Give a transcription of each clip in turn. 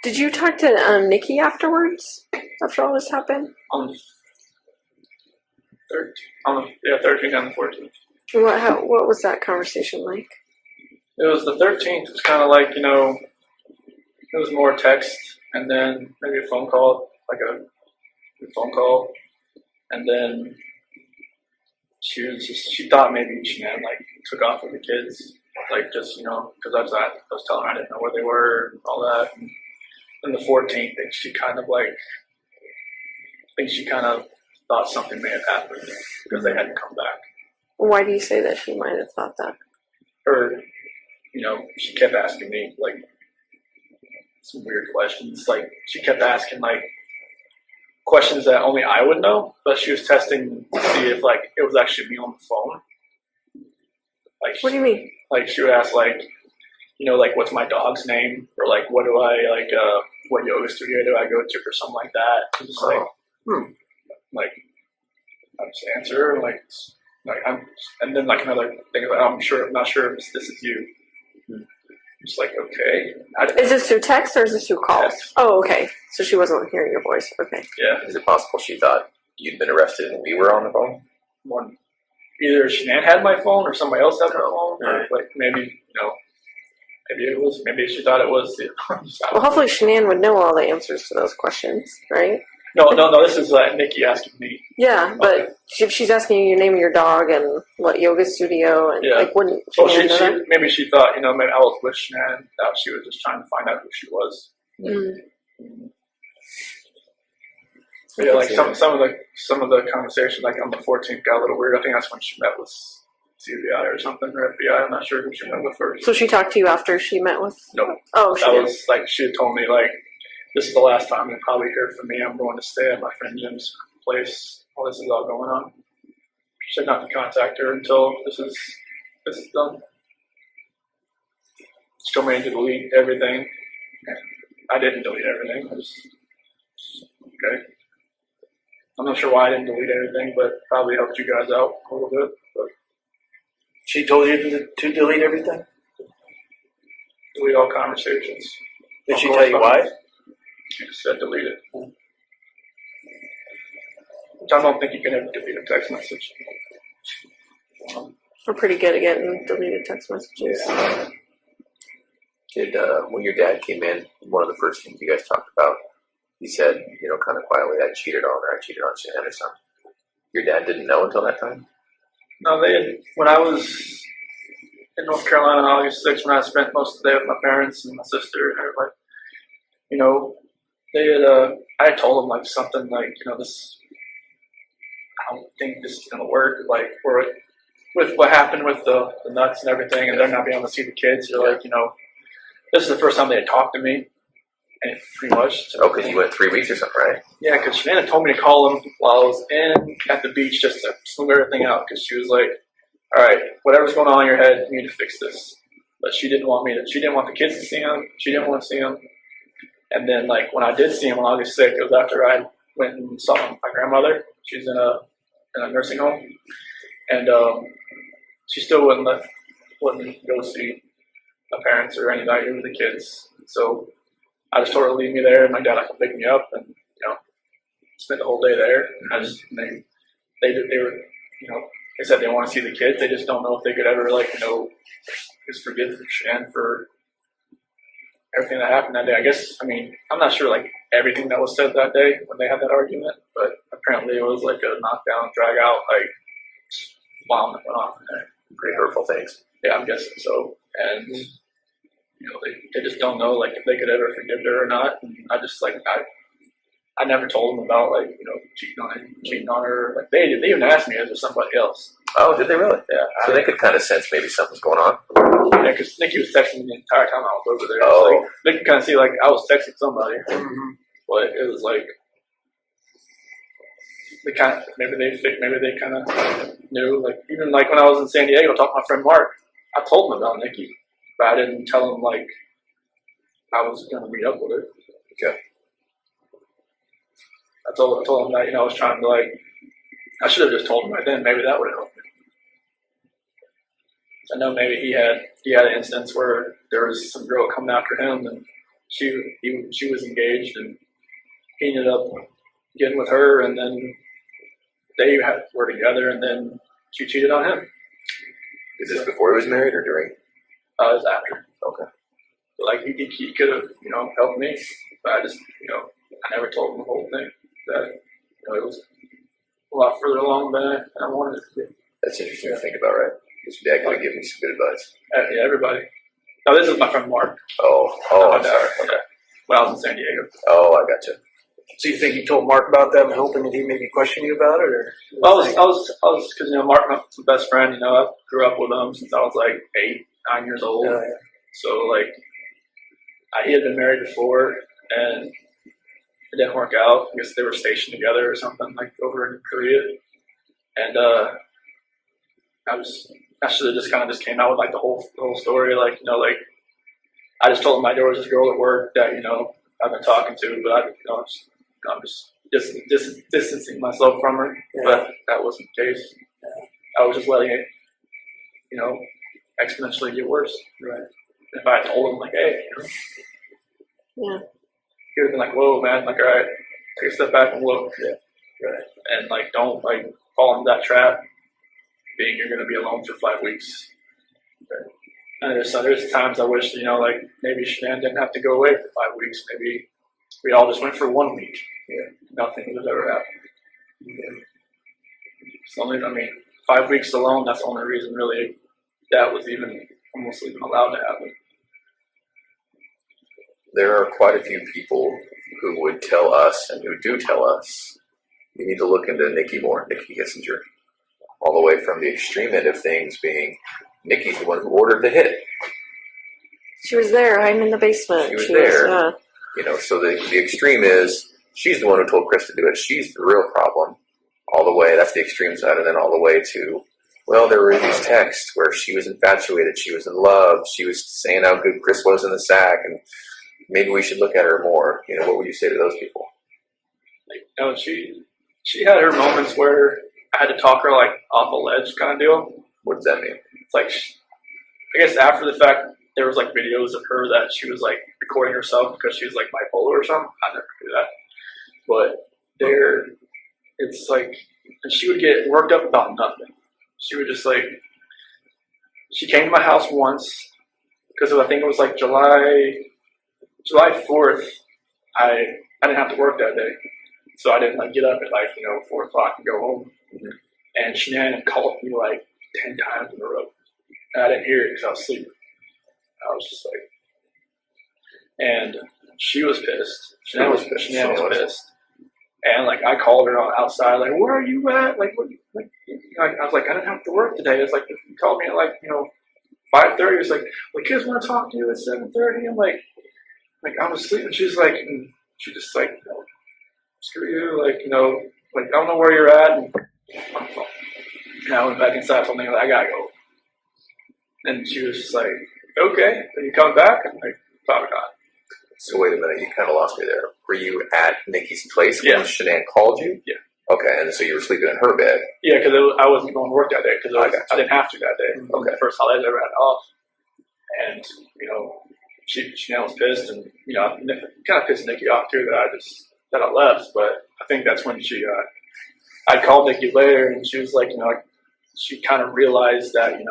Did you talk to Nikki afterwards? After all this happened? On the 13th. 13th and the 14th. What was that conversation like? It was the 13th. It was kind of like, it was more text and then maybe a phone call, like a phone call. And then she thought maybe Shanann, took off with the kids. Because I was telling her I didn't know where they were and all that. And then the 14th, she kind of thought something may have happened because they hadn't come back. Why do you say that she might have thought that? Or, she kept asking me, some weird questions. She kept asking, questions that only I would know, but she was testing to see if, it was actually me on the phone. What do you mean? She would ask, what's my dog's name? Or, what do I, what yoga studio do I go to? Or something like that. And just, I just answer, and then, another thing, I'm not sure if this is you. Just okay. Is this through text or is this through calls? Text. Oh, okay. So she wasn't hearing your voice. Okay. Yeah. Is it possible she thought you'd been arrested and we were on the phone? Either Shanann had my phone or somebody else had my phone, or maybe maybe she thought it was. Well, hopefully Shanann would know all the answers to those questions, right? No. This is Nikki asking me. Yeah, but if she's asking you your name of your dog and what yoga studio and wouldn't Shanann know that? Maybe she thought maybe I was with Shanann. That she was just trying to find out who she was. Yeah, some of the conversation on the 14th got a little weird. I think that's when she met with CBI or something, or FBI. I'm not sure who she met with first. So she talked to you after she met with? No. Oh, she did. Was she had told me this is the last time you'll probably hear from me. I'm going to stay at my friend Jim's place while this is all going on. She said not to contact her until this is done. She told me to delete everything. I didn't delete everything. Okay. I'm not sure why I didn't delete everything, but probably helped you guys out a little bit. But she told you to delete everything? Delete all conversations. Did she tell you why? She just said delete it. Which I don't think you can ever delete a text message. We're pretty good at getting deleted text messages. Yeah. Did when your dad came in, one of the first things you guys talked about, he said, kind of quietly, I cheated on her, I cheated on Shanann or something. Your dad didn't know until that time? No, when I was in North Carolina on August 6th, when I spent most of the day with my parents and my sister and everybody, they had, I had told them something this, I don't think this is going to work, with what happened with the nuts and everything, and they're not being able to see the kids, they're this is the first time they had talked to me. And pretty much. Oh, because you went 3 weeks or something, right? Yeah, because Shanann told me to call him while I was at the beach just to smooth everything out. Because she was like, "All right, whatever's going on in your head, you need to fix this." But she didn't want She didn't want the kids to see him. She didn't want to see him. And then, when I did see him on August 6th, it was after I went and saw my grandmother. She's in a nursing home, and she still wouldn't go see my parents or anybody or the kids. So I just told her to leave me there, and my dad come pick me up, and spent the whole day there. And they said they want to see the kids. They just don't know if they could ever just forgive Shanann for everything that happened that day. I'm not sure everything that was said that day when they had that argument, but apparently it was a knockdown, drag out, bomb that went off in there. Pretty hurtful things. Yeah, I'm guessing so. And they just don't know if they could ever forgive her or not. And I never told them about cheating on her. They even asked me, is there somebody else? Oh, did they really? Yeah. So they could kind of sense maybe something's going on. Yeah, because Nikki was texting me the entire time I was over there. Oh. They could kind of see I was texting somebody, but it was maybe they kind of knew. Even when I was in San Diego talking to my friend Mark, I told him about Nikki. But I didn't tell him I was going to meet up with her. Okay. I told him that I was trying to I should have just told him right then. Maybe that would have helped me. I know maybe he had an instance where there was some girl coming after him, and she was engaged, and he ended up getting with her, and then they were together, and then she cheated on him. Is this before he was married or during? It was after. Okay. But like he could have, helped me, but I just, I never told him the whole thing. That it was a lot further along than I wanted it to be. That's interesting to think about, right? Because your dad could have given me some good advice. Yeah, everybody. Now this is my friend Mark. Oh, I'm sorry. Yeah. When I was in San Diego. Oh, I gotcha. So you think you told Mark about that and hoping that he maybe questioned you about it, or? Well, I was because Mark was my best friend. I grew up with him since I was like 8, 9 years old. Yeah. So like, he had been married before, and it didn't work out. I guess they were stationed together or something like over in Korea, and I should have just came out with like the whole story. Like I just told him there was this girl at work that I've been talking to, but I'm just distancing myself from her. Yeah. But that wasn't the case. Yeah. I was just letting it, exponentially get worse. Right. If I had told him like, hey, yeah, he would have been like, whoa, man, like, all right, take a step back and look. Yeah. Right. And like, don't like fall into that trap. Being you're going to be alone for 5 weeks. Right. And there's times I wish, like maybe Shanann didn't have to go away for 5 weeks. Maybe we all just went for 1 week. Yeah. Nothing would have ever happened. Yeah. It's only, 5 weeks alone, that's the only reason really that was almost even allowed to happen. There are quite a few people who would tell us and who do tell us you need to look into Nikki more, Nikki Kissinger. All the way from the extreme end of things being Nikki's the one who ordered the hit. She was there. I'm in the basement. She was there. So the extreme is she's the one who told Chris to do it. She's the real problem. All the way, that's the extreme side, and then all the way to, well, there were these texts where she was infatuated, she was in love, she was saying how good Chris was in the sack, and maybe we should look at her more. What would you say to those people? She had her moments where I had to talk her like off a ledge kind of deal. What does that mean? It's like, I guess after the fact, there was like videos of her that she was like recording herself because she was like bipolar or something. I never do that. But it's like, and she would get worked up about nothing. She would just like, she came to my house once because I think it was like July 4th. I didn't have to work that day. So I didn't like get up at like, 4 o'clock and go home. Mm-hmm. And Shanann called me like 10 times in a row. And I didn't hear it because I was sleeping. I was just like, and she was pissed. Shanann was pissed. And like I called her outside, like, where are you at? Like, what? Like, I was like, I didn't have to work today. It's like you called me at like 5:30. It's like, well, kids want to talk to you at 7:30. I'm like I was sleeping. She's like, and she just like, screw you, like like I don't know where you're at. And I went back inside. Told me like I gotta go. And she was just like, okay, are you coming back? I'm like, probably not. So wait a minute, you kind of lost me there. Were you at Nikki's place when Yeah. Shanann called you? Yeah. Okay, and so you were sleeping in her bed. Yeah, because I wasn't going to work that day because I didn't have to that day. It was the first holiday I ever had off. And, Shanann was pissed, and, it kind of pissed Nikki off too that I left. But I think that's when I called Nikki later, and she was like, she kind of realized that,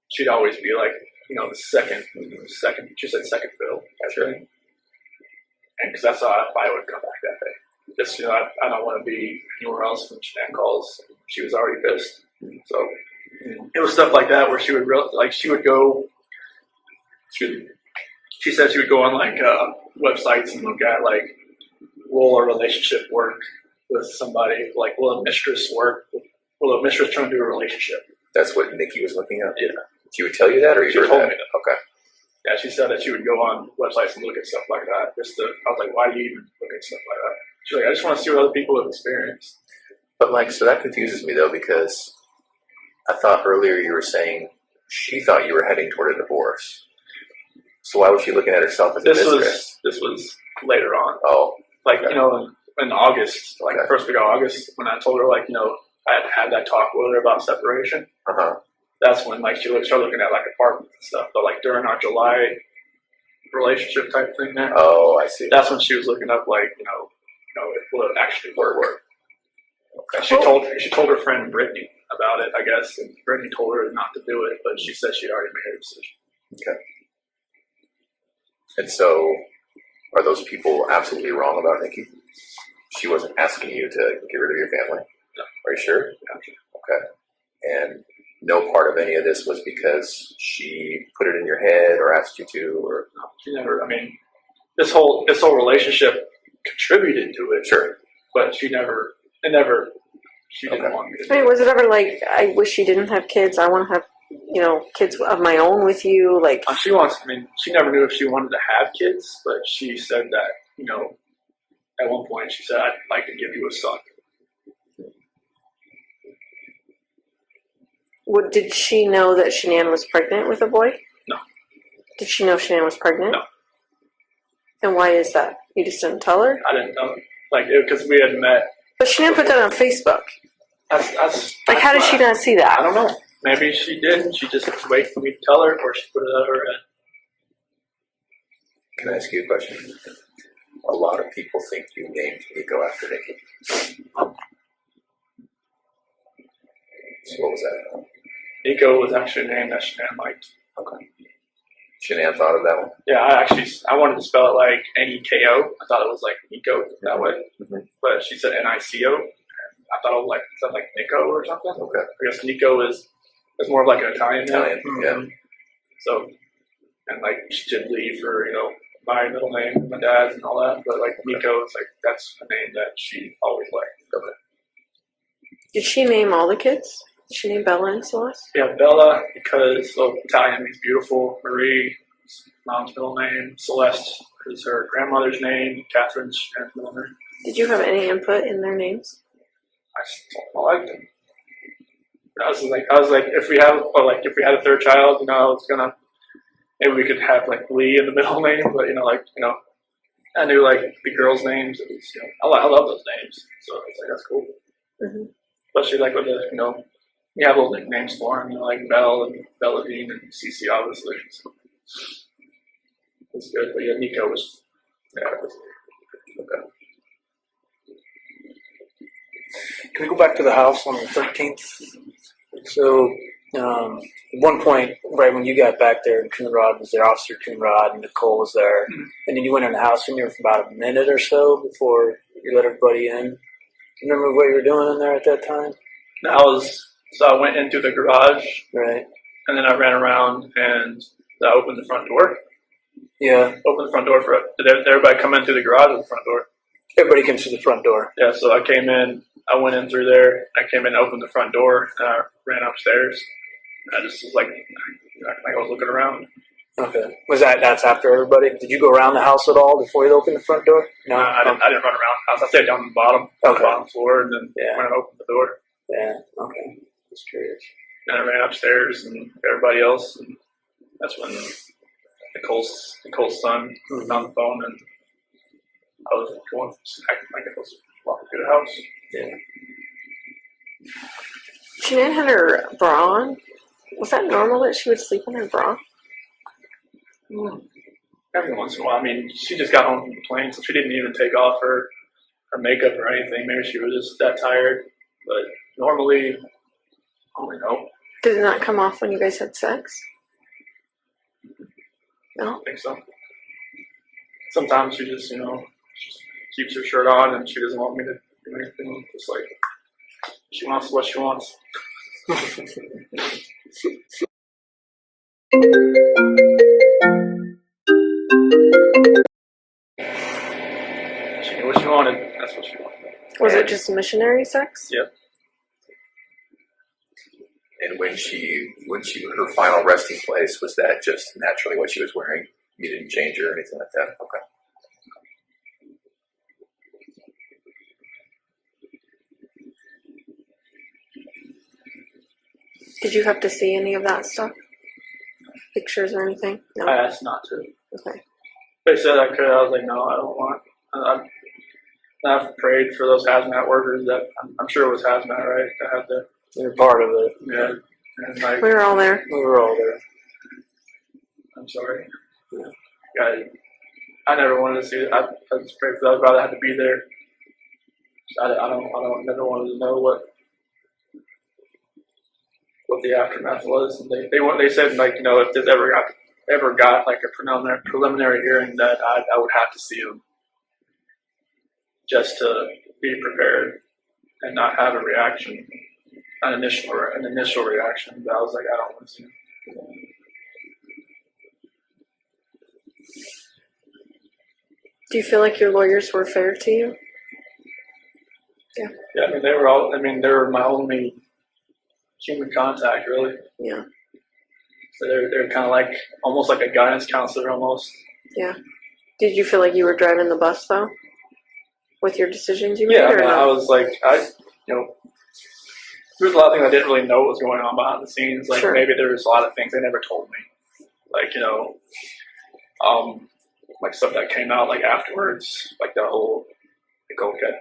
she'd always be like, the second, she said second fiddle, actually. And because that's how I would come back that day. Just, I don't want to be anywhere else when Shanann calls. She was already pissed. So it was stuff like that where she would go, she said she would go on like websites and look at like, will a relationship work with somebody? Like, will a mistress work? Will a mistress turn into a relationship? That's what Nikki was looking at? Yeah. She would tell you that, or you She heard told that? me that. Okay. Yeah, she said that she would go on websites and look at stuff like that. I was like, why do you even look at stuff like that? She's like, I just want to see what other people have experienced. But so that confuses me though, because I thought earlier you were saying she thought you were heading toward a divorce. So why was she looking at herself as a mistress? This was later on. Oh. Like, in August, like the first week of August, when I told her, like, I had that talk with her about separation. Uh-huh. That's when, like, she started looking at, like, apartments and stuff. But, like, during our July relationship type thing there. Oh, I see. That's when she was looking up, like, what it actually work. Okay. She told her friend Brittany about it, I guess, and Brittany told her not to do it, but she said she'd already made her decision. Okay. And so, are those people absolutely wrong about Nikki? She wasn't asking you to get rid of your family? No. Are you sure? Yeah. Okay. And no part of any of this was because she put it in your head or asked you to, or No, she never. I mean, this whole relationship contributed to it. Sure. But she didn't want me to. I mean, was it ever like, I wish you didn't have kids, I want to have, kids of my own with you, like... She never knew if she wanted to have kids, but she said that, at one point she said, I'd like to give you a son. Did she know that Shanann was pregnant with a boy? No. Did she know Shanann was pregnant? No. And why is that? You just didn't tell her? I didn't know. Because we had met. But Shanann put that on Facebook. How did she not see that? I don't know. Maybe she did. She just waited for me to tell her, or she put it out of her head. Can I ask you a question? A lot of people think you named Nico after Nikki. So what was that? Nico was actually a name that Shanann liked. Okay. Shanann thought of that one? Yeah, I wanted to spell it like N-E-K-O. I thought it was like Nico that way. Mm-hmm. But she said N-I-C-O. I thought it was something like Nico or something. Okay. I guess Nico is more of like an Italian name. Yeah. So, and like she did leave for, my middle name and my dad's and all that. But like Nico is that's a name that she always liked. Okay. Did she name all the kids? Did she name Bella and Celeste? Yeah, Bella, because Italian means beautiful. Marie, mom's middle name. Celeste is her grandmother's name. Catherine's Shannon's middle name. Did you have any input in their names? I liked them. I was like, if we had a third child, maybe we could have like Lee in the middle name, but I knew like the girls' names. It was, I love those names, so it's like that's cool. Mm-hmm. Especially like with the you have little nicknames for them, like Belle and Belladine and Cece, obviously. So it's good, but yeah, Nico was Okay. Can we go back to the house on the 13th? So, at one point, right when you got back there, Coonrod was there, Officer Coonrod, and Nicole was there. Mm-hmm. And then you went in the house in there for about a minute or so before you let everybody in. Do you remember what you were doing in there at that time? I went into the garage. Right. And then I ran around and I opened the front door. Yeah. Opened the front door did everybody come in through the garage or the front door? Everybody came through the front door. Yeah, so I came in, I went in through there, I came in and opened the front door, and I ran upstairs. I just was like I was looking around. Okay. That's after everybody? Did you go around the house at all before you opened the front door? No, I didn't run around the house. I stayed down on the bottom, okay. The bottom floor, and then went and opened the door. Yeah, okay. Just curious. And I ran upstairs and everybody else, and that's when Nicole's son was on the phone, and I was going acting like I was walking through the house. Yeah. Shanann had her bra on. Was that normal that she would sleep in her bra? Every once in a while. I mean, she just got home from the plane, so she didn't even take off her makeup or anything. Maybe she was just that tired. But normally, I don't know. Did it not come off when you guys had sex? No? I don't think so. Sometimes she just, keeps her shirt on and she doesn't want me to do anything. Just like, she wants what she wants. She knew what she wanted. That's what she wanted. Was it just missionary sex? Yep. And when her final resting place, was that just naturally what she was wearing? You didn't change her or anything like that? Okay. Did you have to see any of that stuff? Pictures or anything? No. I asked not to. Okay. They said I could. I was like, no, I don't want. I've prayed for those hazmat workers. That I'm sure it was hazmat, right? That had the. They're part of it. Yeah. And We were all there. We were all there. I'm sorry. Yeah. I never wanted to see it. I was afraid for that. I'd rather have to be there. I never wanted to know what the aftermath was. And they said, like, you know, if this ever got like a preliminary hearing, that I would have to see him just to be prepared and not have a reaction, an initial reaction. But I was like, I don't want to see him. Do you feel like your lawyers were fair to you? Yeah. Yeah, they were my only human contact, really. Yeah. So they're kind of like, almost like a guidance counselor, almost. Yeah. Did you feel like you were driving the bus, though? With your decisions you made? Yeah, or no? I was like, there's a lot of things I didn't really know what was going on behind the scenes. Like, sure. Maybe there was a lot of things they never told me. Like, like stuff that came out, like, afterwards. Like, the whole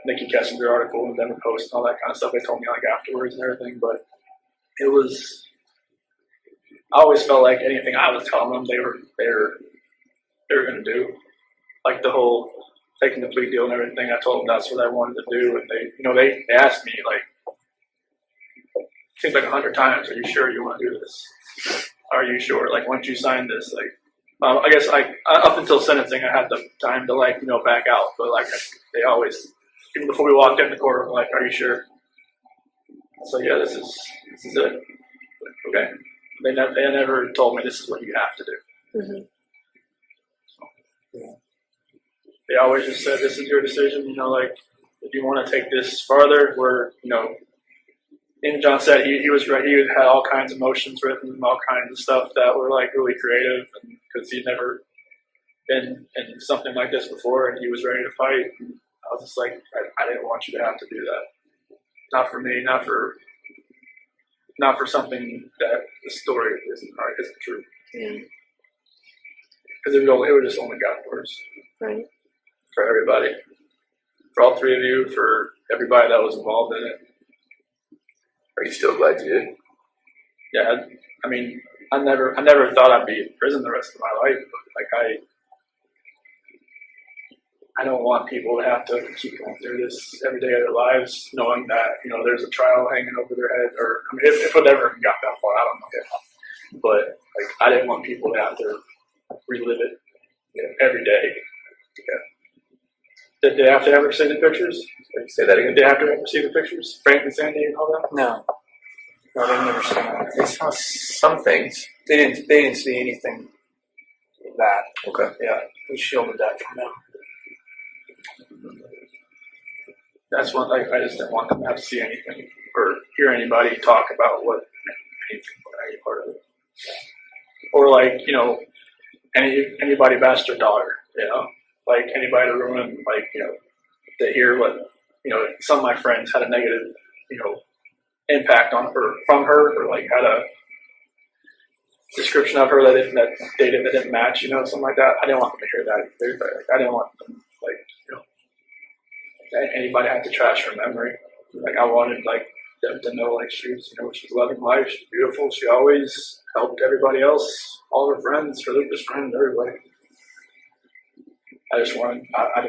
Nikki Kessinger article in the Denver Post and all that kind of stuff. They told me, like, afterwards and everything. But it was, I always felt like anything I was telling them, they were going to do. Like, the whole taking the plea deal and everything, I told them that's what I wanted to do. And they asked me, like, seems like 100 times, are you sure you want to do this? Are you sure? Like, once you sign this, like, I guess up until sentencing, I had the time to, like, back out. But, like, they always, even before we walked in the court, like, are you sure? So, yeah, this is it. Okay. They never told me this is what you have to do. Mm-hmm. So, they always just said, this is your decision. Like, if you want to take this farther, and John said he was right. He had all kinds of motions written, all kinds of stuff that were, like, really creative, because he'd never been in something like this before, and he was ready to fight. And I was just like, I didn't want you to have to do that. Not for me. Not for something that the story isn't true. Yeah. Because it would just only got worse. Right. For everybody, for all three of you, for everybody that was involved in it. Are you still glad you did? Yeah, I never thought I'd be in prison the rest of my life. But, like, I don't want people to have to keep going through this every day of their lives, knowing that there's a trial hanging over their head, or if it ever got that far, I don't know. But, like, I didn't want people to have to relive it every day. Yeah. Did they have to ever see the pictures? Say that again. Did they have to ever see the pictures? Frank and Sandy and all that? No, they've never seen that. They saw some things. They didn't see anything of that. Okay. Yeah, we shielded that from them. That's one. Like, I just didn't want them to have to see anything or hear anybody talk about any part of it, or, like, anybody bashed their daughter. Like, anybody to ruin, like, to hear what, some of my friends had a negative, impact on her, from her, or, like, had a description of her that didn't match, something like that. I didn't want them to hear that either. But, like, I didn't want them, like, anybody had to trash her memory. Like, I wanted, like, them to know, like, she was loving life, she's beautiful, she always helped everybody else, all her friends, her Lucas friends, everybody. I just wanted, I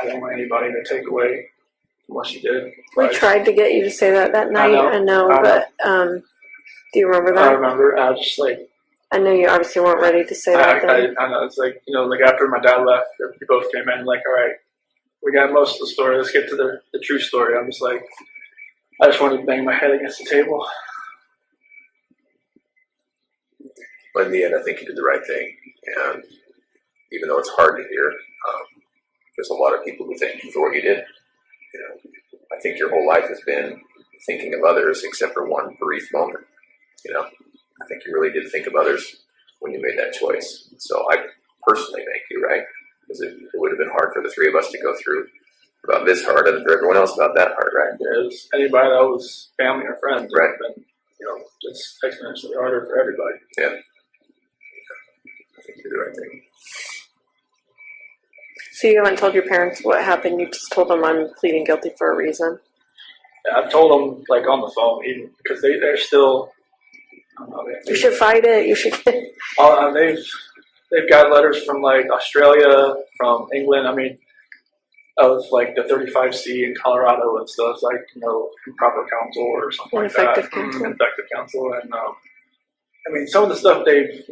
didn't want anybody to take away what she did. We tried to get you to say that night. I know. But do you remember that? I remember. I was just like, I know you obviously weren't ready to say that. I know. It's like, like, after my dad left, we both came in, like, all right, we got most of the story. Let's get to the true story. I'm just like, I just wanted to bang my head against the table. But in the end, I think you did the right thing. And even though it's hard to hear, there's a lot of people who thank you for what you did. I think your whole life has been thinking of others, except for one brief moment. I think you really did think of others when you made that choice. So I personally thank you, right? Because it would have been hard for the three of us to go through about this hard, and for everyone else about that hard, right? Yeah, it was anybody that was family or friends, right? Been, it's exponentially harder for everybody. Yeah. I think you did the right thing. So you haven't told your parents what happened? You just told them I'm pleading guilty for a reason? Yeah, I've told them, like, on the phone, even, because they're still, I don't know. You should fight it. You should. they've got letters from like Australia, from England. I mean, of like the 35C in Colorado and stuff, like improper counsel or something like that. Ineffective counsel, and I mean, some of the stuff they've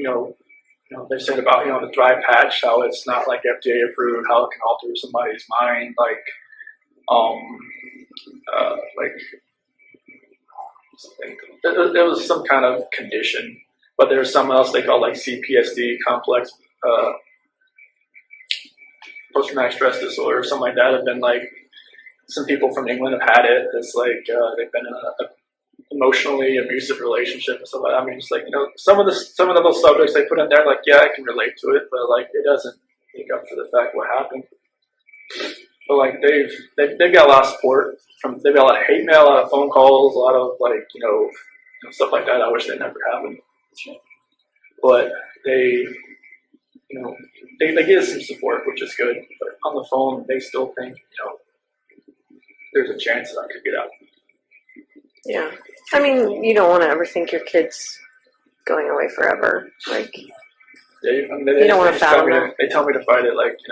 they said about the dry patch, how it's not like FDA approved, how it can alter somebody's mind, like there was some kind of condition, but there's something else they call like CPSD, complex post-traumatic stress disorder, something like that. Have been like some people from England have had it. It's like they've been in a emotionally abusive relationship and stuff like that. I mean, it's like some of those subjects they put in there, like I can relate to it, but like it doesn't make up for the fact what happened. But like they've got a lot of support they've got a lot of hate mail, a lot of phone calls, a lot of like stuff like that. I wish that never happened, but they get some support, which is good. But on the phone, they still think there's a chance that I could get out. Yeah, I mean, you don't want to ever think your kid's going away forever. Like you don't want to fathom them. They tell me to fight it, like they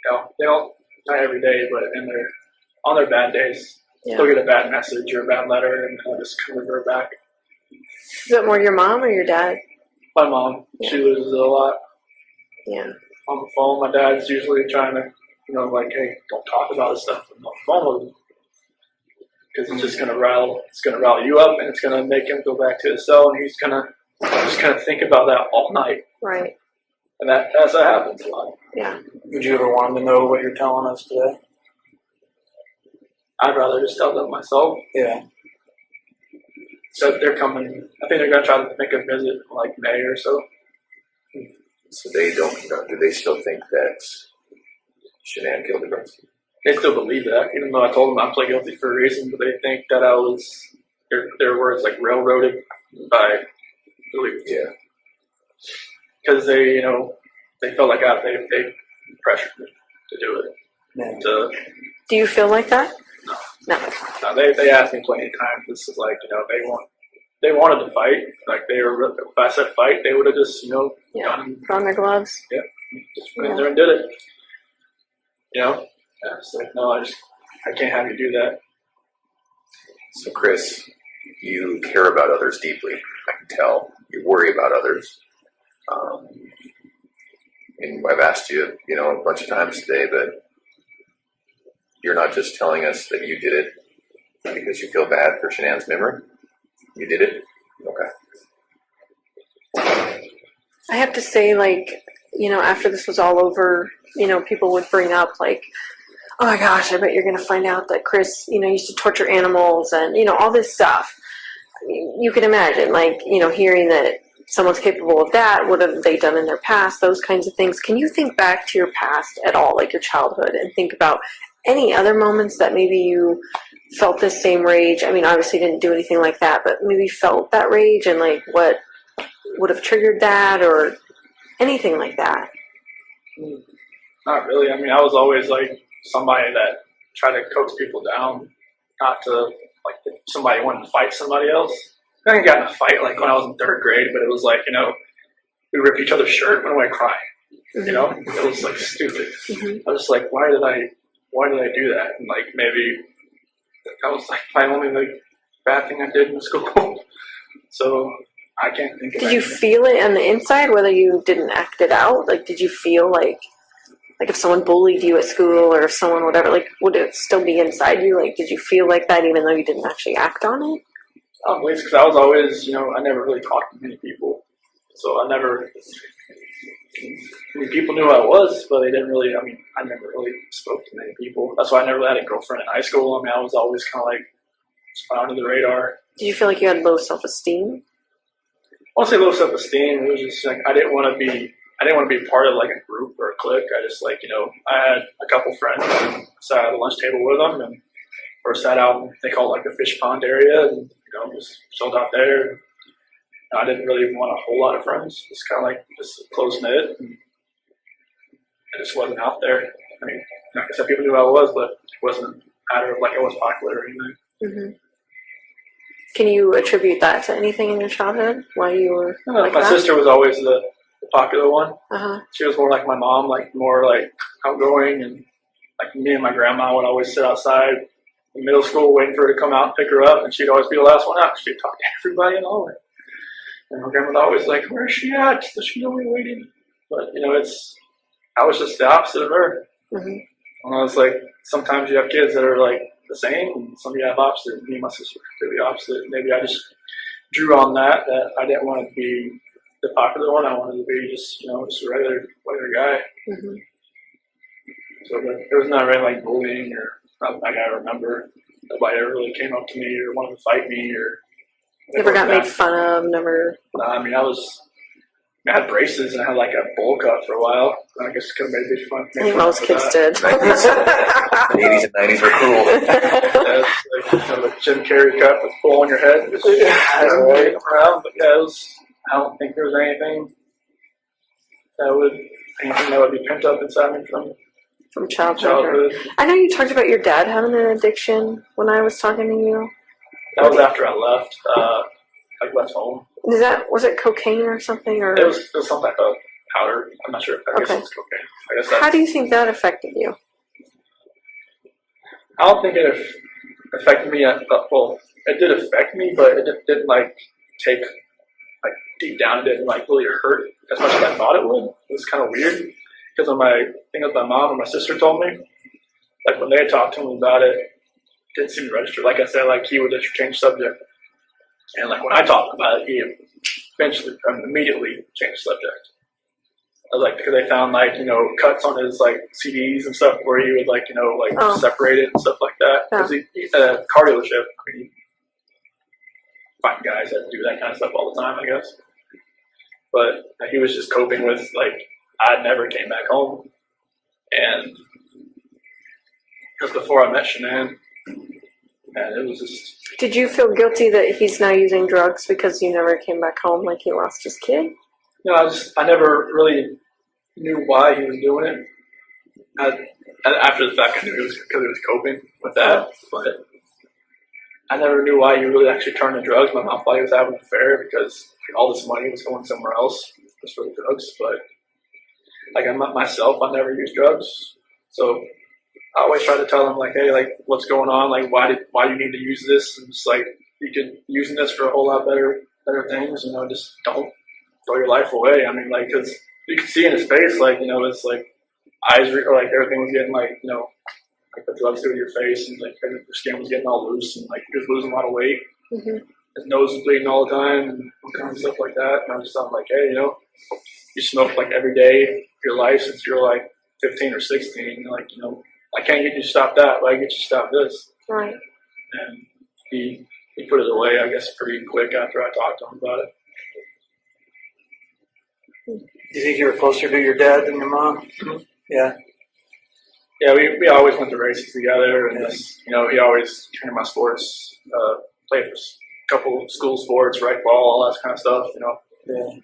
don't, not every day, but on their bad days, they'll get a bad message or a bad letter, and they'll just come revert back. Is it more your mom or your dad? My mom, she loses it a lot. Yeah. On the phone, my dad's usually trying to, like, hey, don't talk about this stuff on the phone, because it's just gonna rile you up, and it's gonna make him go back to his cell, and he's gonna think about that all night. Right. And that happens a lot. Yeah. Would you ever want them to know what you're telling us today? I'd rather just tell them myself. Yeah. So they're coming. I think they're gonna try to make a visit in like May or so. So they don't. Do they still think that Shanann killed the girls? They still believe that, even though I told them I pled guilty for a reason. But they think that I was their words like railroaded by belief. Yeah. Because they felt like they pressured me to do it. Yeah. Do you feel like that? No. They asked me plenty of times. This is like they wanted to fight. Like if I said fight, they would have just put on their gloves. Yeah, just went in there and did it. It's like no, I can't have you do that. So Chris, you care about others deeply. I can tell. You worry about others. And I've asked you, a bunch of times today, but you're not just telling us that you did it because you feel bad for Shanann's memory. You did it? Okay. I have to say, like, after this was all over, people would bring up, like, oh my gosh, I bet you're going to find out that Chris, used to torture animals and, all this stuff. I mean, you can imagine, like, hearing that someone's capable of that, what have they done in their past, those kinds of things. Can you think back to your past at all, like your childhood, and think about any other moments that maybe you felt this same rage? I mean, obviously didn't do anything like that, but maybe felt that rage, and like what would have triggered that or anything like that? Not really. I mean, I was always like somebody that tried to coax people down, not to like if somebody wanted to fight somebody else. I got in a fight like when I was in third grade, but it was like, we ripped each other's shirt and went away crying. Mm-hmm. It was like stupid. Mm-hmm. I was like, why did I do that? And like maybe that was like my only like bad thing I did in school. So I can't think of it. Did you feel it on the inside, whether you didn't act it out? Like, did you feel like if someone bullied you at school or if someone whatever, like, would it still be inside you? Like, did you feel like that even though you didn't actually act on it? Because I was always, I never really talked to many people. So I never, people knew who I was, but they didn't really, I never really spoke to many people. That's why I never had a girlfriend in high school. I was always kind of like, under the radar. Did you feel like you had low self-esteem? I won't say low self-esteem. It was just like, I didn't want to be part of like a group or a clique. I just like, I had a couple friends and sat at the lunch table with them or sat out, they call it like the fish pond area, and just chilled out there. I didn't really want a whole lot of friends. Just kind of like just close knit. And I just wasn't out there. Like I said, people knew who I was, but it wasn't a matter of like I was popular or anything. Mm-hmm. Can you attribute that to anything in your childhood? Why you were like my that? sister was always the popular one. Uh-huh. She was more like my mom, like more like outgoing, and like me and my grandma would always sit outside in middle school waiting for her to come out and pick her up, and she'd always be the last one out. She'd talk to everybody in the hallway. And my grandma would always like, "Where's she at? Does she know we're waiting?" But I was just the opposite of her. Mm-hmm. And I was like, sometimes you have kids that are like the same, and some of you have opposite. Me and my sister were completely opposite. Maybe I just drew on that I didn't want to be the popular one. I wanted to be just just a regular guy. Mm-hmm. So there was not really like bullying or nothing like I remember. Nobody ever really came up to me or wanted to fight me or. Never got made fun of. Never. I mean, I had braces and I had like a bowl cut for a while. I guess it could have made me fun. I think most kids did. The 80s and 90s were cool. Yeah, it's like the Jim Carrey cut with a bowl on your head. Right. Around. But yeah, I don't think there was anything that would be pent up inside me From childhood. I know you talked about your dad having an addiction when I was talking to you. That was after I left. Left home. Was it cocaine or something? Or it was some type of powder. I'm not sure. I guess Okay. it was cocaine. How do you think that affected you? I don't think it affected me. Well, it did affect me, but it didn't like take like deep down. It didn't like really hurt as much as I thought it would. It was kind of weird because of my thing with my mom and my sister told me. Like when they talked to him about it, didn't seem to register. Like I said, like he would just change subject. And like when I talked about it, he immediately changed subject. I was like, because they found like cuts on his like CDs and stuff where he would like separate it and stuff like that. Because he at a car dealership, I mean, find guys that do that kind of stuff all the time, I guess. But he was just coping with like I never came back home, and just before I met Shanann, and it was just. Did you feel guilty that he's now using drugs because you never came back home, like he lost his kid? No, I never really knew why he was doing it. After the fact, I knew it was because he was coping with that, but I never knew why he really actually turned to drugs. My mom thought he was having an affair because all this money was going somewhere else just for the drugs. But like myself, I never used drugs, so I always try to tell him like, hey, like what's going on? Like why you need to use this? And it's like you could using this for a whole lot better things. Just don't throw your life away. I mean, like because you could see in his face, like it's like eyes or like everything was getting like like the drugs through your face and like your skin was getting all loose and like he was losing a lot of weight. Mm-hmm. His nose was bleeding all the time and all kinds of stuff like that. And I was just thought like, hey, you smoked like every day of your life since you're like 15 or 16. Like I can't get you to stop that, but I get you to stop this. Right. And he put it away, I guess, pretty quick after I talked to him about it. Do you think you were closer to your dad than your mom? Mm-hmm. Yeah. Yeah, we always went to races together, and he always trained my sports, played for a couple school sports, right ball, all that kind of stuff. Yeah.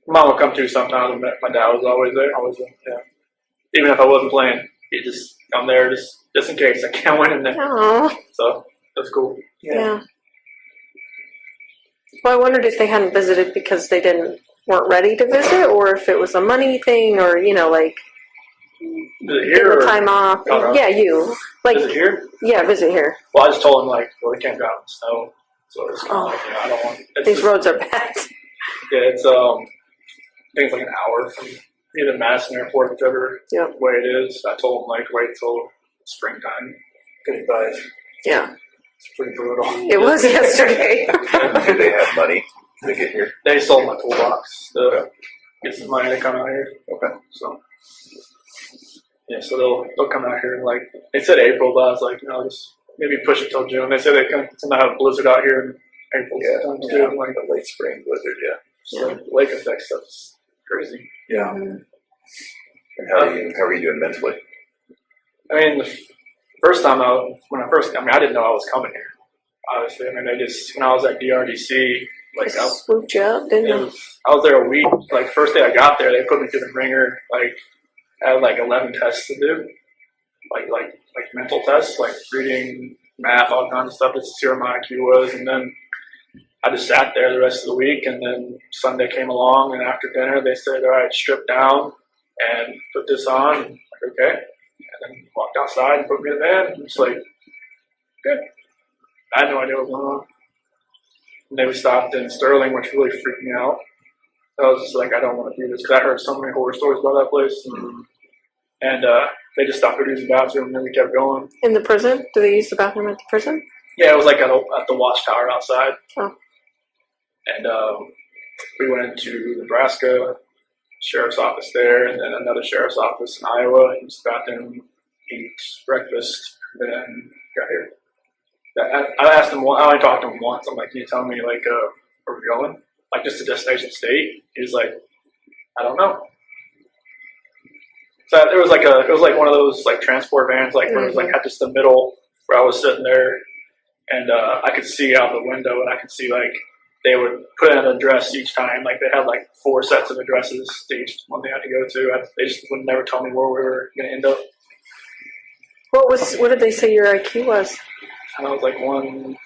Mom would come to sometimes, and my dad was always there. Yeah. Even if I wasn't playing, he'd just come there just in case I can't win in there. Aww. So that's cool. Yeah. Well, I wondered if they hadn't visited because they weren't ready to visit, or if it was a money thing, or like. Visit here the or time off. no. Yeah, you. Like, visit here? Yeah, visit here. Well, I just told him like, they can't drive in the snow, so it's kind of like I don't want. These roads are bad. Yeah, it's I think it's like an hour from either Madison Airport, whichever way it is. I told him like wait till springtime. Good advice. Yeah. It's pretty brutal. It was yesterday. Do they have money to get here? They sold my toolbox to get some money to come out here. Okay. So. Yeah, so they'll come out here like they said April, but I was like, just maybe push it till June. They said they can have a blizzard out here in April. Yeah, like a late spring blizzard. Yeah. So the lake effect stuff's crazy. Yeah. Mm-hmm. And how are you doing mentally? I mean, the first time I didn't know I was coming here. Obviously, I mean, when I was at DRDC, like They swooped you up, didn't they? I was there a week. Like first day I got there, they put me through the ringer. Like I had like 11 tests to do, like mental tests, like reading, math, all kinds of stuff to see where my IQ was, and then I just sat there the rest of the week, and then Sunday came along, and after dinner they said, all right, strip down and put this on. I'm like, okay. And then walked outside and put me in the van. And it's like, good. I had no idea what was going on. And they stopped in Sterling, which really freaked me out. I was just like, I don't want to do this, because I heard so many horror stories about that place. And they just stopped to use the bathroom, and then we kept going. In the prison? Do they use the bathroom at the prison? Yeah, it was like at the watchtower outside. Oh. And we went into Nebraska, sheriff's office there, and then another sheriff's office in Iowa. Used the bathroom, eat breakfast, and then got here. I asked him, I only talked to him once. I'm like, can you tell me, like, where we're going? Like, just the destination state? He was like, I don't know. So it was like one of those, like, transport vans, like, where it was, like, at just the middle where I was sitting there, and I could see out the window, and I could see, like, they would put in an address each time. Like, they had, like, 4 sets of addresses to each one they had to go to. They just would never tell me where we were going to end up. What did they say your IQ was? And I was like 140,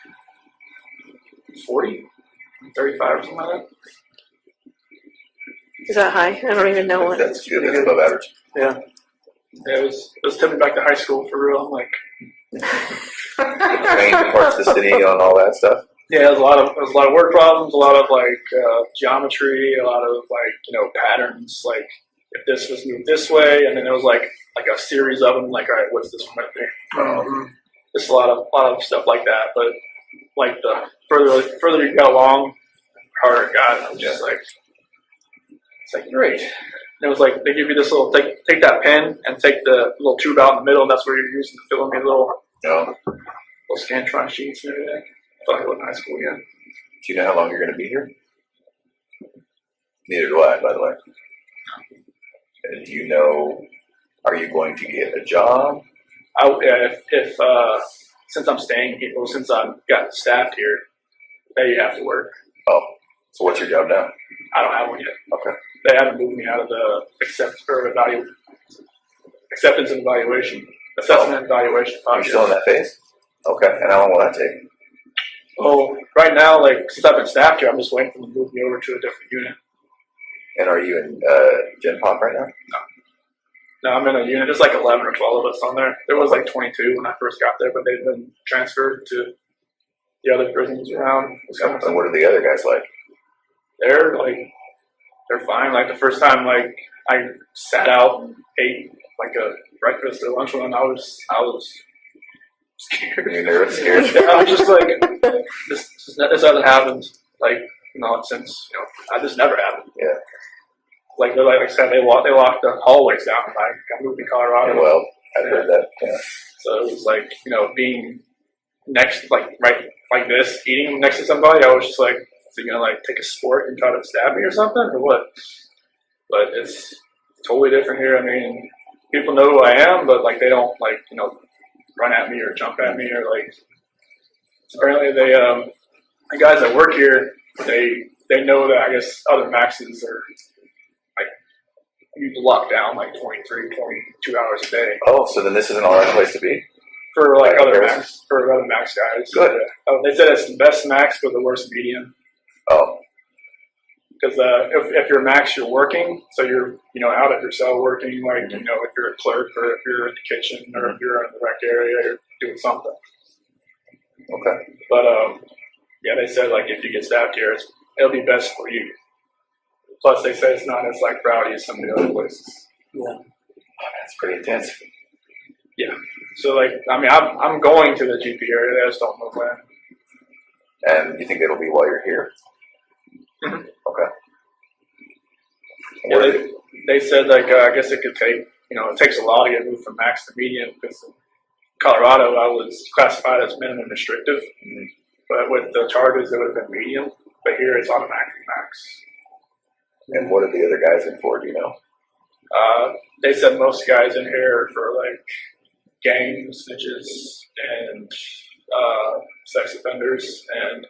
135 or something like that. Is that high? I don't even know what. That's good. That's above average. Yeah. It was tipping back to high school for real. I'm like, Trained in parts of the city on all that stuff. yeah, there was a lot of word problems, a lot of like geometry, a lot of like, you know, patterns. Like if this was moved this way, and then there was like a series of them. Like, all right, what's this one right there? Just a lot of stuff like that. But like the further you got along, the harder it got. And I was just like, it's like great. And it was like they give you this little take that pen and take the little tube out in the middle, and that's where you're using to fill in these little Scantron sheets and everything. I felt like I was in high school again. Do you know how long you're going to be here? Neither do I, by the way. And do you know, are you going to get a job? If since I'm staying here, well, since I've got staffed here, you have to work. Oh, so what's your job now? I don't have one yet. Okay. They haven't moved me out of the acceptance and evaluation. Assessment and evaluation Are you process. still in that phase? Okay. And how long will that take? Oh, right now, like since I've been staffed here, I'm just waiting for them to move me over to a different unit. And are you in Gen Pop right now? No, I'm in a unit. There's like 11 or 12 of us on there. There was like 22 when I first got there, but they've been transferred to the other prisons around Wisconsin. And what are the other guys like? They're fine. Like the first time, like I sat out and ate like a breakfast or lunch with them, I was scared. You're nervous, scared? I was just like, this hasn't happened. Like, you know, since, you know, this never happened. Yeah. Like I said, they locked the hallways down when I got moved to Colorado. Yeah, well, I've heard that. Yeah. So it was like, you know, being next, like right like this, eating next to somebody, I was just like, is he gonna like take a sport and try to stab me or something, or what? But it's totally different here. I mean, people know who I am, but like they don't like, you know, run at me or jump at me or like. Apparently, the guys that work here, they know that I guess other maxes are like you lock down like 23, 22 hours a day. Oh, so then this isn't all right place to be? For like Right, other yes. max guys. Good. They said it's the best max but the worst medium. Oh, Because if you're max, you're working, so you're, you know, out at your cell working, like, you know, if you're a clerk or if you're in the kitchen or if you're in the rec area, you're doing something. okay. But yeah, they said like if you get stabbed here, it'll be best for you. Plus, they said it's not as like rowdy as some of the other places. Yeah. Oh, that's pretty intense. Yeah. So like, I mean, I'm going to the GP area. I just don't know when. And you think it'll be while you're here? Mhm. Okay. Yeah, they said like I guess it could take, you know, it takes a while to get moved from max to medium because in Colorado I was classified as minimum restrictive, but with the charges it would have been medium. But here it's automatically max. And what are the other guys in for? Do you know? They said most guys in here are for like gang snitches and sex offenders and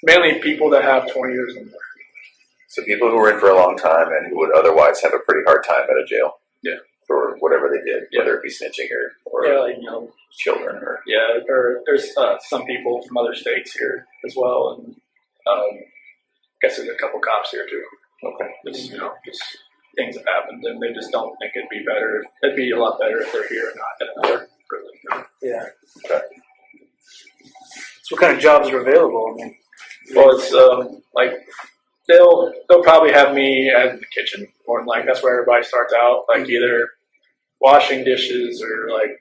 mainly people that have 20 years or more. So people who were in for a long time and who would otherwise have a pretty hard time at a jail. Yeah. For whatever they did, Yeah. whether it be snitching or Yeah, like, you know, children or. yeah, there's some people from other states here as well, and guess there's a couple cops here too. Okay. Just things have happened, and they just don't think it'd be better. It'd be a lot better if they're here and not in another prison. Yeah. Okay. So what kind of jobs are available? I mean, Well, it's like they'll probably have me in the kitchen, or like that's where everybody starts out, like either washing dishes or like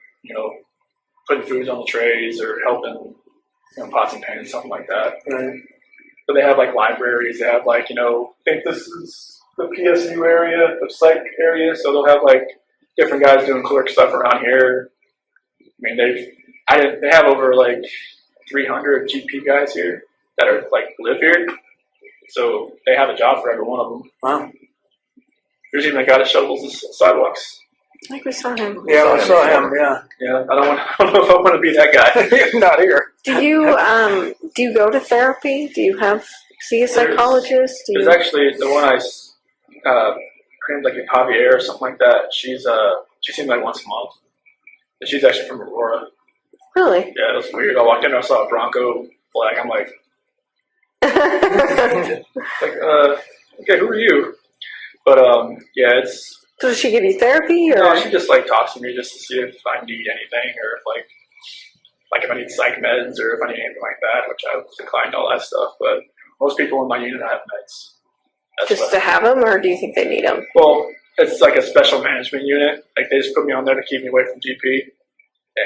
putting foods on the trays or helping pots and pans, something like that. right. But they have like libraries. They have like I think this is the PSU area, the psych area. So they'll have like different guys doing clerk stuff around here. I mean, they have over like 300 GP guys here that are like live here. So they have a job for every one of them. Wow. There's even a guy that shovels the sidewalks. I think we saw him. Yeah, we saw him. Yeah. Yeah, I don't know if I want to be that guy. Not here. Do you go to therapy? Do you see a psychologist? There's actually the one her name's like Javier or something like that. She seems like once a month. And she's actually from Aurora. Really? Yeah, it was weird. I walked in, I saw a Bronco flag. I'm like, okay, who are you? But yeah, it's. So does she give you therapy, or No, she just like talks to me just to see if I need anything, or if like if I need psych meds, or if I need anything like that, which I've declined all that stuff. But most people in my unit have meds. That's just to have them, or do you think they need them? Well, it's like a special management unit. Like they just put me on there to keep me away from GP.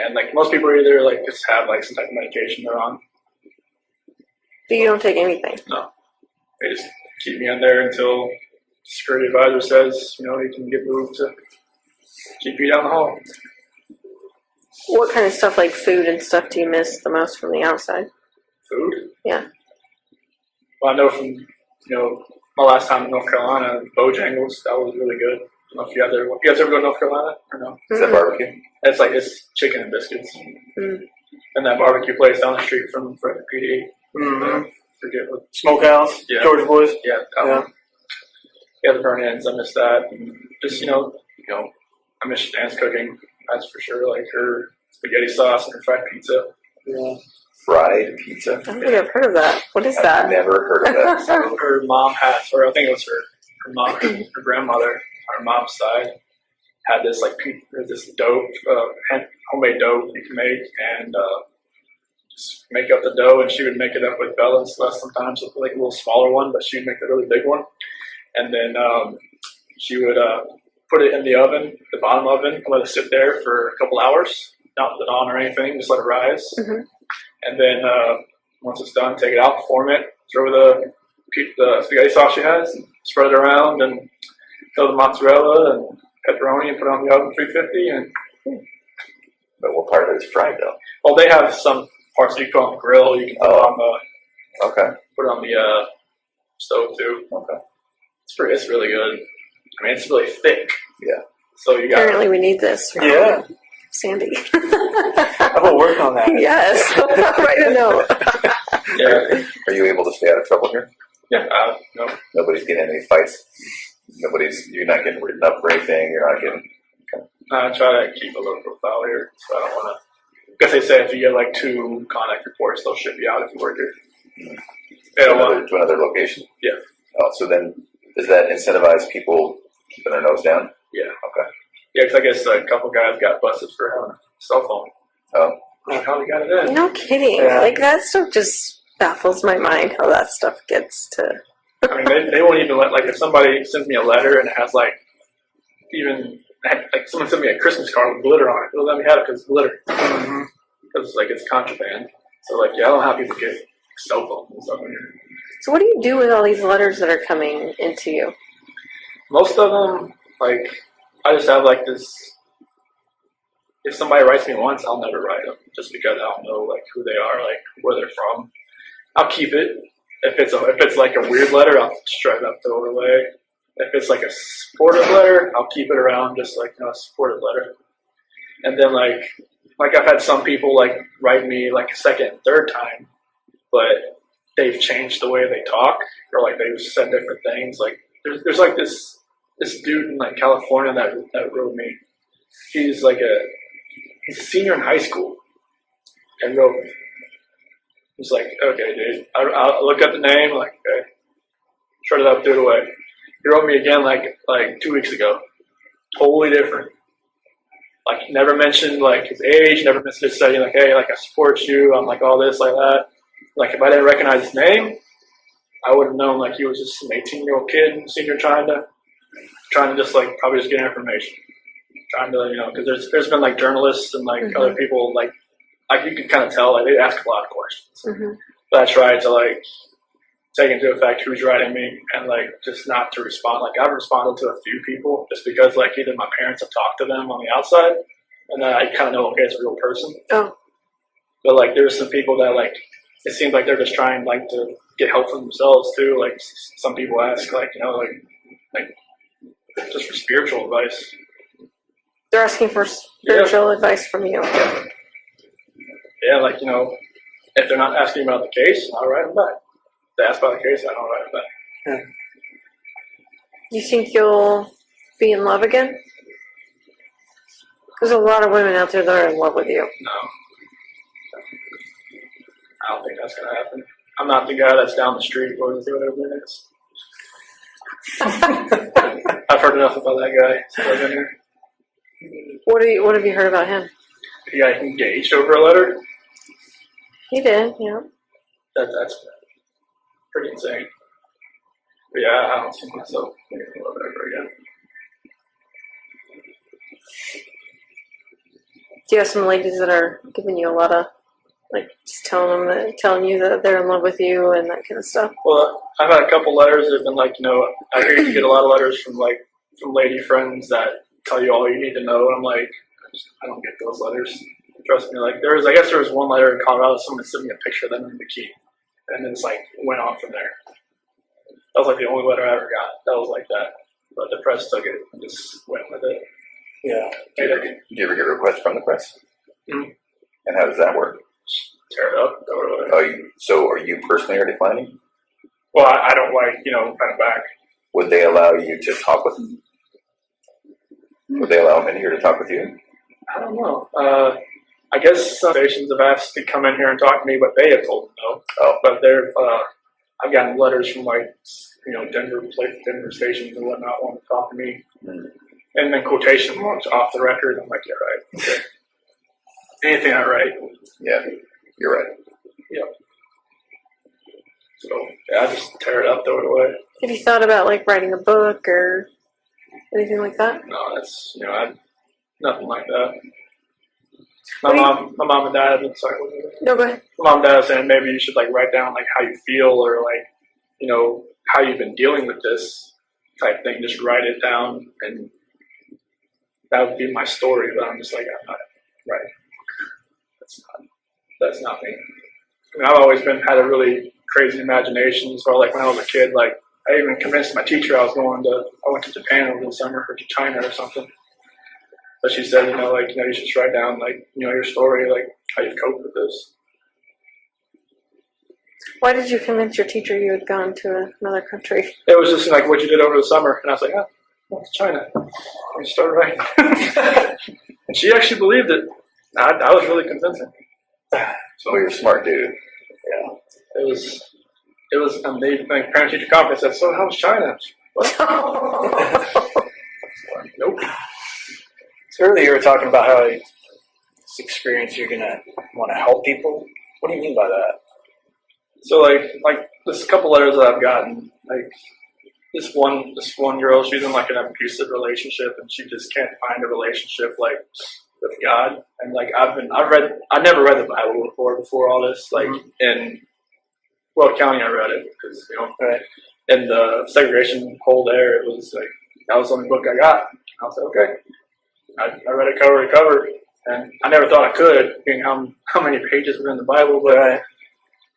And like most people either like just have like some type of medication they're on. But you don't take anything. No, they just keep me on there until security advisor says he can get moved to GP down the hall. What kind of stuff, like food and stuff, do you miss the most from the outside? Food? Yeah. Well, I know from my last time in North Carolina, Bojangles, that was really good. I don't know if you guys ever go to North Carolina or no? Is that barbecue? It's chicken and biscuits. Mm. And that barbecue place down the street from PD. Mm-hmm. Forget what. Smokehouse. Yeah. George Boys. Yeah. Yeah, the burn ends. I miss that. And just I miss Dan's cooking. That's for sure. Like her spaghetti sauce and her fried pizza. Yeah. Fried pizza. I don't think I've heard of that. What is I've that? never heard of that. Her mom has, or I think it was her mom, her grandmother on her mom's side had this this dough, homemade dough you can make, and just make up the dough, and she would make it up with Bella and Celeste sometimes, with like a little smaller one, but she'd make the really big one, and then she would put it in the oven, the bottom oven, and let it sit there for a couple hours, not put it on or anything, just let it rise, and then once it's done, take it out, form it, throw the spaghetti sauce she has, spread it around, and throw the mozzarella and pepperoni and put it on the oven 350. And But what part of it is fried though? well, they have some parts that you put on the grill. You can put it on the put it on the stove too. Okay. It's really good. I mean, it's really thick. Yeah. So you got. Apparently we need this. From Yeah. Sandy. I will work on that. Yes. Write a note. Yeah. Are you able to stay out of trouble here? Yeah. No. Nobody's getting any fights. You're not getting written up for anything. You're not getting. I try to keep a low profile here, so I don't want to. Because they say if you get like 2 contact reports, they'll ship you out if you work here. To another location? Yeah. Oh, so then does that incentivize people keeping their nose down? Yeah. Okay. Yeah, because I guess a couple guys got busted for having a cell phone. Oh. How they got it in? No kidding. Yeah. Like that stuff just baffles my mind how that stuff gets to. I mean, they won't even let, like, if somebody sends me a letter and it has, like, like, someone sent me a Christmas card with glitter on it. They'll let me have it because it's glitter. Because, like, it's contraband. So, like, yeah, I don't know how people get cell phones and stuff in here. So what do you do with all these letters that are coming into you? Most of them, like, I just have, like, this. If somebody writes me once, I'll never write them. Just because I don't know, like, who they are, like, where they're from. I'll keep it. If it's like a weird letter, I'll straight up throw it away. If it's like a supportive letter, I'll keep it around, just like a supportive letter. And then like I've had some people like write me like a second and third time, but they've changed the way they talk, or like they've said different things. Like there's like this dude in like California that wrote me. He's a senior in high school, and wrote, It's like, okay, dude. I look at the name, like, okay, shred it up, threw it away. He wrote me again like 2 weeks ago. Totally different. Like, never mentioned like his age, never mentioned his study. Like, hey, like I support you. I'm like all this, like that. Like, if I didn't recognize his name, I would have known like he was just some 18-year-old kid, senior, trying to just like probably just get information, trying to because there's been like journalists and like other people like you can kind of tell like they ask a lot of questions. But I try to like take into effect who's writing me and like just not to respond. Like, I've responded to a few people just because like either my parents have talked to them on the outside and then I kind of know, okay, it's a real person. Oh. But like there's some people that like it seems like they're just trying like to get help for themselves too. Like some people ask like like just for spiritual advice. They're asking for spiritual advice from you. Yeah, like if they're not asking about the case, I'll write them back. If they ask about the case, I don't write them back. You think you'll be in love again? There's a lot of women out there that are in love with you. No. I don't think that's going to happen. I'm not the guy that's down the street or whatever it is. I've heard enough about that guy since I've been here. What have you heard about him? He got engaged over a letter. He did, yeah. That's pretty insane. But yeah, I don't see myself being in love ever again. Do you have some ladies that are giving you a lot of, like, just telling you that they're in love with you and that kind of stuff? Well, I've had a couple letters that have been like, I hear you get a lot of letters from lady friends that tell you all you need to know. And I'm like, I don't get those letters. Trust me. Like I guess there was one letter in Colorado, someone sent me a picture of them in a bikini. And then it's like, went on from there. That was like the only letter I ever got. That was like that. But the press took it and just went with it. Yeah. Do you ever get requests from the press? Mm-hmm. And how does that work? Tear it up. Throw it away. Oh, so are you personally are declining? Well, I don't like, kind of back. Would they allow you to talk with them? Would they allow men here to talk with you? I don't know. I guess some stations have asked to come in here and talk to me, but they have told them no. Oh. But I've gotten letters from Denver stations and whatnot wanting to talk to me. Mm. And then quotation marks off the record. I'm like, yeah, right. Okay. Anything I write. Yeah, you're right. Yep. So yeah, I just tear it up, throw it away. Have you thought about, like, writing a book or anything like that? No, that's nothing like that. My mom and dad have been sorry. No, go ahead. My mom and dad are saying maybe you should like write down like how you feel or like how you've been dealing with this type thing. Just write it down, and that would be my story. But I'm just like, I'm not right. That's not me. I mean, I've always had a really crazy imagination. So like when I was a kid, like I even convinced my teacher I went to Japan over the summer or to China or something. But she said, you should just write down like your story, like how you've coped with this. Why did you convince your teacher you had gone to another country? It was just like what you did over the summer, and I was like, oh, it's China. I just started writing, and she actually believed it. I was really convincing. So you're a smart dude. Yeah, it was. And they parent teacher conference said, so how was China? What? Nope. So earlier you were talking about how this experience you're gonna want to help people. What do you mean by that? So like there's a couple letters that I've gotten. Like this one girl, she's in like an abusive relationship, and she just can't find a relationship like with God. And like I never read the Bible before all this. Like in Recounting, I read it because right. In the segregation hole there, it was like that was the only book I got. I was like, okay. I read it cover to cover, and I never thought I could, being how many pages were in the Bible, but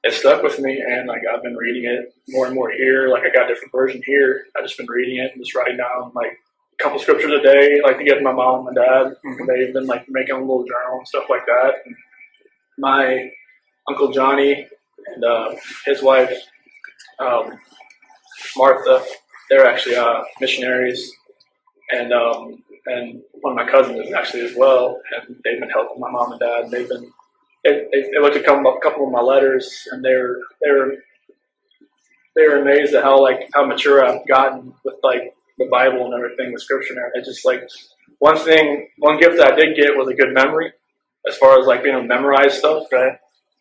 it stuck with me, and like I've been reading it more and more here. Like I got a different version here. I've just been reading it and just writing down like a couple scriptures a day, like to give my mom and dad. They've been like making a little journal and stuff like that. And my Uncle Johnny and his wife Martha, they're actually missionaries, and one of my cousins is actually as well, and they've been helping my mom and dad. They've they looked at a couple of my letters, and they were amazed at how mature I've gotten with like the Bible and everything, the Scripture. And it's just like one gift that I did get was a good memory, as far as like being able to memorize stuff. Right.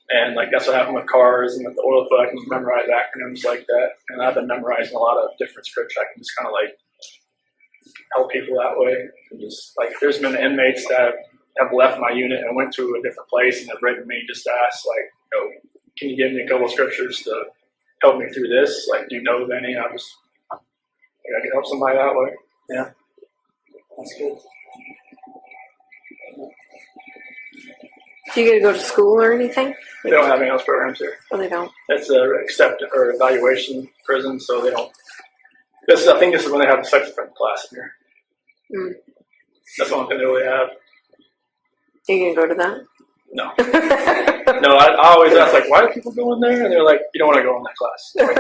And like that's what happened with cars and with the oil field. I can memorize acronyms like that, and I've been memorizing a lot of different scripture. I can just kind of like help people that way. And just like there's been inmates that have left my unit and went to a different place and have written me just to ask like, can you give me a couple of scriptures to help me through this? Like, do you know of any? I can help somebody that way. Yeah. That's good. Do you get to go to school or anything? They don't have any else programs here. Oh, they don't. It's a evaluation prison, so they don't. I think this is when they have the sex offender class in here. Mm. That's the only thing they really have. You gonna go to that? No. No, I always ask, like, why do people go in there? And they're like, you don't want to go in that class. Like,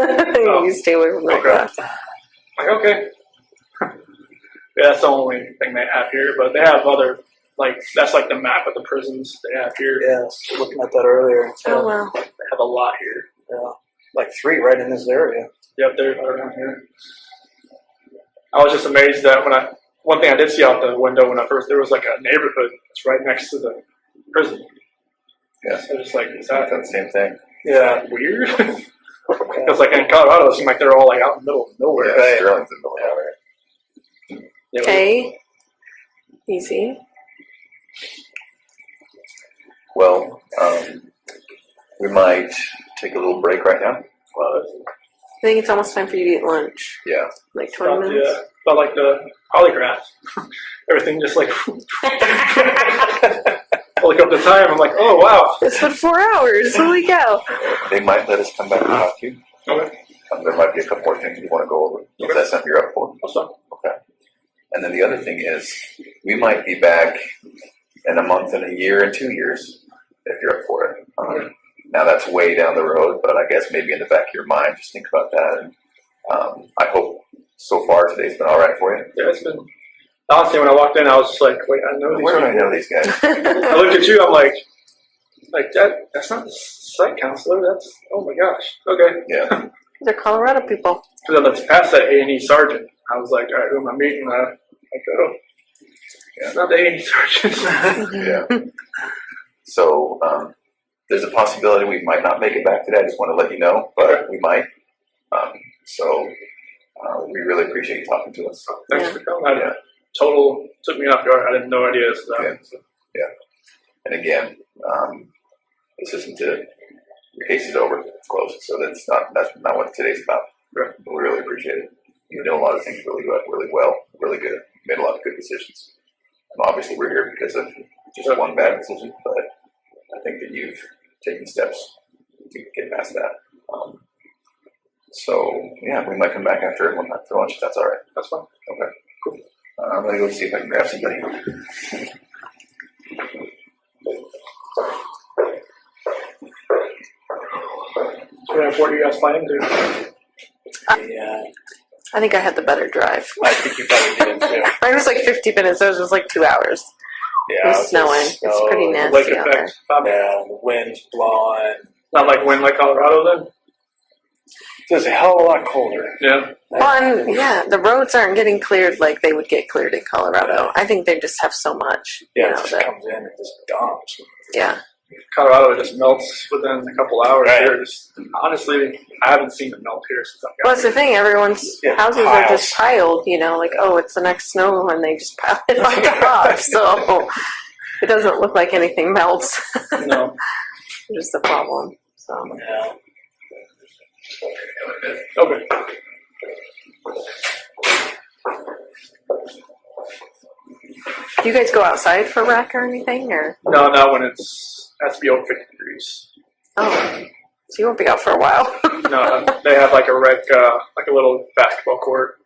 You stay away from that okay. class. I'm like, okay. Yeah, that's the only thing they have here. But they have other, like, that's like the map of the prisons they have here. Yeah, I was looking at that earlier. Oh, wow. They have a lot here. Yeah. Like 3 right in this area. Yep, they're around here. I was just amazed that one thing I did see out the window when there was like a neighborhood that's right next to the prison. Yeah. So just like, is I that thought the same thing. Yeah, weird? Because like in Colorado, it seems like they're all like out in the middle of nowhere. Yeah, Right. Sterling's in the middle of it. Yeah, Okay. Easy. Well, we might take a little break right now. I think it's almost time for you to eat lunch. Yeah. Like 20 minutes. Yeah, but like the polygraph, everything just like. I look up the time. I'm like, oh wow. It's been 4 hours. Holy cow. They might let us come back and talk to you. Okay, There might be a couple more things we want to go over. Is that something you're up for? that's fine. Okay. And then the other thing is, we might be back in a month and a year and 2 years if you're up for it. Now that's way down the road, but I guess maybe in the back of your mind, just think about that. And I hope so far today's been all right for you. Yeah, it's been. Honestly, when I walked in, I was just like, wait, I know these Where do I people. know these guys? I looked at you. I'm like that's not the site counselor. That's oh my gosh. Okay. Yeah. They're Colorado people. Because I looked past that A&E sergeant. I was like, all right, who am I meeting? It's not the A&E sergeant. Yeah. So there's a possibility we might not make it back today. I just want to let you know, but we might. We really appreciate you talking to us. Thanks Yeah. for coming. Total took me off guard. I didn't know idea. So that, Yeah. And again, this isn't your case is over. It's closed. So that's not what today's about. Right. But we really appreciate it. You know a lot of things really well, really good. Made a lot of good decisions. And obviously we're here because of just one bad decision, but I think that you've taken steps to get past that. So yeah, we might come back after lunch if that's all right. That's fine. Okay, cool. I'm gonna go see if I can grab somebody. What are you guys planning to? Yeah. I think I had the better drive. I think you probably did too. Mine was like 50 minutes. It was just like 2 hours. Yeah. It was snowing. It's pretty snow. nasty Lake out there. effect. Yeah, the wind's blowing. Not like wind like Colorado then? It's a hell of a lot colder. Yeah. Well, and yeah, the roads aren't getting cleared like they would get cleared in Colorado. I think they just have so much. Yeah, you it know, just that, comes in and just dumps. yeah. Colorado just melts within a couple hours Right. here. Honestly, I haven't seen it melt here since I've Well, got that's the thing. Everyone's Yeah, houses are just piled, you know, like, oh, it's the next snow, and they just pile it on top. So it doesn't look like anything melts. here. No. Which is the problem. So Yeah. Okay. do you guys go outside for rec or anything, or No, not when it has to be over 50 degrees. oh, so you won't be out for a while? No, they have like a like a little basketball court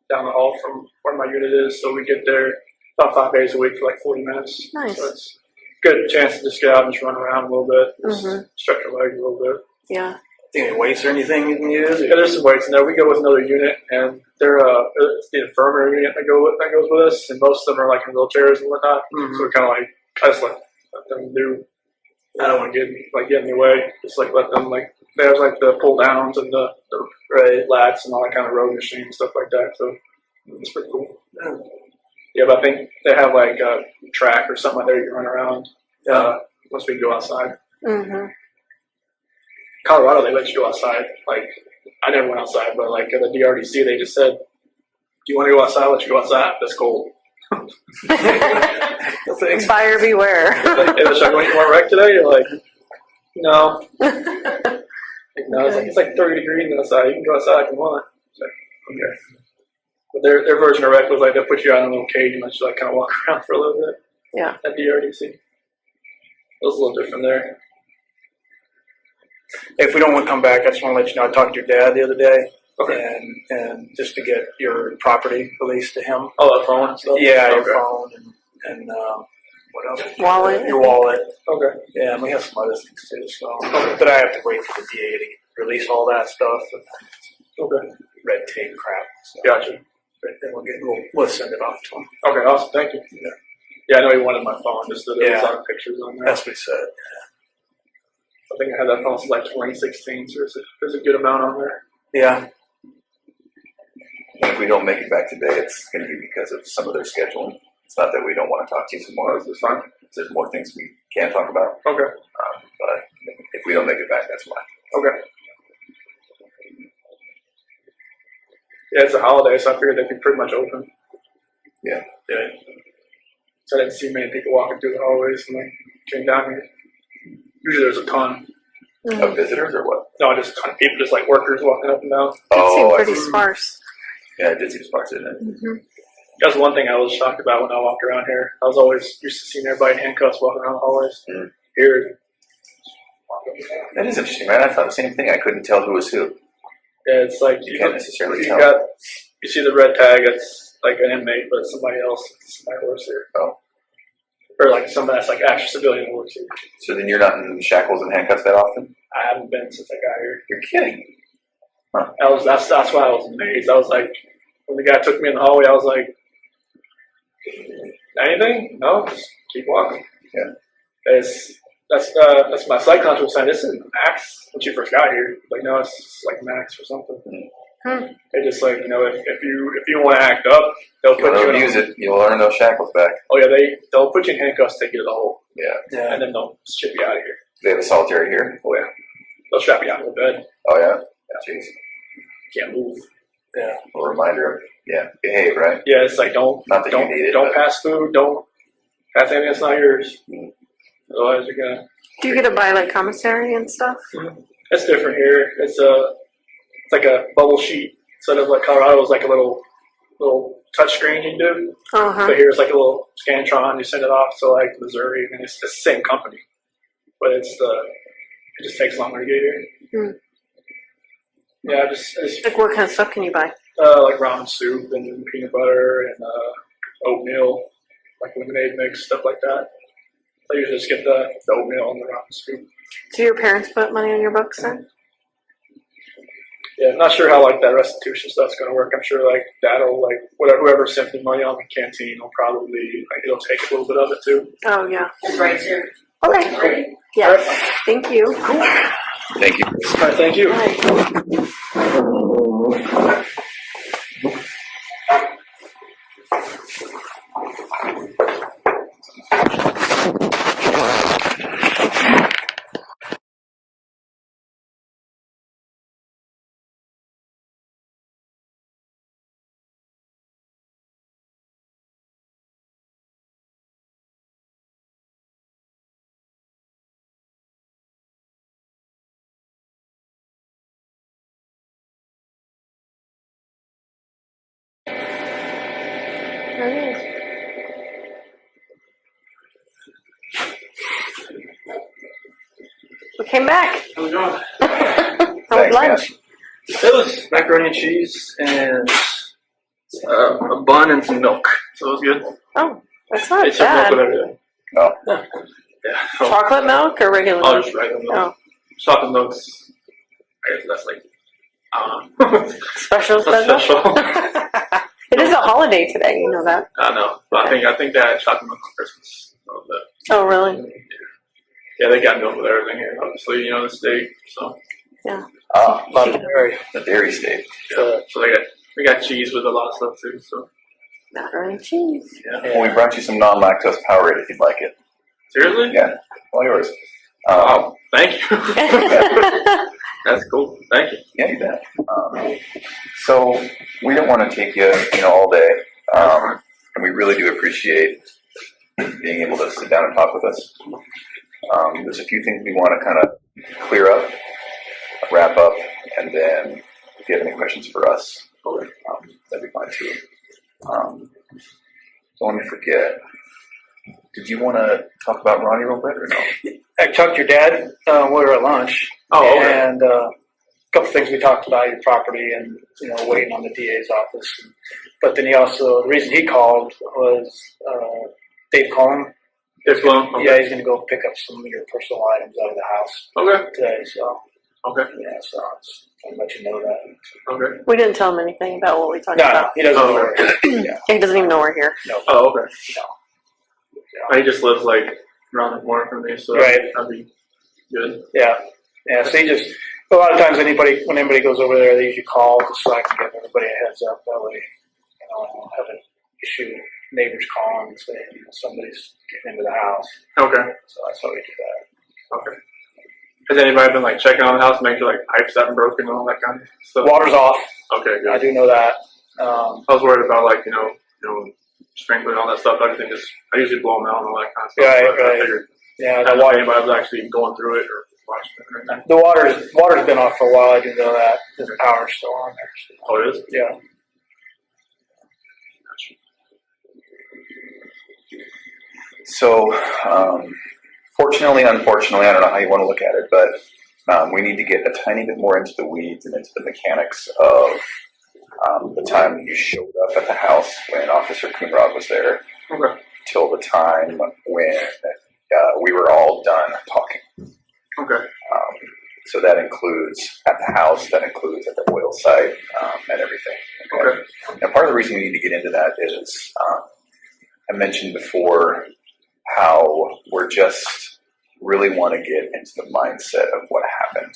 down the hall from where my unit is. So we get there about 5 days a week for like 40 minutes. Nice. So it's a good chance to just get out and just run around a little bit, just Mhm. stretch your legs a little bit. Yeah. Any weights or anything you can use? Yeah, there's some weights in there. We go with another unit, and they're it's the infirmary unit that goes with us, and most of them are like in wheelchairs and whatnot. Mhm. So we're kind of like I just let them do I don't want to get in the way. Just like let them they have like the pull downs and the lats and all that kind of road machine and stuff like that. So it's pretty cool. Yeah, but I think they have like a track or something like that you can run around. Once we go outside. Mm-hmm. Colorado, they let you go outside. Like I never went outside, but like at the DRDC, they just said, "Do you want to go outside? Let you go outside. That's cold." Buyer beware. Like, hey, should I go anywhere wreck today? You're like, no. No, it's like 30 degrees outside. You can go outside if you want. Like, okay. But their version of wreck was like they'll put you out in a little cage and let you like kind of walk around for a little bit. Yeah. At DRDC. It was a little different there. If we don't want to come back, I just want to let you know I talked to your dad the other day. Okay. And just to get your property released to him. Oh, that phone and stuff? Yeah, okay. your phone and what else? Wallet. Your wallet. Okay. Yeah, and we have some other things too. So, but I have to wait for the DA to release all that stuff. Okay. Red tape crap. So. Gotcha. But then we'll send it off to him. Okay, awesome. Thank you. Yeah, I know he wanted my phone just that there was pictures on there. That's what he said. I think I had that phone since like 2016, so there's a good amount on there. Yeah. And if we don't make it back today, it's going to be because of some of their scheduling. It's not that we don't want to talk to you some more. It's fine. There's more things we can talk about. Okay. But if we don't make it back, that's why. Okay. Yeah, it's a holiday, so I figured they'd be pretty much open. Yeah. Yeah. So I didn't see many people walking through the hallways when I came down here. Usually there's a ton. Of visitors or what? No, just a ton of people, just like workers walking up and down. It seemed I pretty see. sparse. Yeah, it did seem sparse, didn't it? Mm-hmm. That's one thing I was shocked about when I walked around here. I was always used to seeing everybody in handcuffs walking around the hallways. Mm. Here, That is interesting, man. I thought the same thing. I couldn't tell who was who. yeah, it's like You can't necessarily you tell. you see the red tag, it's like an inmate, but it's somebody else. Somebody works here. Oh. Or like somebody that's like actual civilian who works here. So then you're not in shackles and handcuffs that often? I haven't been since I got here. You're kidding. That's why I was amazed. I was like, when the guy took me in the hallway, I was like, anything? No, just keep walking. Yeah. That's my psych conscious saying, this isn't max when she first got here. Like, no, it's just like max or something. They just like, you know, if you want to act up, they'll put you in use it. You'll earn those shackles back. Oh yeah, they'll put you in handcuffs, take you to the hole, Yeah. and then they'll ship you out of here. They have a solitary here. Oh yeah, they'll strap you out to the bed. Oh yeah. Jeez. Can't move. Yeah. A reminder of behave, right? Yeah, it's like don't Not that you need it, don't but- pass food, don't pass anything that's not yours. Otherwise, you're gonna. Do you get to buy like commissary and stuff? It's different here. It's like a bubble sheet instead of like Colorado is like a little touch screen you do. Uh-huh. But here's like a little Scantron. You send it off to like Missouri, and it's the same company, but it just takes longer to get here. Yeah, it's Like what kind of stuff can you buy? like ramen soup and peanut butter and oatmeal, like lemonade mix, stuff like that. I usually just get the oatmeal and the ramen soup. Do your parents put money on your books then? Yeah, I'm not sure how like that restitution stuff's gonna work. I'm sure like that'll like whoever sent the money on the canteen will probably like it'll take a little bit of it too. Oh yeah. It's right here. Okay. Yeah. Thank you. Thank you. All right, thank you. We came back. How's it going? How was lunch? Thanks, It was macaroni and cheese and a bun and some milk. So it was good. Oh, that's not They took milk with bad. everything. Oh. Yeah. So, Chocolate milk or regular I'll milk? just regular milk. Oh, Chocolate milk's, I guess that's like, special. special. It is a holiday today. You know that. I know. But I think they had chocolate milk on Christmas. Oh, really? Yeah, they got me up with everything here. Obviously, the state. So Lot of dairy. The dairy state. yeah. So they got cheese with a lot of stuff too. So Macaroni and cheese. yeah. Well, we brought you some non-lactose Powerade if you'd like it. Seriously? Yeah, all yours. Wow. Thank you. That's cool. Thank you. Yeah, you bet. So we don't want to take you, all day, and we really do appreciate being able to sit down and talk with us. There's a few things we want to kind of clear up, wrap up, and then if you have any questions for us, that'd be fine too. Don't want to forget. Did you want to talk about Ronnie real quick or no? I talked to your dad. We were at lunch. Oh, okay. And a couple things we talked about, your property and, waiting on the DA's office. But then the reason he called was Dave Cullen. This one? Okay. Yeah, he's going to go pick up some of your personal items out of the house Okay. today. So, Okay. yeah, so I just want to let you know that. Okay. We didn't tell him anything about what we talked No, about. he doesn't Oh, know where. Yeah, He doesn't even know we're here. no. Oh, okay. No. He just lives like around the corner from me, so Right. that'd be good. Yeah. So a lot of times when anybody goes over there, they usually call just so I can give everybody a heads up. That way, I don't have an issue. Neighbors calling and say, somebody's getting into the house. Okay. So that's how we do that. Okay. Has anybody been like checking on the house, making sure like pipes haven't broken and all that kind of stuff? Water's off. Okay, good. I do know that. I was worried about like sprinkling all that stuff. I usually blow them out and all that kind of stuff. Right, but I right. figured Yeah, I the don't know if water. anybody was actually going through it or watching it or anything. The water's been off for a while. I do know that. The power's still on there. Oh, it is? Yeah. So, fortunately, unfortunately, I don't know how you want to look at it, but we need to get a tiny bit more into the weeds and into the mechanics of the time you showed up at the house when Officer Coonrod was there Okay. till the time when we were all done talking. Okay. So that includes at the house, that includes at the oil site, and everything. Okay. Now, part of the reason we need to get into that is I mentioned before how we're just really want to get into the mindset of what happened.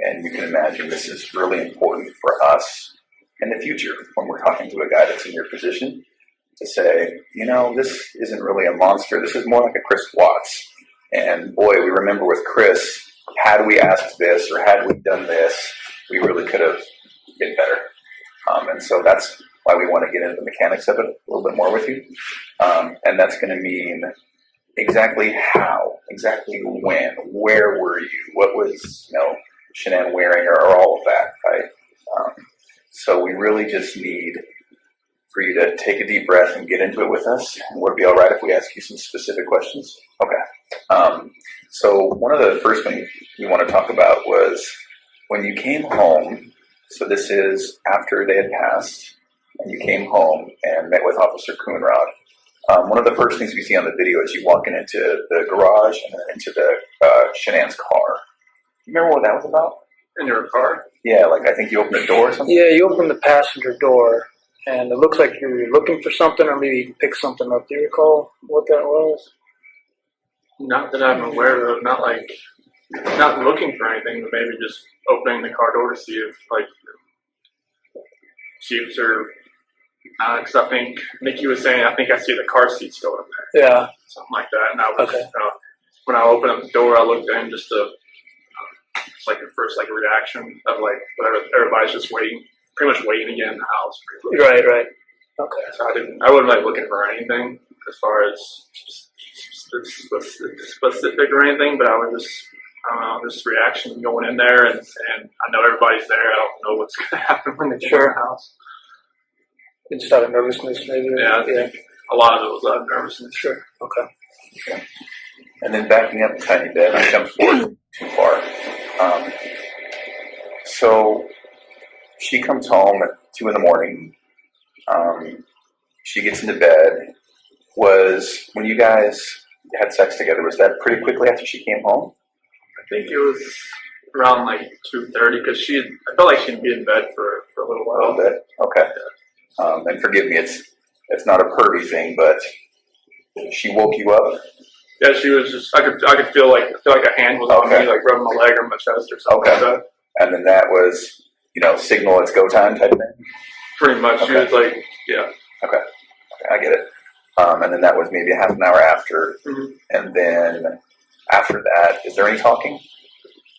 And you can imagine this is really important for us in the future when we're talking to a guy that's in your position to say, this isn't really a monster. This is more like a Chris Watts. And boy, we remember with Chris, had we asked this or had we done this, we really could have been better. And so that's why we want to get into the mechanics of it a little bit more with you. And that's going to mean exactly how, exactly when, where were you, what was, Shanann wearing or all of that, right? So we really just need for you to take a deep breath and get into it with us. And would it be all right if we ask you some specific questions? Okay. So one of the first things we want to talk about was when you came home. So this is after they had passed, and you came home and met with Officer Coonrod. One of the first things we see on the video is you walking into the garage and then into the Shanann's car. You remember what that was about? In your car? Yeah, like I think you opened the door or something? Yeah, you open the passenger door, and it looks like you were looking for something, or maybe you picked something up. Do you recall what that was? Not that I'm aware of. Not looking for anything, but maybe just opening the car door to see if Chiefs are. Because I think Nikki was saying, I think I see the car seat still in there. Yeah. Something like that. And I was, Okay. when I opened up the door, I looked in just to, it's like the first reaction of whatever, everybody's just waiting, pretty much waiting to get in the house. Right. Okay. So I wasn't looking for anything as far as specific or anything, but I was just, I don't know, this reaction going in there and I know everybody's there. I don't know what's going to happen when they get in the house. Just out of nervousness, maybe. Yeah, I think a lot of it was out of nervousness. Sure. Okay. And then backing up a tiny bit, I jumped forward too far. So she comes home at 2 a.m. She gets into bed. Was when you guys had sex together, was that pretty quickly after she came home? I think it was around 2:30 because I felt like she'd be in bed for a little A while. little bit. Okay. And forgive me, it's not a pervy thing, but she woke you up Yeah, she was just. I could feel like a hand was on me, like rubbing my leg or my chest or something like that. And then that was, signal it's go time type thing? Pretty much. She was like, yeah. Okay, I get it. And then that was maybe a half an hour after. Mm-hmm. And then after that, is there any talking?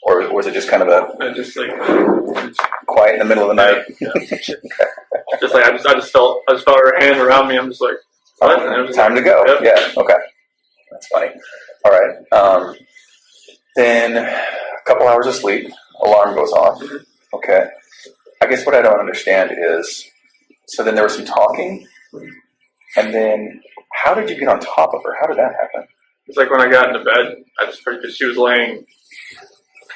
Or was it just kind of just like quiet in the middle of the night? Yeah. Just like I just felt her hand around me. I'm just like, what? Time to go. Yep. Yeah. Okay. That's funny. All right. Then a couple hours of sleep. Alarm goes off. Mm-hmm. Okay. I guess what I don't understand is, so then there was some talking, and then how did you get on top of her? How did that happen? It's like when I got into bed, because she was laying.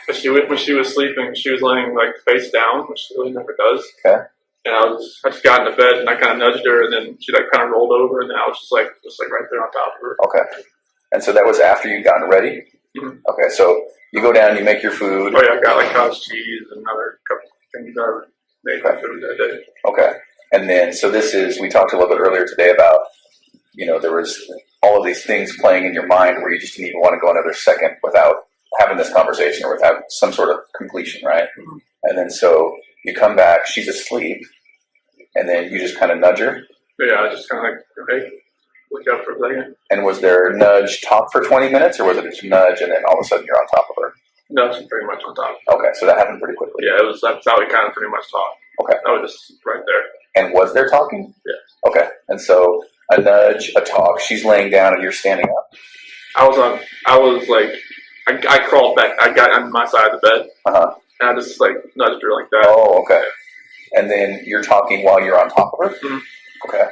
When she was sleeping, she was laying like face down, which she really never does. Okay. And I just got into bed and I kind of nudged her, and then she like kind of rolled over, and then I was just like right there on top of her. Okay. And so that was after you'd gotten ready? Mm-hmm. Okay, so you go down, you make your food. Oh yeah, I got like cottage cheese and another couple things I made my food that day. Okay. And then, so we talked a little bit earlier today about, there was all of these things playing in your mind where you just didn't even want to go another second without having this conversation or without some sort of completion, right? Mm-hmm. And then so you come back, she's asleep, and then you just kind of nudge her? But yeah, I just kind of like, hey, look up for a second. And was there a nudge talk for 20 minutes, or was it just nudge and then all of a sudden you're on top of her? No, she's pretty much on top. Okay, so that happened pretty quickly. Yeah, that's how we kind of pretty much talked. Okay. I was just right there. And was there talking? Yeah. Okay, and so a nudge, a talk, she's laying down and you're standing up? I crawled back. I got on my side of the bed. Uh-huh. And I just like nudged her like that. Oh, okay. And then you're talking while you're on top of her? Mm-hmm. Okay.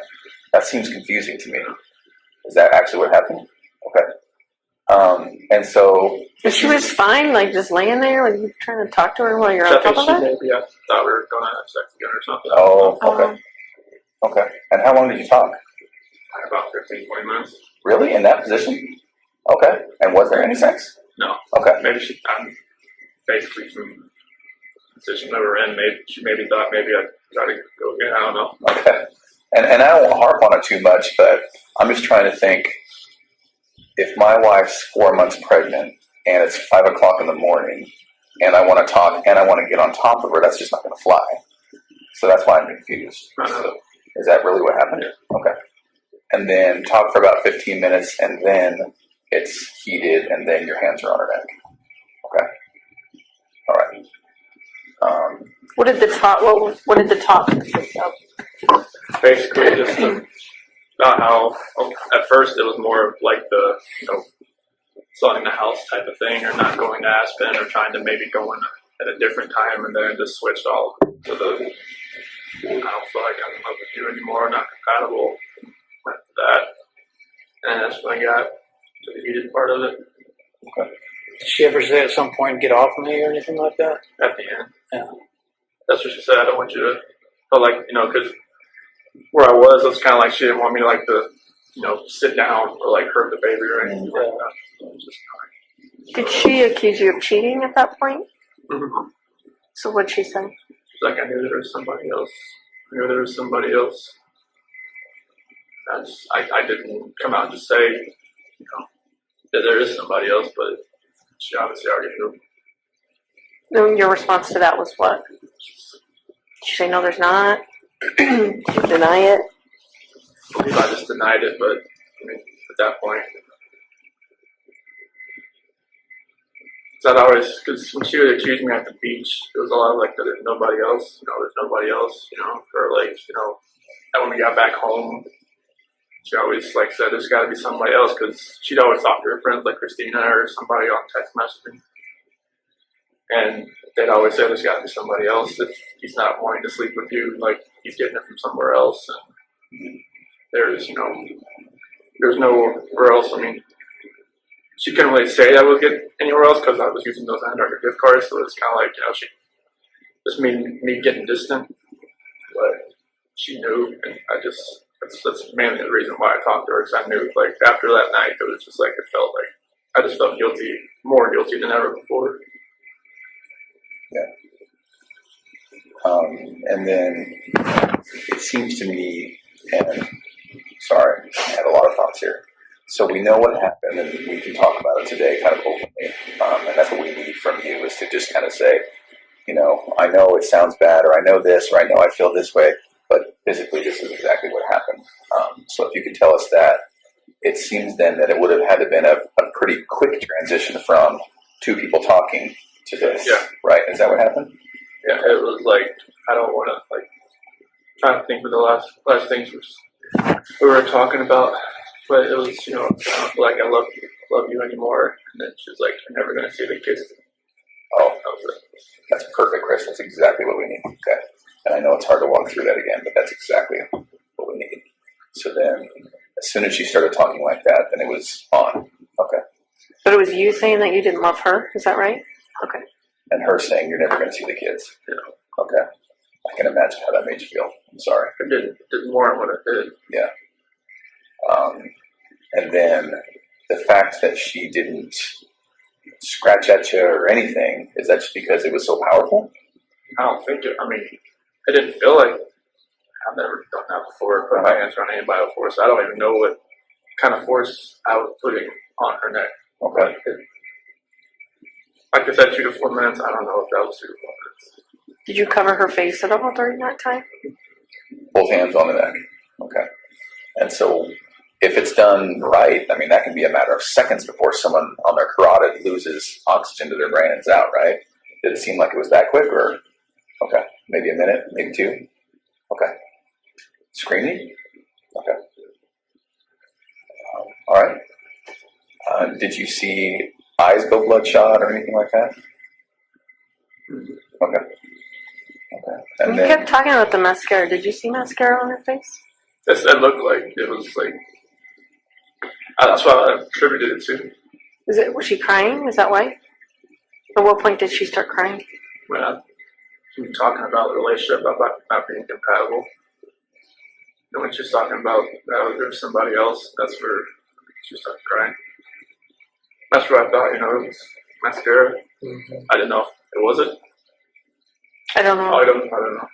That seems confusing to me. Is that actually what happened? Okay. And so... But she was fine, like just laying there, like you trying to talk to her while you're on top of her? Maybe I thought we were going to have sex again or something. Oh, okay. Okay. And how long did you talk? About 15, 20 minutes. Really? In that position? Okay. And was there any sex? No. Okay. Maybe I'm basically from the position we were in. Maybe she thought maybe I'd try to go again. I don't know. Okay. And I don't want to harp on it too much, but I'm just trying to think, if my wife's 4 months pregnant and it's 5 o'clock in the morning and I want to talk and I want to get on top of her, that's just not going to fly. So that's why I'm confused. So, is that really what happened? Yeah. Okay. And then talk for about 15 minutes and then it's heated and then your hands are on her neck. Okay. All right. What did the talk consist of? Basically, just about how at first it was more of like the selling the house type of thing, or not going to Aspen, or trying to maybe go in at a different time, and then it just switched all to the I don't feel like I'm in love with you anymore, not compatible. Went to that, and that's when I got to the heated part of it. Okay. Did she ever say at some point, get off of me or anything like that? At the end. Yeah. That's what she said. I don't want you to feel like, because where I was, it was kind of like she didn't want me to like to, sit down or like hurt the baby or anything like that. So it was just Did she accuse you of cheating at that point? mm-hmm. So what'd she say? She's like, I knew there was somebody else. I didn't come out and just say, that there is somebody else, but she obviously already knew. No, your response to that was what? Did you say no, there's not? Did you deny it? I believe I just denied it, but at that point, because when she would accuse me at the beach, it was a lot of like, there's nobody else, there's nobody else, or like, and when we got back home, she always like said there's got to be somebody else, because she'd always talk to her friends like Christina or somebody on text messaging, and they'd always say there's got to be somebody else, if he's not wanting to sleep with you, like he's getting it from somewhere else, and there's nowhere else. I mean, she couldn't really say I would get anywhere else because I was using those Antarctica gift cards, so it's kind of like, she just made me getting distant, but she knew, and that's mainly the reason why I talked to her, because I knew, like, after that night, it was just like, it felt like I just felt guilty, more guilty than ever before. Yeah. And then it seems to me, and sorry, I had a lot of thoughts here. So we know what happened, and we can talk about it today kind of openly. And that's what we need from you, is to just kind of say, I know it sounds bad, or I know this, or I know I feel this way, but physically this is exactly what happened. So if you could tell us that, it seems then that it would have had to been a pretty quick transition from two people talking to this, right? Is that what happened? Yeah, it was like, I don't want to, trying to think of the last things we were talking about, but it was, I don't feel like I love you anymore. And then she was like, you're never going to see the kids. Oh, That was it. that's perfect, Chris. That's exactly what we need. Okay. And I know it's hard to walk through that again, but that's exactly what we need. So then, as soon as she started talking like that, then it was on. Okay. But it was you saying that you didn't love her. Is that right? Okay. And her saying, you're never going to see the kids. Yeah. Okay. I can imagine how that made you feel. I'm sorry. It did more than what it did. Yeah. And then the fact that she didn't scratch at you or anything, is that just because it was so powerful? I don't think it, I didn't feel like, I've never done that before, put my hands around anybody before, so I don't even know what kind of force I was putting on her neck. Okay. Like I said, 2 to 4 minutes, I don't know if that was 2 to 4 minutes. Did you cover her face at all during that time? Both hands on the neck. Okay. And so if it's done right, that can be a matter of seconds before someone on their carotid loses oxygen to their brain and it's out, right? Did it seem like it was that quick, or? Okay. Maybe a minute, maybe 2? Okay. Screaming? Okay. All right. Did you see eyes go bloodshot or anything like that? Okay. Okay. And You then, kept talking about the mascara. Did you see mascara on her face? It looked like it was like, that's what I attributed it to. Was she crying? Is that why? At what point did she start crying? When we were talking about the relationship, about not being compatible. And when she's talking about there's somebody else, that's where she started crying. That's what I thought, it was mascara. Mm-hmm. I didn't know if it was it. I don't know. I don't know.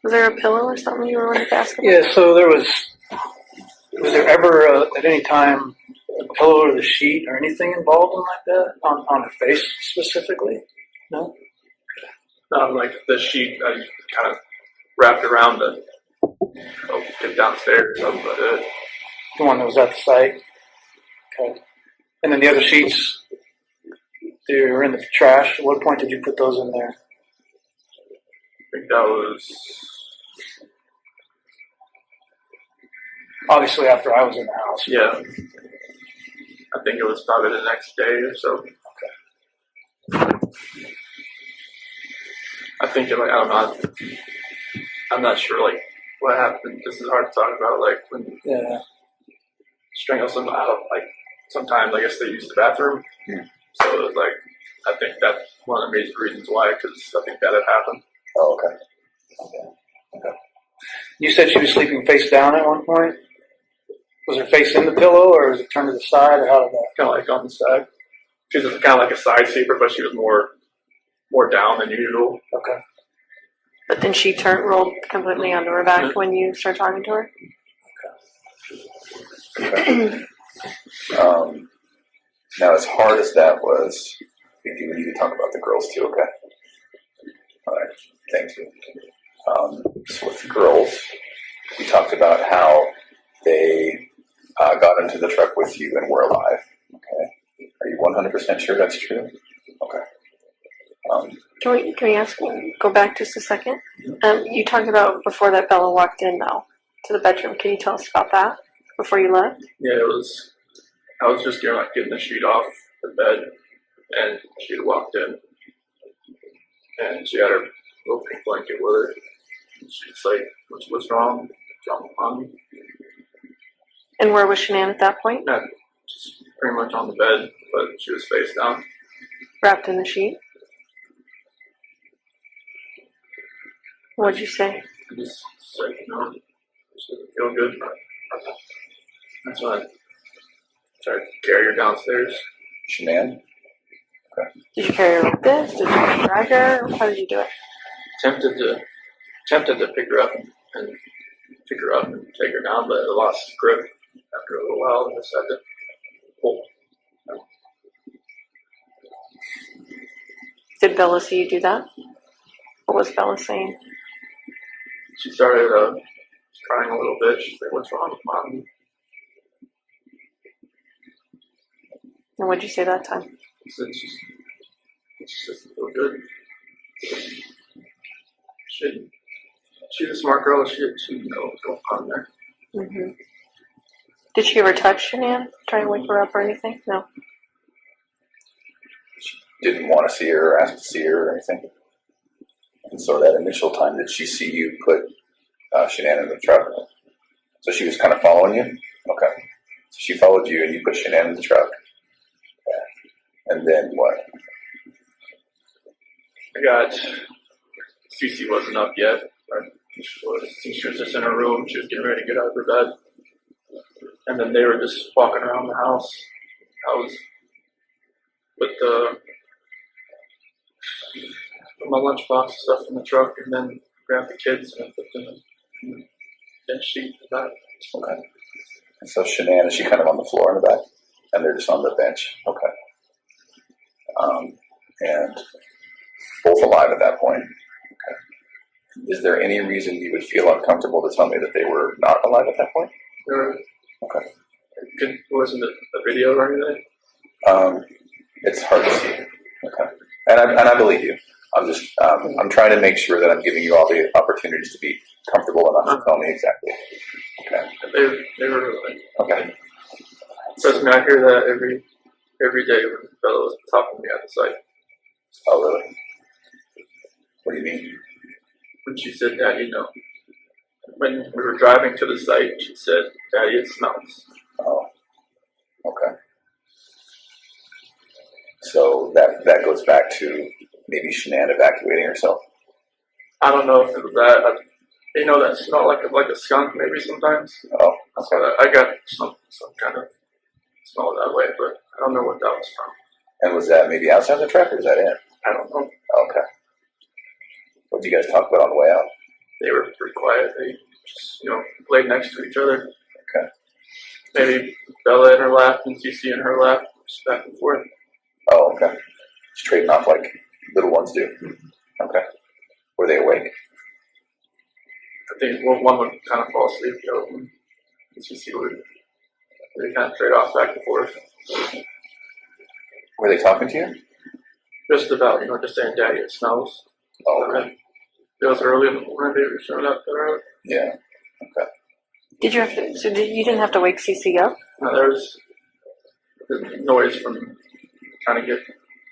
Was there a pillow or something you were wanting to ask about? Yeah, so was there ever at any time a pillow or the sheet or anything involved in like that on her face specifically? No? Like the sheet, I kind of wrapped around to get downstairs. That was about it. The one that was at the site? Okay. And then the other sheets, they were in the trash. At what point did you put those in there? I think that was, Obviously after I was in the house. yeah. I think it was probably the next day or so. I think I don't know. I'm not sure what happened. This is hard to talk about. When you Yeah. strangle someone out of sometimes I guess they use the bathroom. So it was I think that's one of the major reasons why, because I think that had happened. oh, okay. Okay. You said she was sleeping face down at one point? Was her face in the pillow or was it turned to the side, or how did that? Kind of on the side. She was kind of like a side sleeper, but she was more down than usual. Okay. But then she rolled completely onto her back when you started talking to her? Okay. Now, as hard as that was, we need to talk about the girls too, okay? All right, thank you. So with the girls, we talked about how they got into the truck with you and were alive, okay? Are you 100% sure that's true? Okay. Can we go back just a second? You talked about before that Bella walked in, though, to the bedroom. Can you tell us about that before you left? Yeah, I was just getting the sheet off the bed, and she had walked in, and she had her little pink blanket with her. And she's like, "What's wrong?" Jumped on me. And where was Shanann at that point? Not just pretty much on the bed, but she was face down. Wrapped in the sheet? What'd you say? I just said, it doesn't feel good. That's when I tried to carry her downstairs. Shanann? Did you carry her like this? Did you drag her? How did you do it? Tempted to pick her up and pick her up and take her down, but I lost grip after a little while, I decided to pull. Did Bella see you do that? What was Bella saying? She started crying a little bit. She's like, "What's wrong with Mom?" And what'd you say that time? I said, "She doesn't feel good." She's a smart girl. She knows what's going on there. Mm-hmm. Did she ever touch Shanann? Try and wake her up or anything? No. Didn't want to see her or ask to see her or anything. And so that initial time, did she see you put Shanann in the truck? So she was kind of following you? Okay. So she followed you and you put Shanann in the truck. Okay. And then what? Cece wasn't up yet. She was just in her room. She was getting ready to get out of her bed. And then they were just walking around the house. I was with my lunchbox and stuff in the truck, and then grabbed the kids and put them in the bench sheet in the back. Okay. And so Shanann, is she kind of on the floor in the back? And they're just on the bench? Okay. And both alive at that point? Okay. Is there any reason you would feel uncomfortable to tell me that they were not alive at that point? Okay. Wasn't it a video or anything? It's hard to see. Okay. And I believe you. I'm just, I'm trying to make sure that I'm giving you all the opportunities to be comfortable enough to tell me exactly. Okay. They were like, okay. trust me, I hear that every day when the fellow was talking to me at the site. Oh, really? What do you mean? When she said, "Daddy, no." When we were driving to the site, she said, "Daddy, it smells." Oh, okay. So that goes back to maybe Shanann evacuating herself. I don't know if it was that. You know that smell like a skunk maybe sometimes. Oh, So okay. I got some kind of smell that way, but I don't know what that was from. And was that maybe outside the truck or was that in? I don't know. Okay. What did you guys talk about on the way out? They were pretty quiet. They just laid next to each other. Okay. Maybe Bella in her lap and Cece in her lap, just back and forth. Oh, okay. Just trading off like little ones do. Okay. Were they awake? I think one would kind of fall asleep, the other one, Cece would. They kind of trade off back and forth. Were they talking to you? Just about, just saying, "Daddy, it smells." Oh, okay. It was early in the morning. They were showing up there. Yeah. Okay. Did you have to? So you didn't have to wake Cece up? No, there was noise from trying to get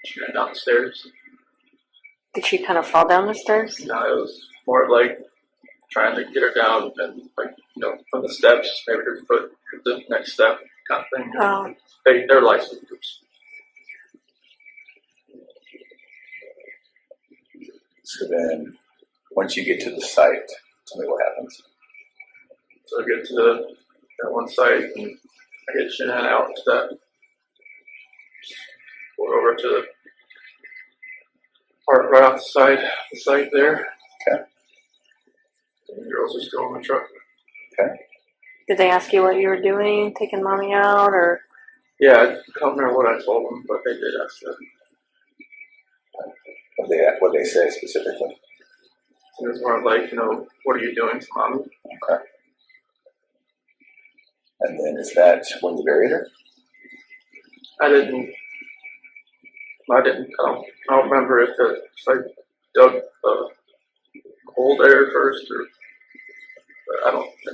Shanann down the stairs. Did she kind of fall down the stairs? No, it was more like trying to get her down and from the steps, maybe her foot hit the next step kind of thing. Oh. They're licensed groups. So then, once you get to the site, tell me what happens. So I get to that one site and I get Shanann out to that. Go over to the part right off the site there. Okay. And the girls are still in the truck. Okay. Did they ask you what you were doing, taking mommy out, or? Yeah, I don't remember what I told them, but they did ask that. What they say specifically? It was more like, what are you doing to mommy? Okay. And then is that when you buried her? I don't remember if I dug a hole there first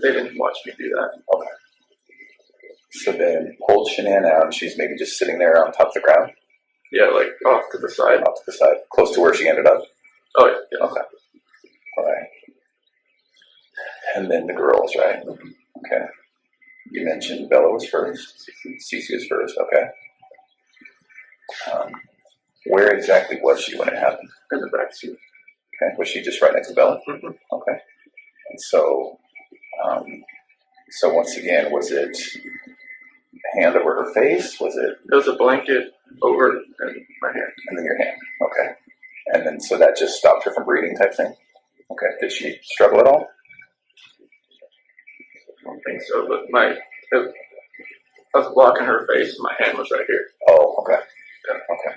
they didn't watch me do that. Okay. So then pulled Shanann out and she's maybe just sitting there on top of the ground? Yeah, like off to the side. Off to the side, close to where she ended up? Oh, yeah. Okay. All right. And then the girls, right? Okay. You mentioned Bella was first. Cece was first. Okay. Where exactly was she when it happened? In the back seat. Okay. Was she just right next to Bella? Mm-hmm. Okay. And so, once again, was it a hand over her face? Was it? There was a blanket over and my hand. And then your hand. Okay. And then, so that just stopped her from breathing type thing? Okay. Did she struggle at all? I don't think so, but my I was blocking her face, and my hand was right here. Oh, okay. Okay.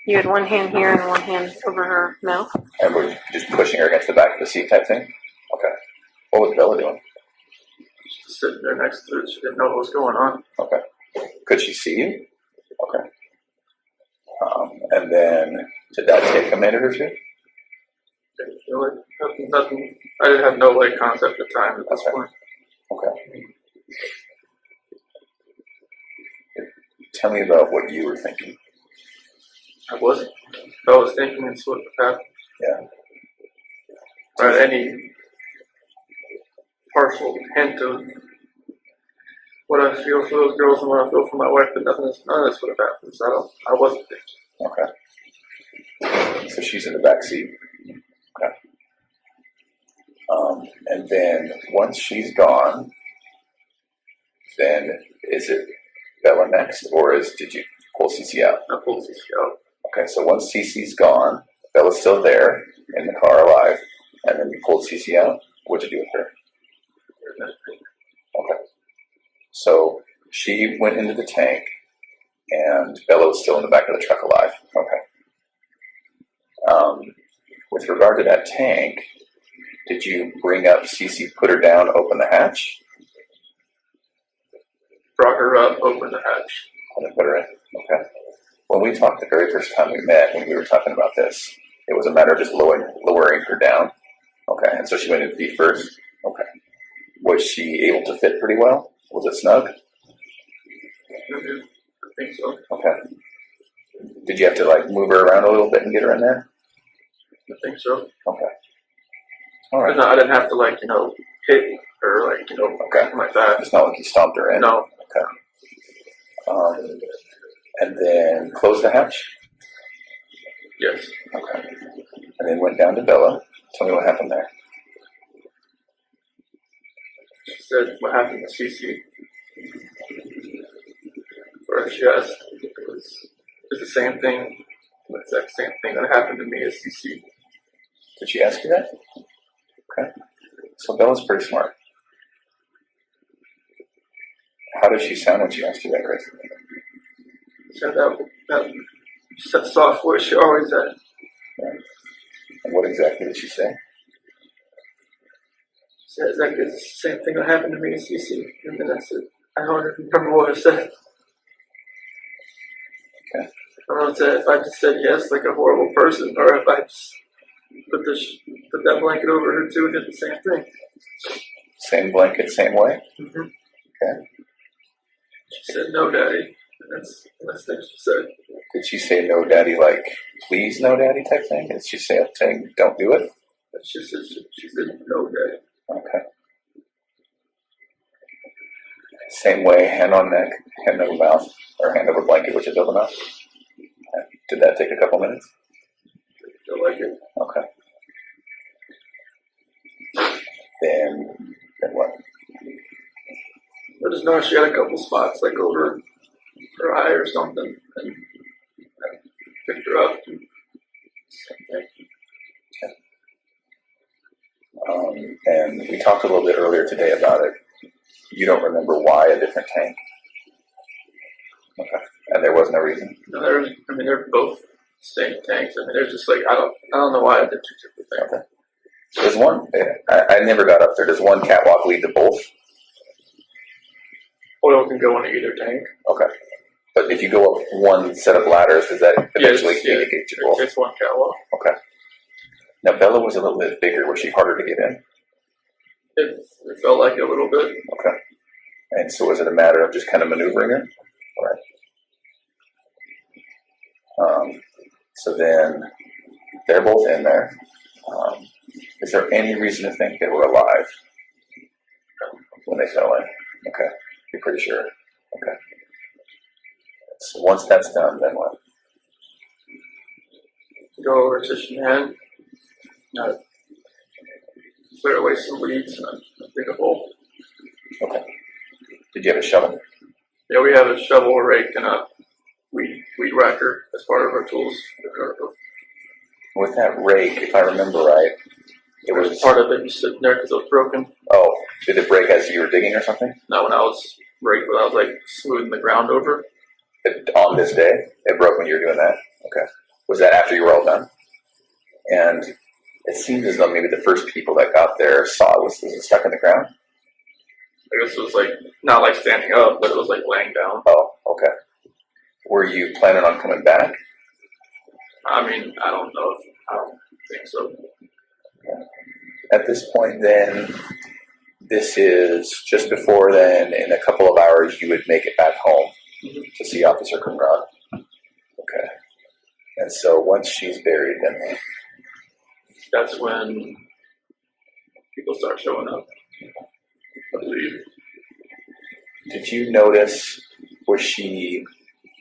You had one hand here and one hand over her mouth. And we're just pushing her against the back of the seat type thing? Okay. What was Bella doing? Just sitting there next to her. She didn't know what was going on. Okay. Could she see you? Okay. And then, did that take a minute or two? Didn't feel like nothing. I didn't have no like concept of time at this Okay. point. Okay. Tell me about what you were thinking. I wasn't. If I was thinking it's what happened. Yeah. Or any partial hint of what I feel for those girls and what I feel for my wife, but none of this would have happened. So I wasn't thinking. Okay. So she's in the back seat. Okay. And then once she's gone, then is it Bella next, or did you pull CC out? I pulled CC out. Okay, so once CC's gone, Bella's still there in the car alive, and then you pulled CC out. What'd you do with her? Okay. So she went into the tank, and Bella was still in the back of the truck alive. Okay. With regard to that tank, did you bring up CC, put her down, open the hatch? Brought her up, opened the hatch. And then put her in? Okay. When we talked the very first time we met, when we were talking about this, it was a matter of just lowering her down. Okay, and so she went in feet first? Okay. Was she able to fit pretty well? Was it snug? I think so. Okay. Did you have to like move her around a little bit and get her in there? I think so. Okay. All right. I didn't have to hit her Okay. my back. It's not like you stomped her in? No. Okay. And then close the hatch? Yes. Okay. And then went down to Bella. Tell me what happened there. She said what happened to CC. First, she asked if it was the same thing, the exact same thing that happened to me as CC. Did she ask you that? Okay. So Bella's pretty smart. How did she sound when she asked you that, Chris? She had that soft voice she always had. Yeah. And what exactly did she say? She said exactly the same thing that happened to me as CC. And then I said, I don't remember what I said. Okay. I don't know if I just said yes like a horrible person, or if I just put that blanket over her too and did the same thing. Same blanket, same way? Mm-hmm. Okay. She said, no, Daddy. And that's the last thing she said. Did she say no, Daddy, like, please, no, Daddy type thing? Did she say saying, don't do it? But she said, no, Daddy. Okay. Same way, hand on neck, hand over mouth, or hand over blanket, which is over mouth. Okay. Did that take a couple minutes? Feel like it. Okay. Then what? I just noticed she had a couple spots like over her eye or something, and I picked her up. And And we talked a little bit earlier today about it. You don't remember why a different tank? Okay. And there was no reason? no, they're both same tanks. I mean, they're just like, I don't know why I did two different things. Okay. There's one, I never got up there. Does one catwalk lead to both? Oil can go into either tank. Okay. But if you go up one set of ladders, does that eventually communicate to both? It's one catwalk. Okay. Now, Bella was a little bit bigger. Was she harder to get in? It felt like it a little bit. Okay. And so was it a matter of just kind of maneuvering her? All right. So then they're both in there. Is there any reason to think they were alive when they fell in? Okay. You're pretty sure? Okay. So once that's done, then what? Go over to Shan, clear away some weeds and dig a hole. Okay. Did you have a shovel? Yeah, we have a shovel, a rake, and a weed whacker as part of our tools. With that rake, if I remember right, it was part of it just sitting there because it was broken. Oh, did it break as you were digging or something? No, when I was like smoothing the ground over. On this day, it broke when you were doing that. Okay. Was that after you were all done? And it seems as though maybe the first people that got there saw it. Was it stuck in the ground? I guess it was like not like standing up, but it was like laying down. Oh, okay. Were you planning on coming back? I mean, I don't think so. At this point, then, this is just before then. In a couple of hours, you would make it back home to see Officer Conrad. Okay. And so once she's buried, then That's when people start showing up, I believe. did you notice, was she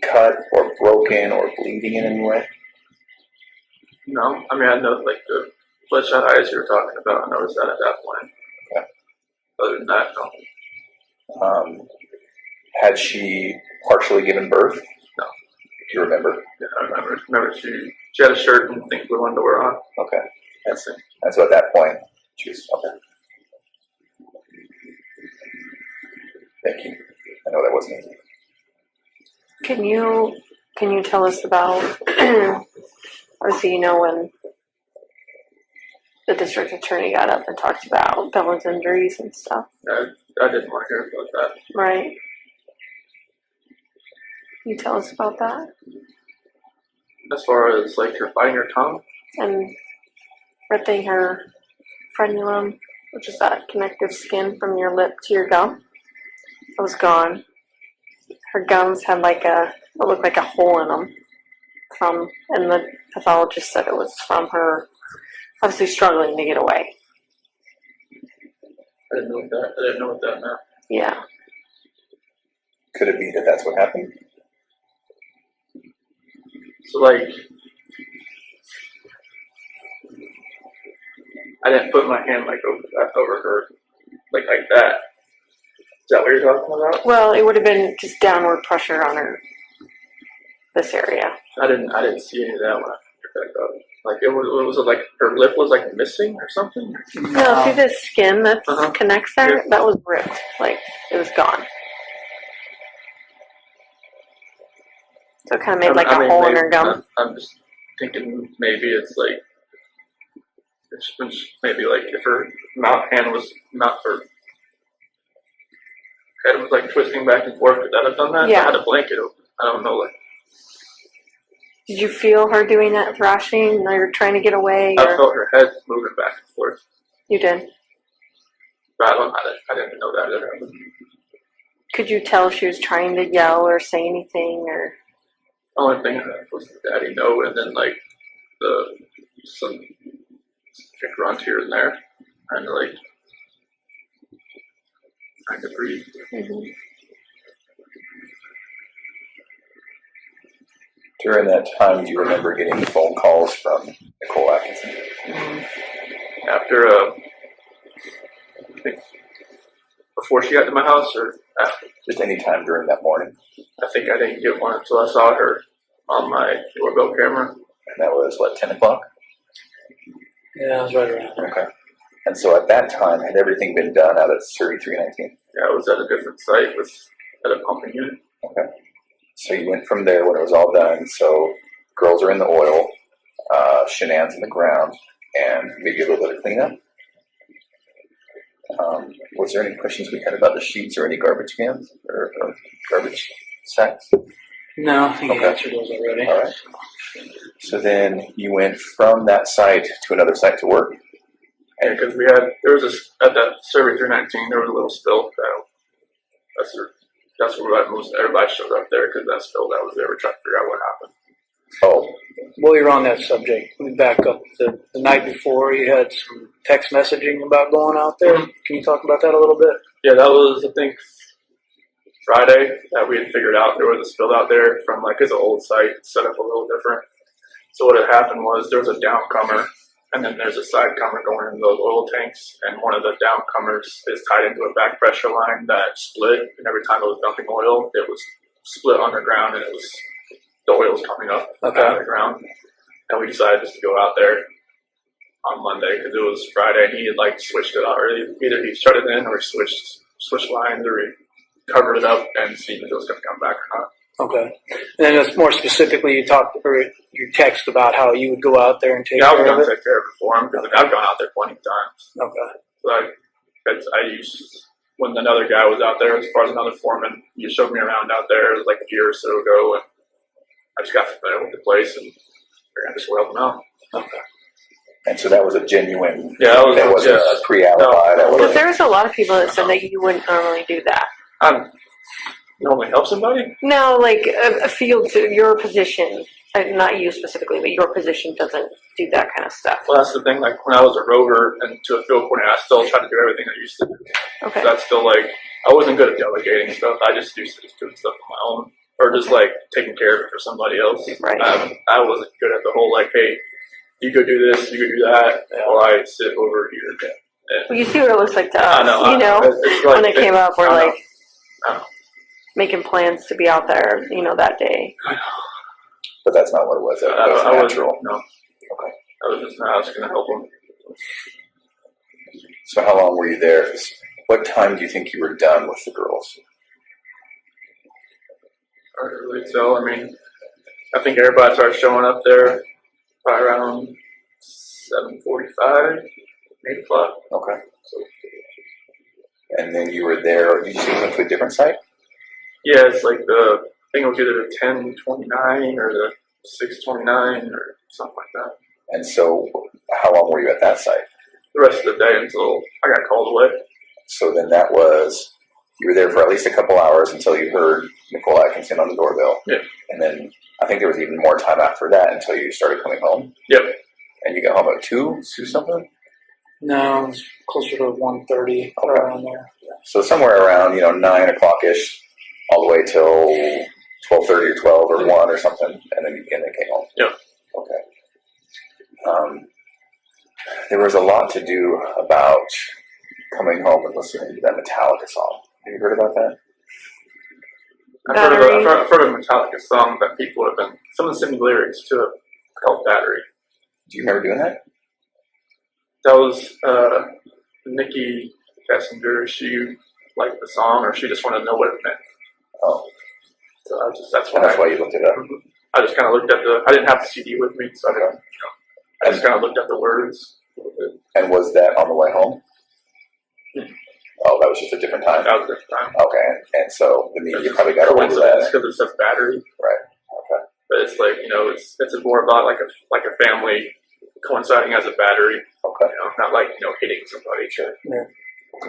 cut or broken or bleeding in any way? No, I mean, I know like the bloodshot eyes you were talking about. I noticed that at that point. Okay. Other than that, no. Had she partially given birth? No. Do you remember? Yeah, I remember. Remember, she had a shirt and think blue underwear on. Okay. That's it. And so at that point, she was, okay. Thank you. I know that wasn't easy. Can you tell us about obviously when the district attorney got up and talked about Bella's injuries and stuff, I didn't want to hear about that. right? Can you tell us about that? As far as like her biting her tongue, And ripping her frenulum, which is that connective skin from your lip to your gum, it was gone. Her gums had it looked like a hole in them and the pathologist said it was from her obviously struggling to get away. I didn't know what that meant. Yeah. Could it be that that's what happened? So like, I didn't put my hand like over her, like that. Is that what you're talking about? Well, it would have been just downward pressure on this area. I didn't see any of that when I picked that up. Like it was like her lip was like missing or something. No, see this skin that connects there? Yeah. That was ripped. Like it was gone. So it kind of made like a hole in her gum. I'm just thinking maybe it's like maybe like if her hand was head was like twisting back and forth. Could that have done that? Yeah. I had a blanket open. I don't know. Like Did you feel her doing that thrashing? Or trying to get away? I felt her head moving back and forth. You did. But I didn't know that had happened. Could you tell if she was trying to yell or say anything or? Only thing was the daddy no, and then like some grunt here and there, and like trying to breathe. Mm-hmm. During that time, do you remember getting phone calls from Nicole Atkinson? After, I think, before she got to my house or after? Just any time during that morning? I think I didn't get one until I saw her on my doorbell camera. And that was, 10 o'clock? Yeah, I was right around. Okay. And so at that time, had everything been done out at 3319? Yeah, I was at a different site at a pumping unit. Okay. So you went from there when it was all done. So girls are in the oil, Shenan's in the ground, and maybe a little bit of cleanup. Was there any questions we had about the sheets or any garbage cans or garbage sacks? No, I think Okay. you answered those already. All right. So then you went from that site to another site to work? Yeah, because at that survey 319, there was a little spill. That's where everybody showed up there because that spill that was there. We're trying to figure out what happened. Oh, While you're on that subject, let me back up. The night before, you had some text messaging about going out there. Mhm. Can you talk about that a little bit? Yeah, that was, I think, Friday that we had figured out there was a spill out there from it's an old site set up a little different. So what had happened was there was a downcomer and then there's a side comer going into those oil tanks, and one of the downcomers is tied into a back pressure line that split, and every time it was dumping oil, it was split underground and the oil was coming up out of the ground. And we decided just to go out there on Monday because it was Friday and he had like switched it out, or either he shut it in or switched lines, or he covered it up and seen if it was going to come back or not. Okay. And then just more specifically, you talked or you text about how you would go out there and take Yeah, I was care going of to it. take care of it for him because I've gone out there plenty of times. Okay. So I used, when another guy was out there, as far as another foreman, he showed me around out there like a year or so ago, and I just got familiar with the place and I just went out. Okay. And so that was a genuine. Yeah, that wasn't a pre-alibi. No, that Because was there was a lot of people that said that you wouldn't normally do that. Normally help somebody? No, like a field to your position, not you specifically, but your position doesn't do that kind of stuff. Well, that's the thing. Like when I was a rover and to a field coordinator, I still tried to do everything I used to do. Okay. So that's still like, I wasn't good at delegating stuff. I just used to just doing stuff on my own, or just like taking care of it for somebody else. Right. I wasn't good at the whole like, hey, you go do this, you go do that, while I sit over here. Well, you see what it looks like to us. I know. You know, it's like, when it came up, we're I know. like I know. making plans to be out there, that day. but that's not what it was. That was I natural. No. Okay. I was going to help them. So how long were you there? What time do you think you were done with the girls? Hard to really tell. I mean, I think everybody started showing up there probably around 7:45, 8 o'clock. Okay. And then you were there. Did you see them to a different site? Yeah, it's like I think it was either the 10:29 or the 6:29 or something like that. And so how long were you at that site? The rest of the day until I got called away. So then that was, you were there for at least a couple hours until you heard Nicole Atkinson on the doorbell. Yeah. And then I think there was even more time after that until you started coming home. Yep. And you got home at 2 something? No, it's closer to 1:30 Okay. around there. So somewhere around, 9 o'clock-ish, all the way till 12:30 or 12 or 1 or something, and then came home. Yep. Okay. There was a lot to do about coming home and listening to that Metallica song. Have you heard about that? I've heard of a Metallica song that people have been, someone sent me lyrics to it called Battery. Do you remember doing that? That was Nikki Kessinger. She liked the song, or she just wanted to know what it meant. Oh. So And that's why you looked it up? I just kind of looked at I didn't have the CD with me, so I just kind of looked at the words a little bit. And was that on the way home? Oh, that was just a different time? That was the time. Okay, and so the media probably got a hold of Coincidence that. because it says Battery. Right, okay. But it's like, it's more about like a family coinciding as a battery. Okay. Not like, hitting somebody. Sure.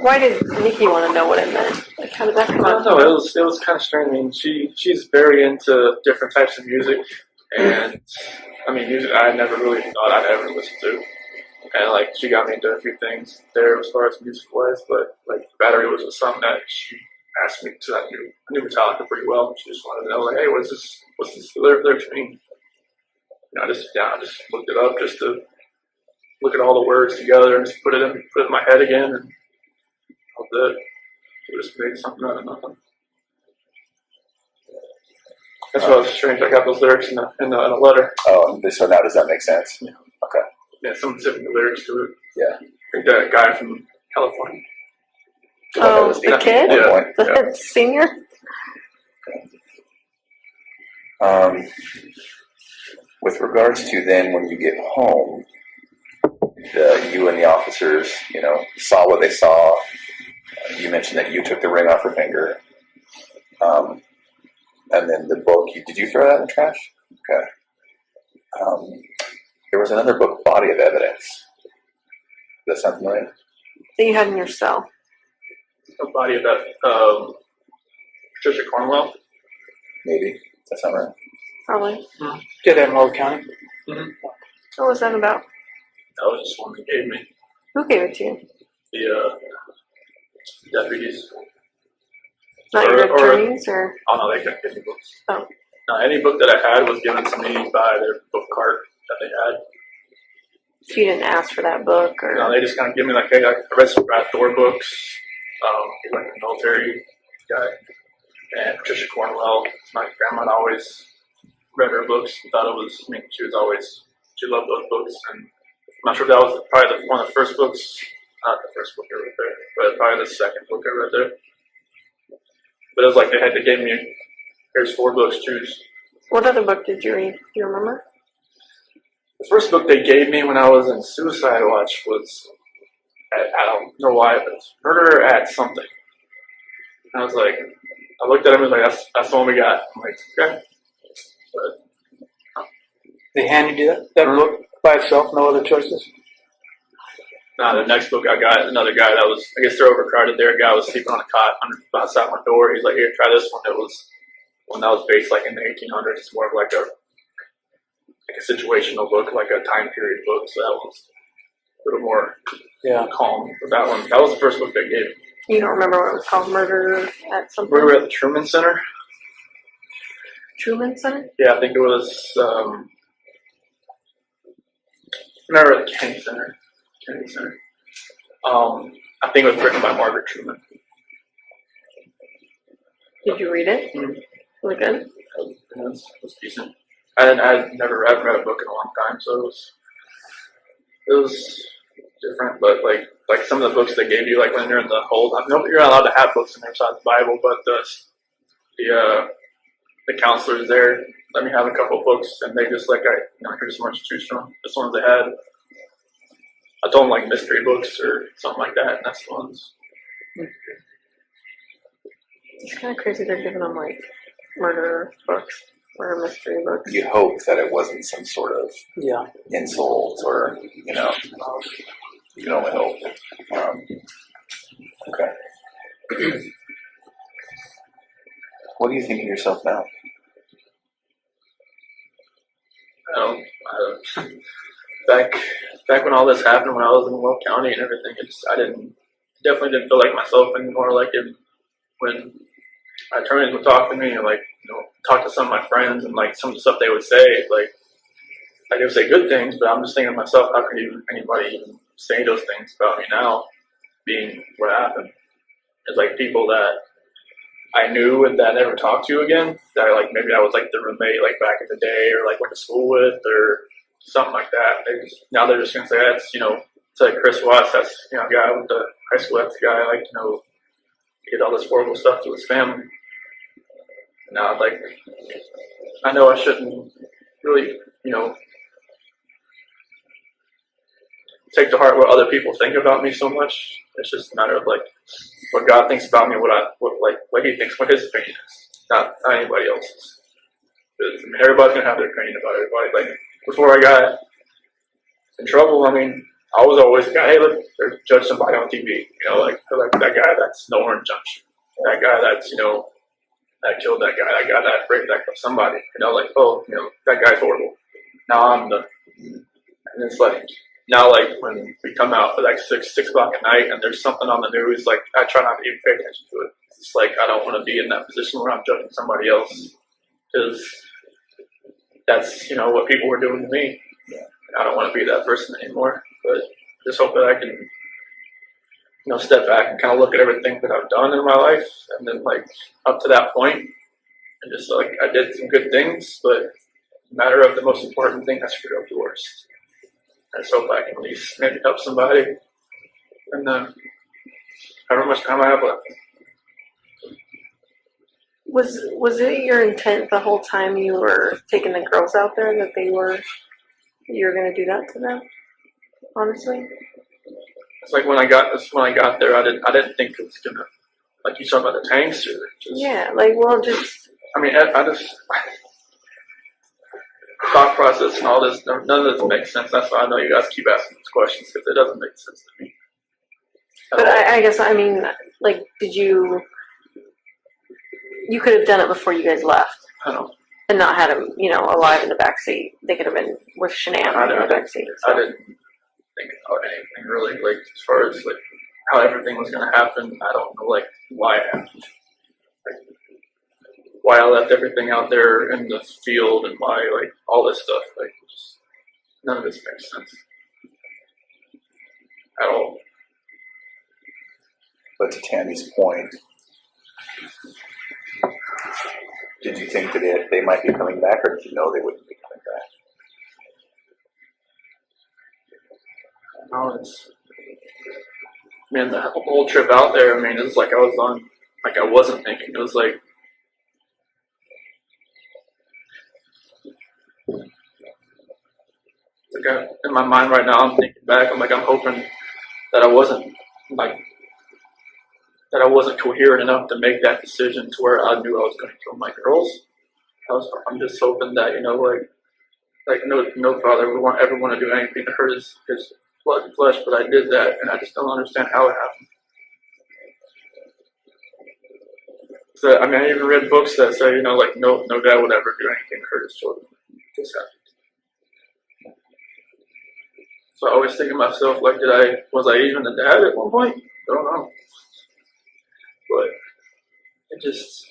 Why did Nikki want to know what it meant? Like, how did that come I up? don't know. It was kind of strange. I mean, she's very into different types of music, and I mean, music I never really thought I'd ever listen to. And like, she got me into a few things there as far as music wise, but like, Battery was a song that she asked me to. I knew Metallica pretty well. She just wanted to know, like, hey, what's this lyrics mean? I just looked it up just to look at all the words together and just put it in my head again, and all that. We just made something out of nothing. That's why it was strange. I got those lyrics in a letter. Oh, so now does that make sense? Yeah. Okay. Yeah, someone sent me the lyrics to it. Yeah. I think that guy from California. The one that Oh, was the kid? at one point? The senior? With regards to then when you get home, you and the officers, saw what they saw. You mentioned that you took the ring off her finger. And then the book, did you throw that in the trash? Okay. There was another book, Body of Evidence. Does that sound familiar? That you had in your cell. The body of that Patricia Cornwell. Maybe. Does that sound right? Probably. Did that in Weld County? Mm-hmm. What was that about? That was just one they gave me. Who gave it to you? The deputies. Not your attorneys, or? Oh no, they couldn't give me books. Oh. No, any book that I had was given to me by their book cart that they had. So you didn't ask for that book, or? No, they just kind of give me like, hey, I read some Brad Thor books. He's like a military guy. And Patricia Cornwell, my grandma always read her books and thought it was, she loved those books and not sure if that was probably one of the first books, not the first book I read there, but probably the second book I read there. But it was like they gave me, here's 4 books, choose. What other book did you read? Do you remember? The first book they gave me when I was in suicide watch was, I don't know why, but it's Murder at Something. And I was like, I looked at him and was like, that's the one we got. I'm like, okay. But They handed you that book by itself, no other choices? the next book I got, another guy that was, I guess they're overcrowded there. A guy was sleeping on a cot outside my door. He's like, here, try this one. It was one that was based like in the 1800s. It's more of like a situational book, like a time period book. So that was a little more calm with that one. That was the first book they gave me. You don't remember what it was called? Murder at Something? We were at the Truman Center. Truman Center? Yeah, I think it was, remember at the Kennedy Center. I think it was written by Margaret Truman. Did you read it? Mm-hmm. Was it good? It was decent. I'd never read a book in a long time, so it was different. But like some of the books they gave you, like when you're in the hold, you're not allowed to have books in there besides the Bible, but the counselors there let me have a couple books, and they just here's one to choose from. This one they had. I told them like mystery books or something like that, and that's the ones. It's kind of crazy they're giving them like murder books or mystery books. You hope that it wasn't some sort of Yeah. insult or, you can only hope. Okay. What do you think of yourself now? Back when all this happened, when I was in Will County and everything, I definitely didn't feel like myself anymore. Like when my attorneys would talk to me and talk to some of my friends and like some of the stuff they would say, like they would say good things, but I'm just thinking to myself, how could anybody even say those things about me now, being what happened? It's like people that I knew and that I never talked to again, that maybe I was like the roommate like back in the day or like went to school with or something like that. Now they're just gonna say that's it's like Chris Watts, that's a guy with the high school, that's the guy did all this horrible stuff to his family. Now I know I shouldn't really take to heart what other people think about me so much. It's just a matter of what God thinks about me, what He thinks, what His opinion is, not anybody else's. Everybody's gonna have their opinion about everybody. Before I got in trouble, I was always the guy, hey, look, they're judge somebody on TV. That guy that's no orange junction. That guy that's, that killed that guy. That guy that raped somebody. That guy's horrible. Now I'm and it's now when we come out at 6 o'clock at night and there's something on the news, I try not to even pay attention to it. It's I don't want to be in that position where I'm judging somebody else. Because that's, what people were doing to me. I don't want to be that person anymore. But just hope that I can, step back and kind of look at everything that I've done in my life. And then, up to that point, and just, I did some good things, but the matter of the most important thing, I screwed up the worst. I just hope I can at least maybe help somebody. And however much time I have left. Was it your intent the whole time you were taking the girls out there that you were going to do that to them? Honestly, it's when I got there, I didn't think it was gonna you talking about the tanks or just I just thought process and all this. None of this makes sense. That's why I know you guys keep asking these questions because it doesn't make sense to me. But I guess did you? You could have done it before you guys left. I don't know. And not had him, alive in the backseat. They could have been with Shanann in the backseat. So. I didn't think about anything really. As far as how everything was going to happen, I don't know why it happened. Why I left everything out there in the field and why all this stuff. Just, none of this makes sense at all. But to Tammy's point, did you think that they might be coming back, or did you know they wouldn't be coming back? it's, man, the whole trip out there, I mean, it was like I was on, like I wasn't thinking. It was like, in my mind right now, I'm thinking back, I'm hoping that I wasn't, like, that I wasn't coherent enough to make that decision to where I knew I was going to kill my girls. I'm just hoping that, like no father would ever want to do anything to hurt his blood and flesh, but I did that, and I just don't understand how it happened. So, I mean, I even read books that say, like no dad would ever do anything to hurt his children. It just happened. So I always think of myself like, was I even a dad at one point? I don't know. But it's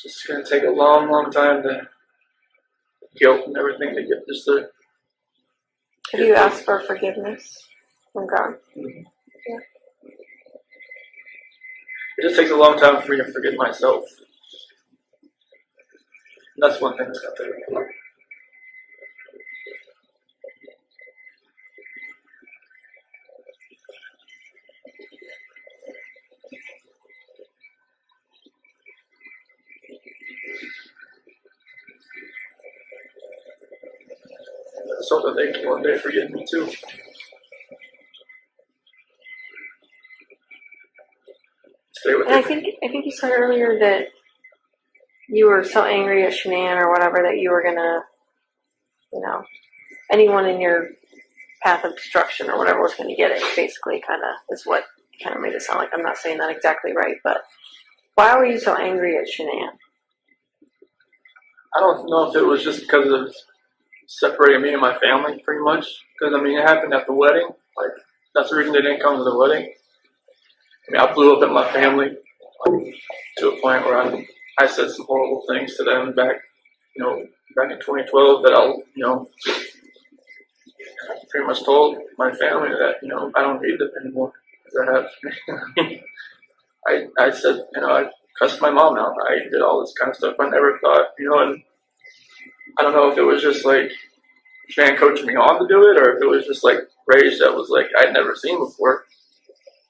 just going to take a long, long time to guilt and everything to get this to. Have you asked for forgiveness from God? Mm-hmm. Yeah. It just takes a long time for me to forgive myself. And that's one thing that's got to. So that they can one day forgive me too. Stay with And I it. think you said earlier that you were so angry at Shanann or whatever that you were gonna, anyone in your path of destruction or whatever was gonna get it. Basically, kind of is what kind of made it sound like. I'm not saying that exactly right, but why were you so angry at Shanann? I don't know if it was just because of separating me and my family, pretty much. Because, I mean, it happened at the wedding. Like, that's the reason they didn't come to the wedding. I mean, I blew up at my family to a point where I said some horrible things to them back in 2012 that I pretty much told my family that, I don't need them anymore. I said, I cussed my mom out. I did all this kind of stuff. I never thought, and I don't know if it was just like Shan coaching me on to do it, or if it was just like rage that was like I'd never seen before.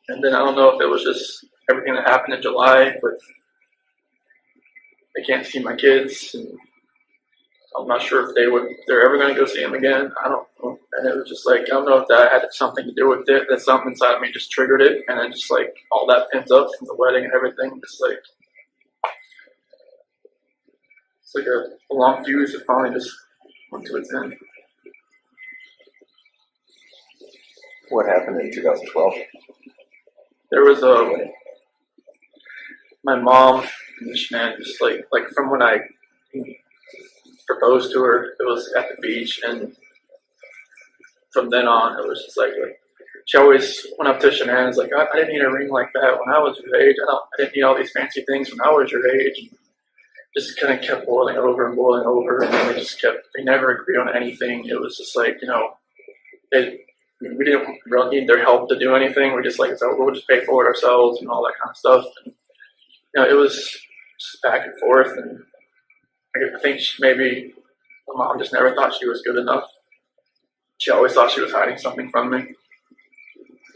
And then I don't know if it was just everything that happened in July, but I can't see my kids, and I'm not sure if they're ever going to go see them again. I don't know. And it was just like, I don't know if that had something to do with it, that something inside of me just triggered it, and then just like all that pent up from the wedding and everything, just like, it's like a long fuse that finally just went to its end. What happened in 2012? There was my mom and Shanann, just like from when I proposed to her, it was at the beach, and from then on, it was just like she always went up to Shanann and was like, I didn't need a ring like that when I was your age. I didn't need all these fancy things when I was your age. And just kind of kept boiling over, and then they never agreed on anything. It was just like, we didn't really need their help to do anything. We just so we'll just pay for it ourselves and all that kind of stuff. And, it was just back and forth, and I think maybe my mom just never thought she was good enough. She always thought she was hiding something from me.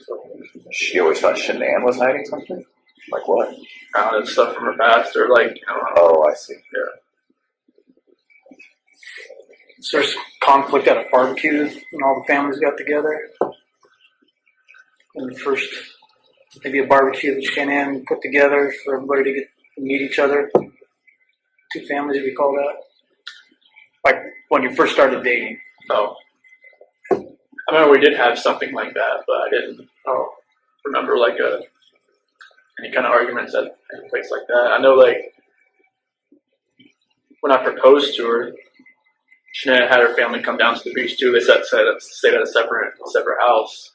So, She always thought Shanann was hiding something? Like what? I don't know, stuff from her past, or Oh, I see. Yeah. So there's conflict at a barbecue when all the families got together. And the first, maybe a barbecue that Shanann put together for everybody to get to meet each other. Two families, if you call that. Like when you first started dating. So I remember we did have something like that, but I didn't remember any kind of arguments at any place like that. I know when I proposed to her, Shanann had her family come down to the beach too. They stayed at a separate house.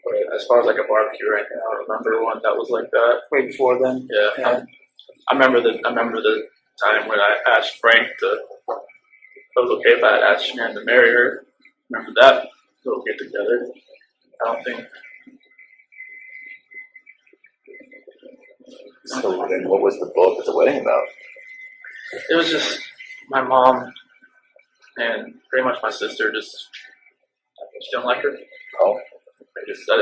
But as far as a barbecue right now, I don't remember one that was like that. Way before then. Yeah. I remember the time when I asked Frank if it was okay if I had asked Shanann to marry her. Remember that little get together. I don't think. So then what was the book at the wedding about? It was just my mom and pretty much my sister just she didn't like her. Oh, They just thought,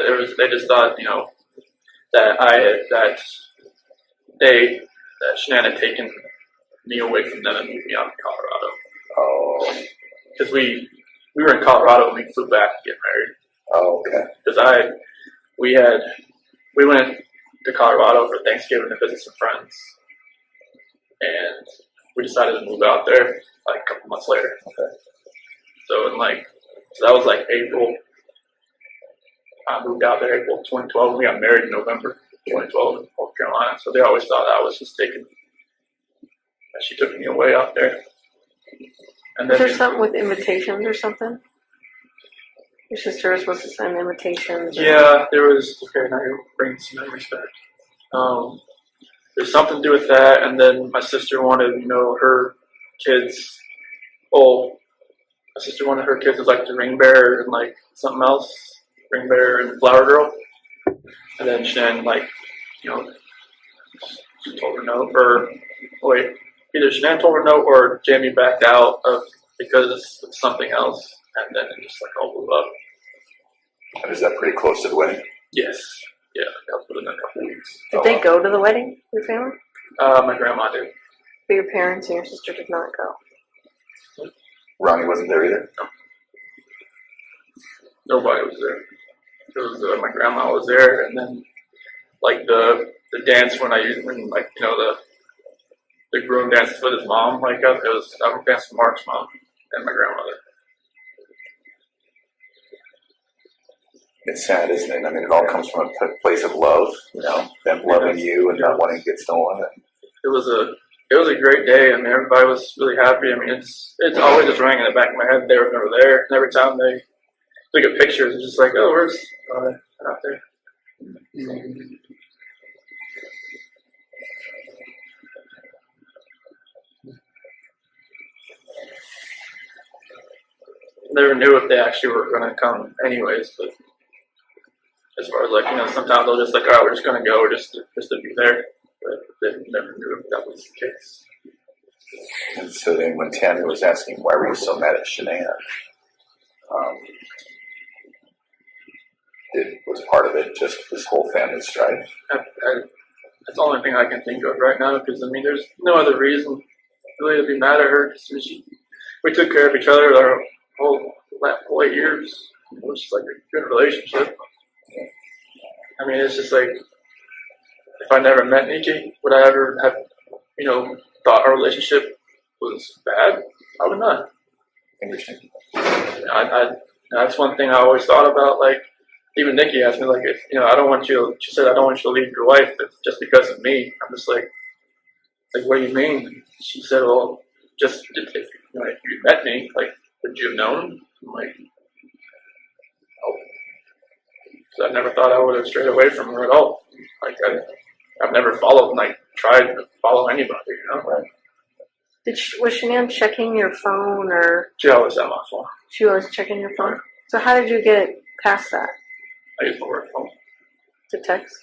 that that Shanann had taken me away from them and moved me out to Colorado. oh, Because we were in Colorado when we flew back to get married. oh, okay. Because we went to Colorado for Thanksgiving to visit some friends, and we decided to move out there like a couple months later. Okay. So that was like April. I moved out there April 2012. We got married in November 2012 in North Carolina. So they always thought I was just taking. That she took me away out there. And Was then there something with invitations or something? Your sister was supposed to send invitations. yeah, there was. Okay, now you're bringing some memories back. There's something to do with that, and then my sister wanted, her kids. Oh, my sister wanted her kids as like the ring bearer and like something else, ring bearer and flower girl. And then Shanann, she told her no, or wait, either Shanann told her no or Jamie backed out of because of something else, and then it just like all blew up. And is that pretty close to the wedding? Yes, yeah, that was within a couple weeks. Did they go to the wedding, your family? My grandma did. But your parents and your sister did not go. Ronnie wasn't there either? Nobody was there. It was my grandma was there, and then like the dance when the groom dances with his mom, I was dancing with Mark's mom and my grandmother. It's sad, isn't it? I mean, it all comes from a place of love, them loving you and not wanting to get stolen. It was a great day. I mean, everybody was really happy. I mean, it's always just rang in the back of my head. They were never there, and every time they look at pictures, it's just like, oh, where's out there? Never knew if they actually were going to come anyways, but as far as sometimes they'll just like, all right, we're just going to go just to be there, but they never knew if that was the case. And so then when Tammy was asking, why were you so mad at Shanann? Was part of it just this whole family strife? That's the only thing I can think of right now, because I mean, there's no other reason really to be mad at her. We took care of each other our whole 8 years. It was just like a good relationship. I mean, it's just like, if I never met Nikki, would I ever have, thought our relationship was bad? I would not. Interesting. That's one thing I always thought about. Like, even Nikki asked me, like, if I don't want you. She said, I don't want you to leave your wife just because of me. I'm just like, what do you mean? She said, well, just if you met me, like, would you have known? I'm like, no. So I never thought I would have strayed away from her at all. Like, I've never tried to follow anybody, Right. Was Shanann checking your phone, or She always had my phone. she was checking your phone? So how did you get past that? I used my work phone. To text?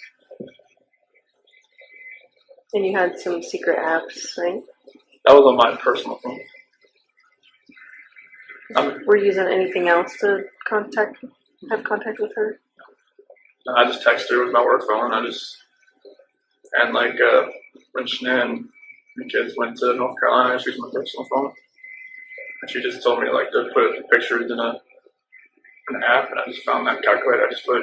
And you had some secret apps, right? That was on my personal phone. Were you using anything else to have contact with her? I just texted her with my work phone. When Shanann and the kids went to North Carolina, she used my personal phone. And she just told me to put the pictures in an app, and I just found that calculator. I just put,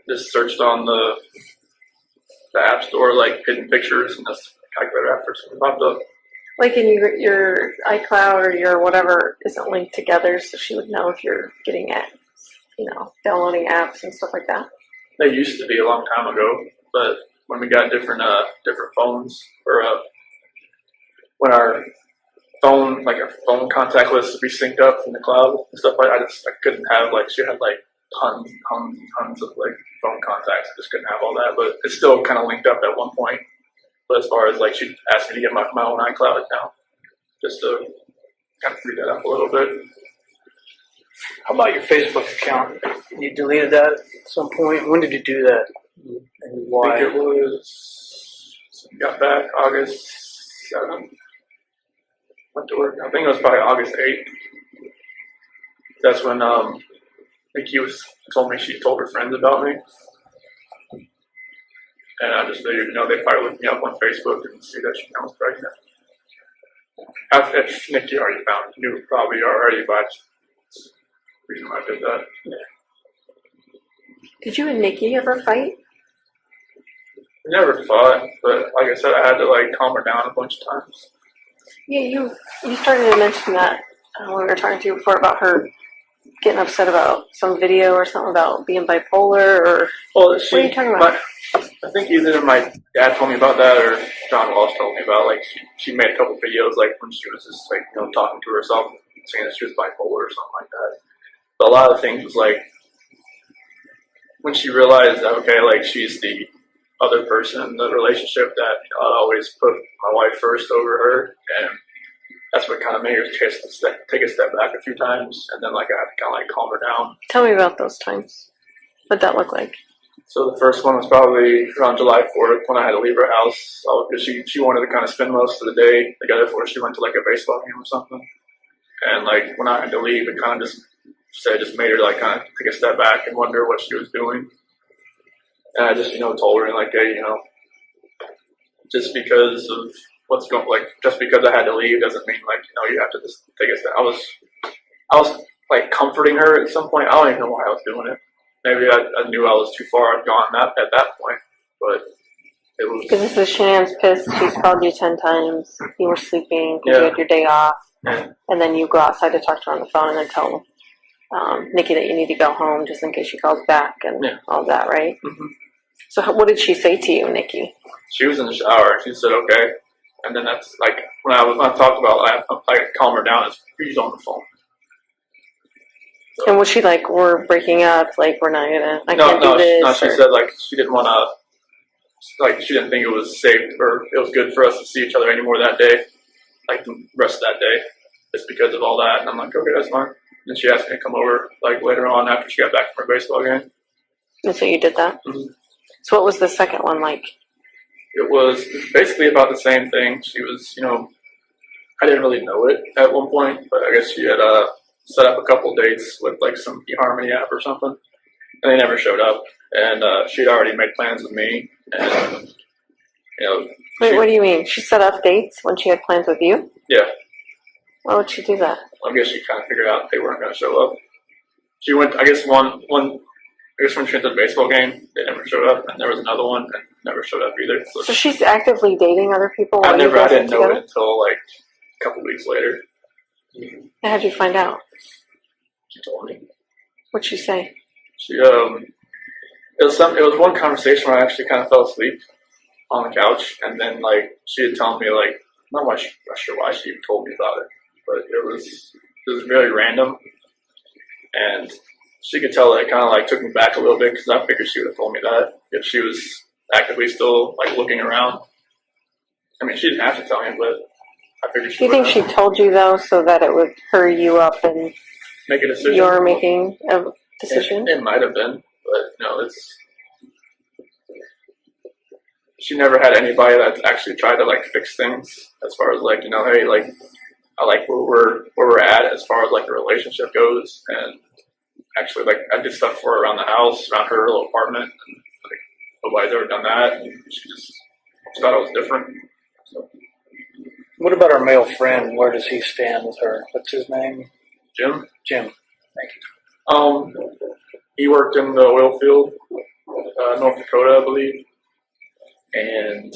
just searched on the app store, hidden pictures, and this calculator app first popped up. Like in your iCloud or your whatever isn't linked together, so she would know if you're getting at, downloading apps and stuff like that. They used to be a long time ago, but when we got different phones, or when our phone contact list would be synced up from the cloud and stuff I couldn't have she had tons of phone contacts. I just couldn't have all that, but it's still kind of linked up at one point. But as far as she asked me to get my own iCloud account, just to kind of free that up a little bit. How about your Facebook account? You deleted that at some point. When did you do that? And why? I think it got back August 7th. went to work. I think it was probably August 8th. That's when Nikki told me she told her friends about me. And I just figured, they'd probably look me up on Facebook and see that I was pregnant. If Nikki already knew probably already, but that's the reason why I did that. Did you and Nikki ever fight? We never fought, but like I said, I had to calm her down a bunch of times. Yeah, you started to mention that when we were talking to you before about her getting upset about some video or something about being bipolar or Well, what are you talking about? I think either my dad told me about that or John Walsh told me about she made a couple videos when she was just talking to herself, saying that she was bipolar or something like that. But a lot of things was when she realized that she's the other person in the relationship, that I'd always put my wife first over her, and that's what kind of made her take a step back a few times, and then I had to kind of calm her down. Tell me about those times. What'd that look like? So the first one was probably around July 4th when I had to leave her house because she wanted to kind of spend most of the day together before she went to a baseball game or something. And when I had to leave, it kind of just made her kind of take a step back and wonder what she was doing. And I just told her hey, just because of what's going just because I had to leave doesn't mean you have to just take a step. I was comforting her at some point. I don't even know why I was doing it. Maybe I knew I was too far gone at that point, but it was... Because this is Shanann's pissed. She's called you 10 times. You were sleeping because you had your day off. Yeah. And then you go outside to talk to her on the phone and then tell Nikki that you need to go home just in case she calls back and all that, right? Mm-hmm. So what did she say to you, Nikki? She was in the shower. She said, okay. And then that's when I talked about I calm her down, she's on the phone. And was she we're breaking up, we're not gonna, I No, can't do this? No, she said she didn't want to, she didn't think it was safe or it was good for us to see each other anymore that day, the rest of that day, just because of all that. And I'm okay, that's fine. And she asked me to come over later on after she got back from her baseball game. And so you did that? Mm-hmm. So what was the second one like? It was basically about the same thing. She was, I didn't really know it at one point, but I guess she had set up a couple dates with some eHarmony app or something, and they never showed up. And she'd already made plans with me, and Wait, what do you mean? She set up dates when she had plans with you? Yeah. Why would she do that? I guess she kind of figured out they weren't going to show up. She went, I guess when she went to the baseball game, they never showed up, and there was another one that never showed up either. So she's actively dating other people while I you guys didn't are know together? it until a couple weeks later. How did you find out? She told me. What'd she say? She it was one conversation where I actually kind of fell asleep on the couch, and then she had told me I'm not sure why she even told me about it, but it was very random, and she could tell that it kind of took me back a little bit because I figured she would have told me that if she was actively still looking around. I mean, she didn't have to tell me, but I figured she Do you would think she told you though so that it would hurry you up and make a decision. you're making a decision? It might have been, but she never had anybody that actually tried to fix things as far as hey, I like where we're at as far as the relationship goes, and actually I did stuff for her around the house, around her little apartment, and nobody's ever done that, and she just thought it was different. So, What about our male friend? Where does he stand with her? What's his name? Jim? Jim. Thank you. He worked in the oil field, North Dakota, I believe, and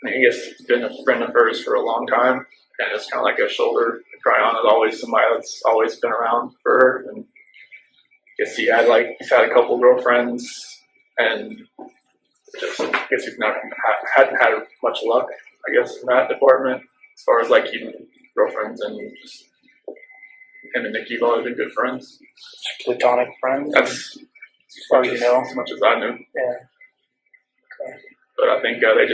I guess he's been a friend of hers for a long time, and it's kind of a shoulder to cry on. There's always somebody that's always been around for her, and I guess he's had a couple girlfriends, and just I guess he's hadn't had much luck, I guess, in that department as far as keeping girlfriends, and just him and Nikki have always been good friends. Platonic friends? That's as far as you know. as much as I knew. Yeah. But I think they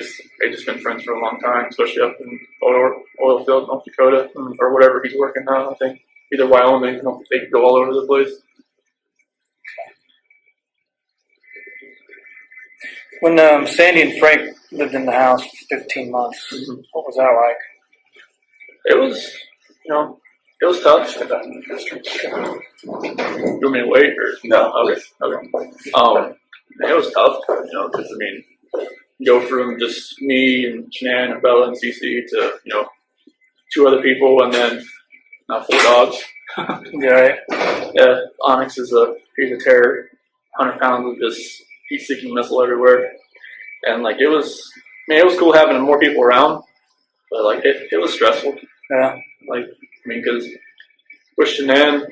just been friends for a long time, especially up in oil field, North Dakota, or whatever he's working now. I think either Wyoming, they go all over the place. When Sandy and Frank lived in the house for 15 months, what was that like? It was, it was tough. You want me to wait or No. Okay. It was tough, because go from just me and Shanann and Bella and Cece to 2 other people and then now 4 dogs. Yeah, right. Yeah, Onyx is he's a terror, 100 pounds of just heat-seeking missile everywhere, and it was cool having more people around, but it was stressful. Yeah. Because with Shanann,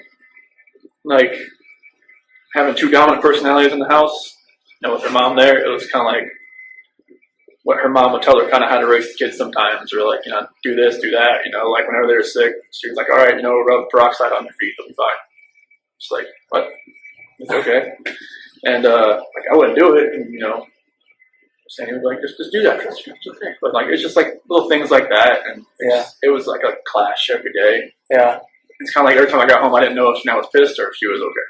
having 2 dominant personalities in the house, and with her mom there, it was kind of like what her mom would tell her kind of how to raise the kids sometimes, or do this, do that, whenever they were sick, she was like, all right, rub peroxide on your feet, they'll be fine. Just what? It's okay. And I wouldn't do it, and Sandy was like, just do that, it's okay. But it's just little things like that, and it was like a clash every day. Yeah. It's kind of like every time I got home, I didn't know if Shanann was pissed or if she was okay.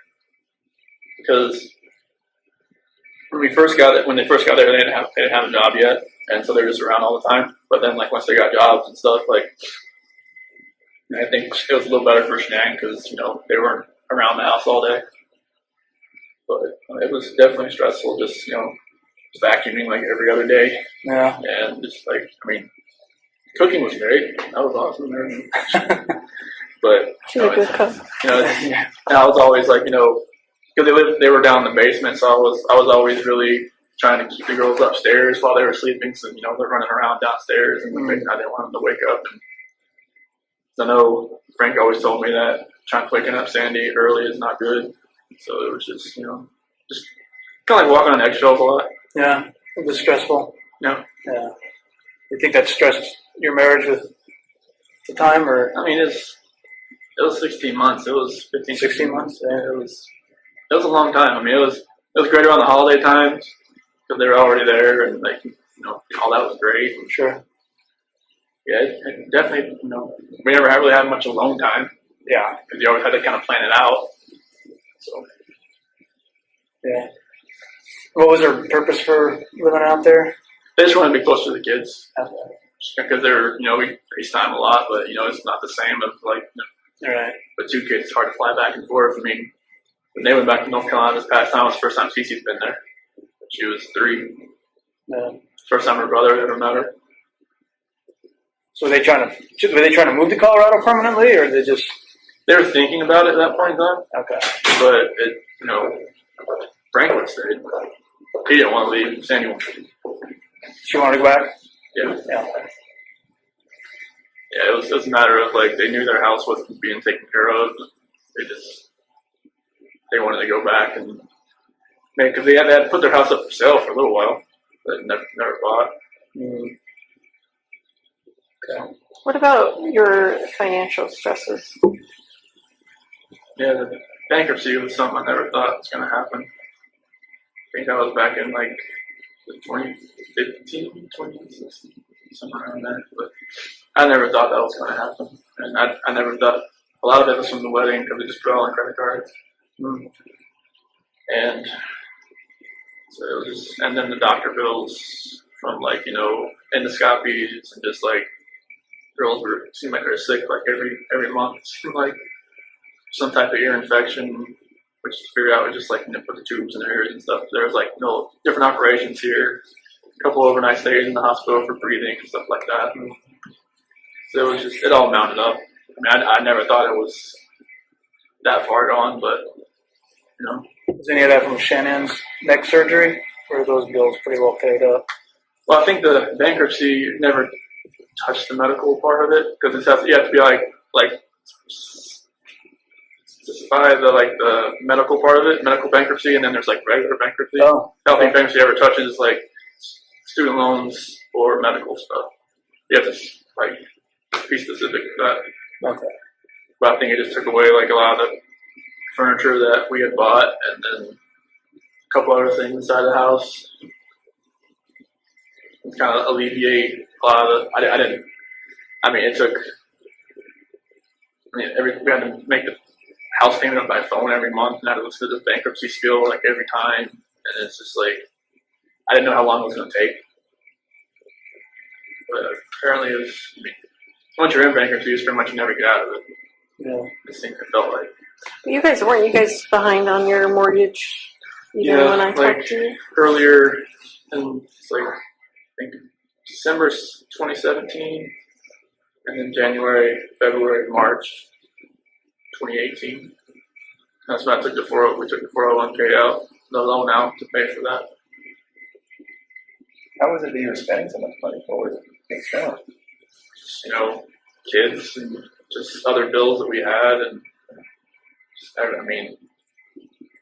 Because when they first got there, they didn't have a job yet, and so they were just around all the time. But then, once they got jobs and stuff, I think it was a little better for Shanann because they weren't around the house all day. But it was definitely stressful, just vacuuming every other day, Yeah. and just cooking was great. That was awesome. But She's a good cook. I was always because they were down in the basement, so I was always really trying to keep the girls upstairs while they were sleeping, so they're running around downstairs, and I didn't want them to wake up. And I know Frank always told me that waking up Sandy early is not good, so it was just just kind of walking on eggshells a lot. Yeah. It was stressful. Yeah. Yeah. You think that stressed your marriage with the time, or? It was 16 months. It was 15, 16 months. Yeah, it was a long time. It was great around the holiday times because they were already there, and all that was great. Sure. Yeah, it definitely. We never really had much alone time. Yeah. Because you always had to kind of plan it out. So. Yeah. What was her purpose for living out there? They just wanted to be close to the kids Okay. because they're we FaceTime a lot, but it's not the same as All right. with 2 kids. It's hard to fly back and forth. When they went back to North Carolina this past time, it was the first time Cece's been there. She was 3. Yeah. First time her brother ever met her. So were they trying to move to Colorado permanently, or they just? They were thinking about it at that point in time, Okay. but Frank would have stayed. He didn't want to leave. Sandy wanted to leave. She wanted to go back. Yeah. Yeah. Yeah, it was a matter of they knew their house wasn't being taken care of. They wanted to go back and because they had to put their house up for sale for a little while, but never bought. Mm. Okay. What about your financial stresses? Yeah, the bankruptcy was something I never thought was going to happen. I think that was back in 2015, 2016, somewhere around there. But I never thought that was going to happen, and I never thought a lot of it was from the wedding because we just put it all on credit cards. And so it was and then the doctor bills from endoscopies and just girls seemed like they were sick every month, some type of ear infection, which to figure out was just put the tubes in their ears and stuff. There was different operations here, a couple overnight stays in the hospital for breathing and stuff like that. And so it was it all mounted up. I never thought it was that far gone, but Was any of that from Shannon's neck surgery, or are those bills pretty well paid up? Well, I think the bankruptcy never touched the medical part of it because you have to be specify the medical part of it, medical bankruptcy, and then there's regular bankruptcy. Oh, I don't think bankruptcy ever touches student loans or medical stuff. You have to be specific to that. Okay. But I think it just took away a lot of the furniture that we had bought, and then a couple other things inside the house. Kind of alleviate a lot of the. It took. We had to make the house payment up by phone every month, and I had to listen to the bankruptcy spiel every time, and it's just I didn't know how long it was going to take. But apparently, it was. once you're in bankruptcy, it's pretty much you never get out of it. Yeah. I think it felt like. But you guys weren't you guys behind on your mortgage even when I talked to you? Earlier in I think December 2017, and then January, February, March 2018. That's when I took we took the 401k out, the loan out to pay for that. How was it that you were spending so much money? What was it being spent on? You know, kids and just other bills that we had, and I mean,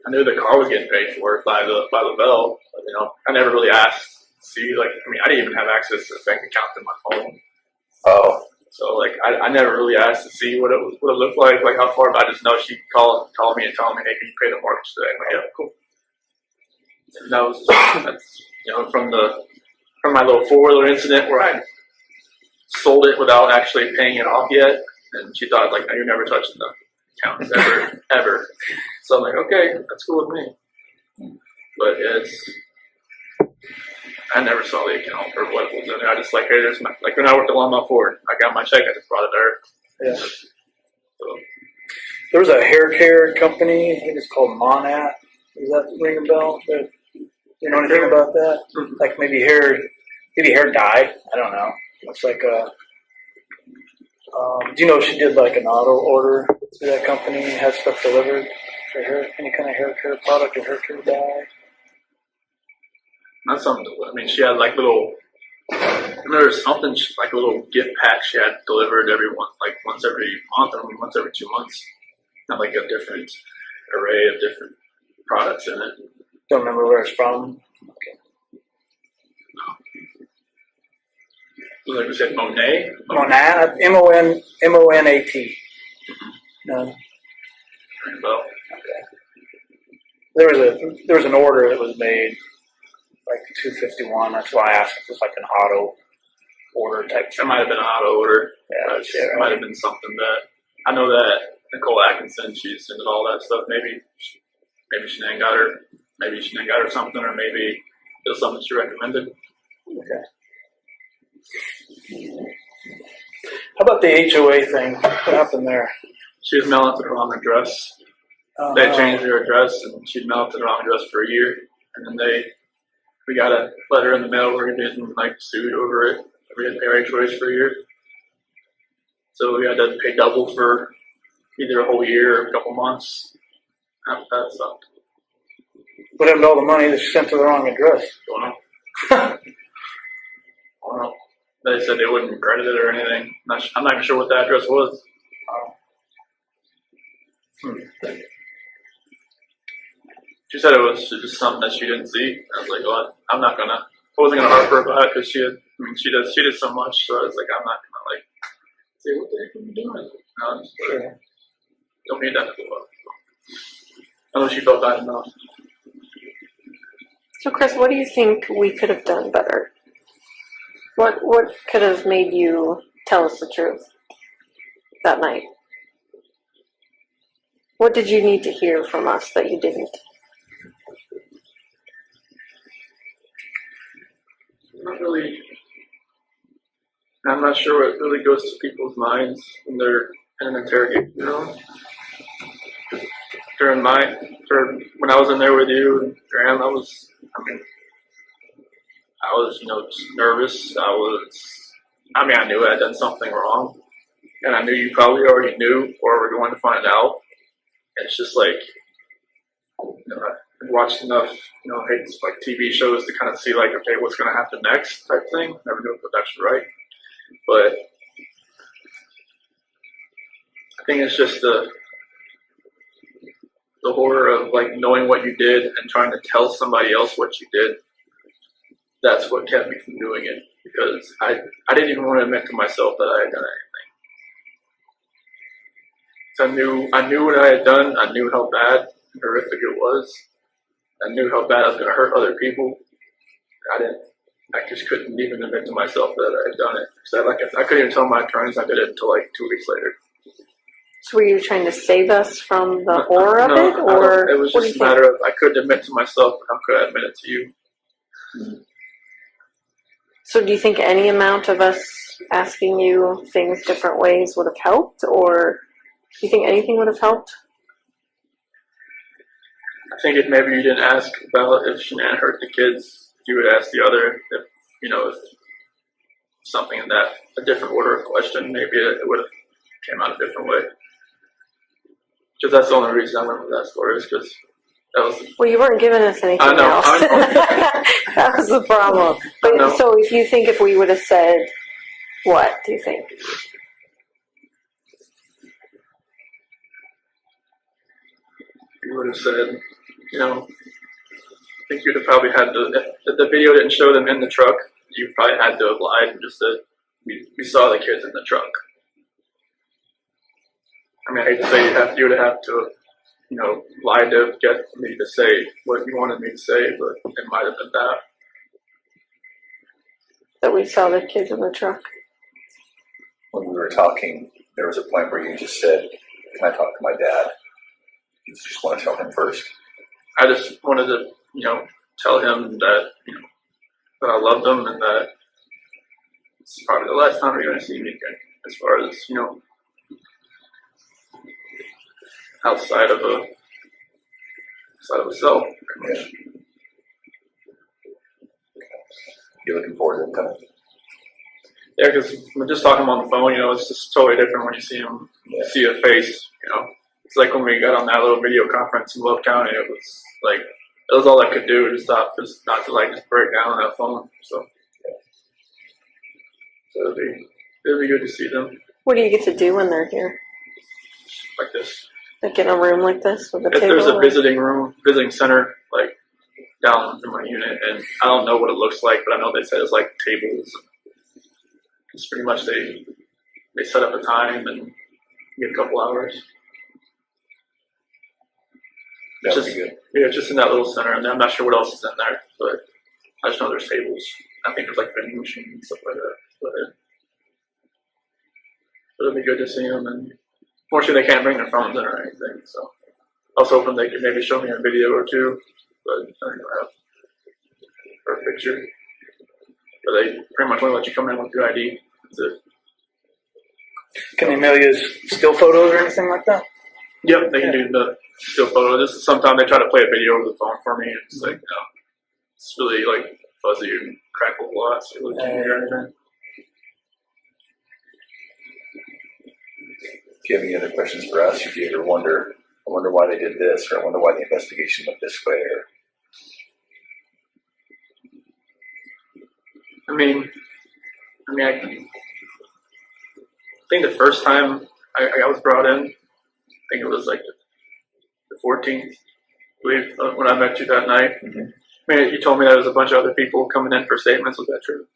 I knew the car was getting paid for by the bell. But, you know, I never really asked to see. Like, I mean, I didn't even have access to a bank account in my phone. Oh, So like I never really asked to see what it looked like how far. But I just know she'd call me and tell me, hey, can you pay the mortgage today? I'm like, yeah, cool. And that's you know from my little 4-wheeler incident where I sold it without actually paying it off yet, and she thought like, no, you're never touching the accounts ever. So I'm like, okay, that's cool with me. But I never saw the account or what was in there. I just like, hey, there's like when I worked at Longmont Ford, I got my check, I just brought it there. Yeah. So, There was a hair care company. I think it's called Monat. Does that ring a bell? You know anything about that? Mhm. Like maybe hair dye. I don't know. Looks like a. Do you know she did like an auto order through that company and had stuff delivered for hair, any kind of hair care product or hair care dye? not something. I mean, she had like little. I remember there was something like a little gift pack she had delivered once every month or once every 2 months. Had like a different array of different products in it. Don't remember where it's from. Okay. Like we said, Monet. Monat. Monat. No. Well, There was an order that was made, like $251. That's why I asked if it was like an auto order type it thing. might have been an auto order. Yeah, It might have been something that I know that Nicole Atkinson, she's into all that stuff. Maybe she didn't got her. Maybe she didn't got her something, or maybe it was something she recommended. Okay. How about the HOA thing? What happened there? She was mailing to the wrong address. They changed her address, and she'd mailed to the wrong address for a year. And then we got a letter in the mail where we getting like sued over it. We had to pay our HOAs for a year, so we had to pay double for either a whole year or a couple months. That sucked. What happened to all the money that she sent to the wrong address? Don't know. I don't know. They said they wouldn't credit it or anything. I'm not even sure what the address was. She said it was just something that she didn't see. I was like, well, I wasn't gonna harp her about it because she did so much. So I was like, I'm not gonna like say what the heck are you doing? No, just Sure. don't need that to go up. Unless she felt bad enough. So, Chris, what do you think we could have done better? What could have made you tell us the truth that night? What did you need to hear from us that you didn't? Not really. I'm not sure what really goes to people's minds when they're in an interrogation room. When I was in there with you and Graham, I was just nervous. I knew I had done something wrong, and I knew you probably already knew or were going to find out. And it's just like, I've watched enough, it's like TV shows to kind of see like, okay, what's going to happen next type thing. Never knew if that's right, but I think it's just the horror of like knowing what you did and trying to tell somebody else what you did. That's what kept me from doing it, because I didn't even want to admit to myself that I had done anything. So I knew what I had done. I knew how bad and horrific it was. I knew how bad I was going to hurt other people. I just couldn't even admit to myself that I had done it. So I couldn't even tell my attorneys I did it until like 2 weeks later. So were you trying to save us from the horror of it, or it was what do you just a think? matter of I couldn't admit to myself. How could I admit it to you? So do you think any amount of us asking you things different ways would have helped, or do you think anything would have helped? I think if maybe you didn't ask about if Shanann hurt the kids, you would ask the other if, if something in that, a different order of question, maybe it would have came out a different way. Because that's the only reason I went with that story, is because that was... Well, you weren't giving us anything else. I know. That was the problem. But No. so if you think if we would have said, what do you think? You would have said, I think you'd have probably had to, if the video didn't show them in the truck, you probably had to have lied and just said, we saw the kids in the truck. I mean, I hate to say you would have to, lie to get me to say what you wanted me to say, but it might have been that. That we saw the kids in the truck. When we were talking, there was a point where you just said, "Can I talk to my dad?" You just want to tell him first. I just wanted to, tell him that, that I loved him and that it's probably the last time you're going to see me again, as far as, outside of a cell. Yeah. You're looking forward to it coming. Yeah, because we're just talking on the phone, it's just totally different when you see him, see a face, It's like when we got on that little video conference in Love County, it was all I could do to stop, just not to just break down on that phone. So it'll be good to see them What do you get to do when they're here? like this. Like in a room like this with a If table? there's a visiting center, down in my unit, and I don't know what it looks like, but I know they said it's tables. It's pretty much they set up a time and you get a couple hours. That would Just- be good. Yeah, just in that little center, and I'm not sure what else is in there, but I just know there's tables. I think there's vending machines and stuff like that. But it'll be good to see them, and fortunately they can't bring their phones in or anything, so I was hoping they could maybe show me a video or two, but I don't know, or a picture. But they pretty much only let you come in with your ID. That's it. Can they mail you still photos or anything like that? Yep, they can do the still photo. This is sometimes they try to play a video over the phone for me. And it's it's really fuzzy and crackles a lot, so you really can't hear anything. If you have any other questions for us, if you ever wonder, I wonder why they did this, or I wonder why the investigation went this way, or I think the first time I was brought in, I think it was the 14th, I believe, when I met you that night. Mm-hmm. You told me there was a bunch of other people coming in for statements. Was that true?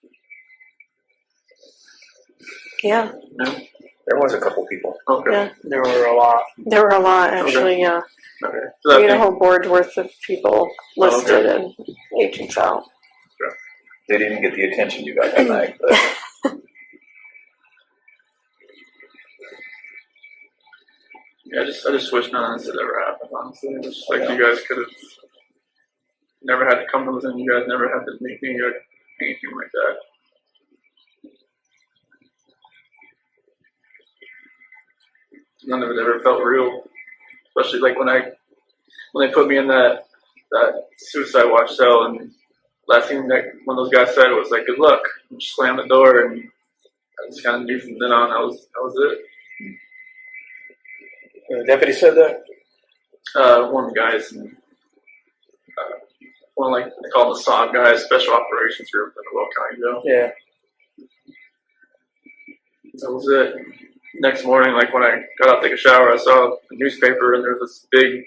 Yeah. No? there was a couple people. Okay. Yeah. There were a lot. There were a lot, actually, yeah. Okay. So We had a whole board worth of people listed and agents out. They didn't get the attention you got that night, but Yeah, I just wish none of this had ever happened, honestly. It's just you guys could have never had to come to within, you guys never had to meet me or anything like that. None of it ever felt real. Especially when they put me in that suicide watch cell, and last thing that one of those guys said was good luck, and just slammed the door, and I just kind of knew from then on that was it. The deputy said that? One of the guys, one they call them the SOG guys, Special Operations Group in the Will County Jail. Yeah. That was it. Next morning, when I got out to take a shower, I saw the newspaper and there was this big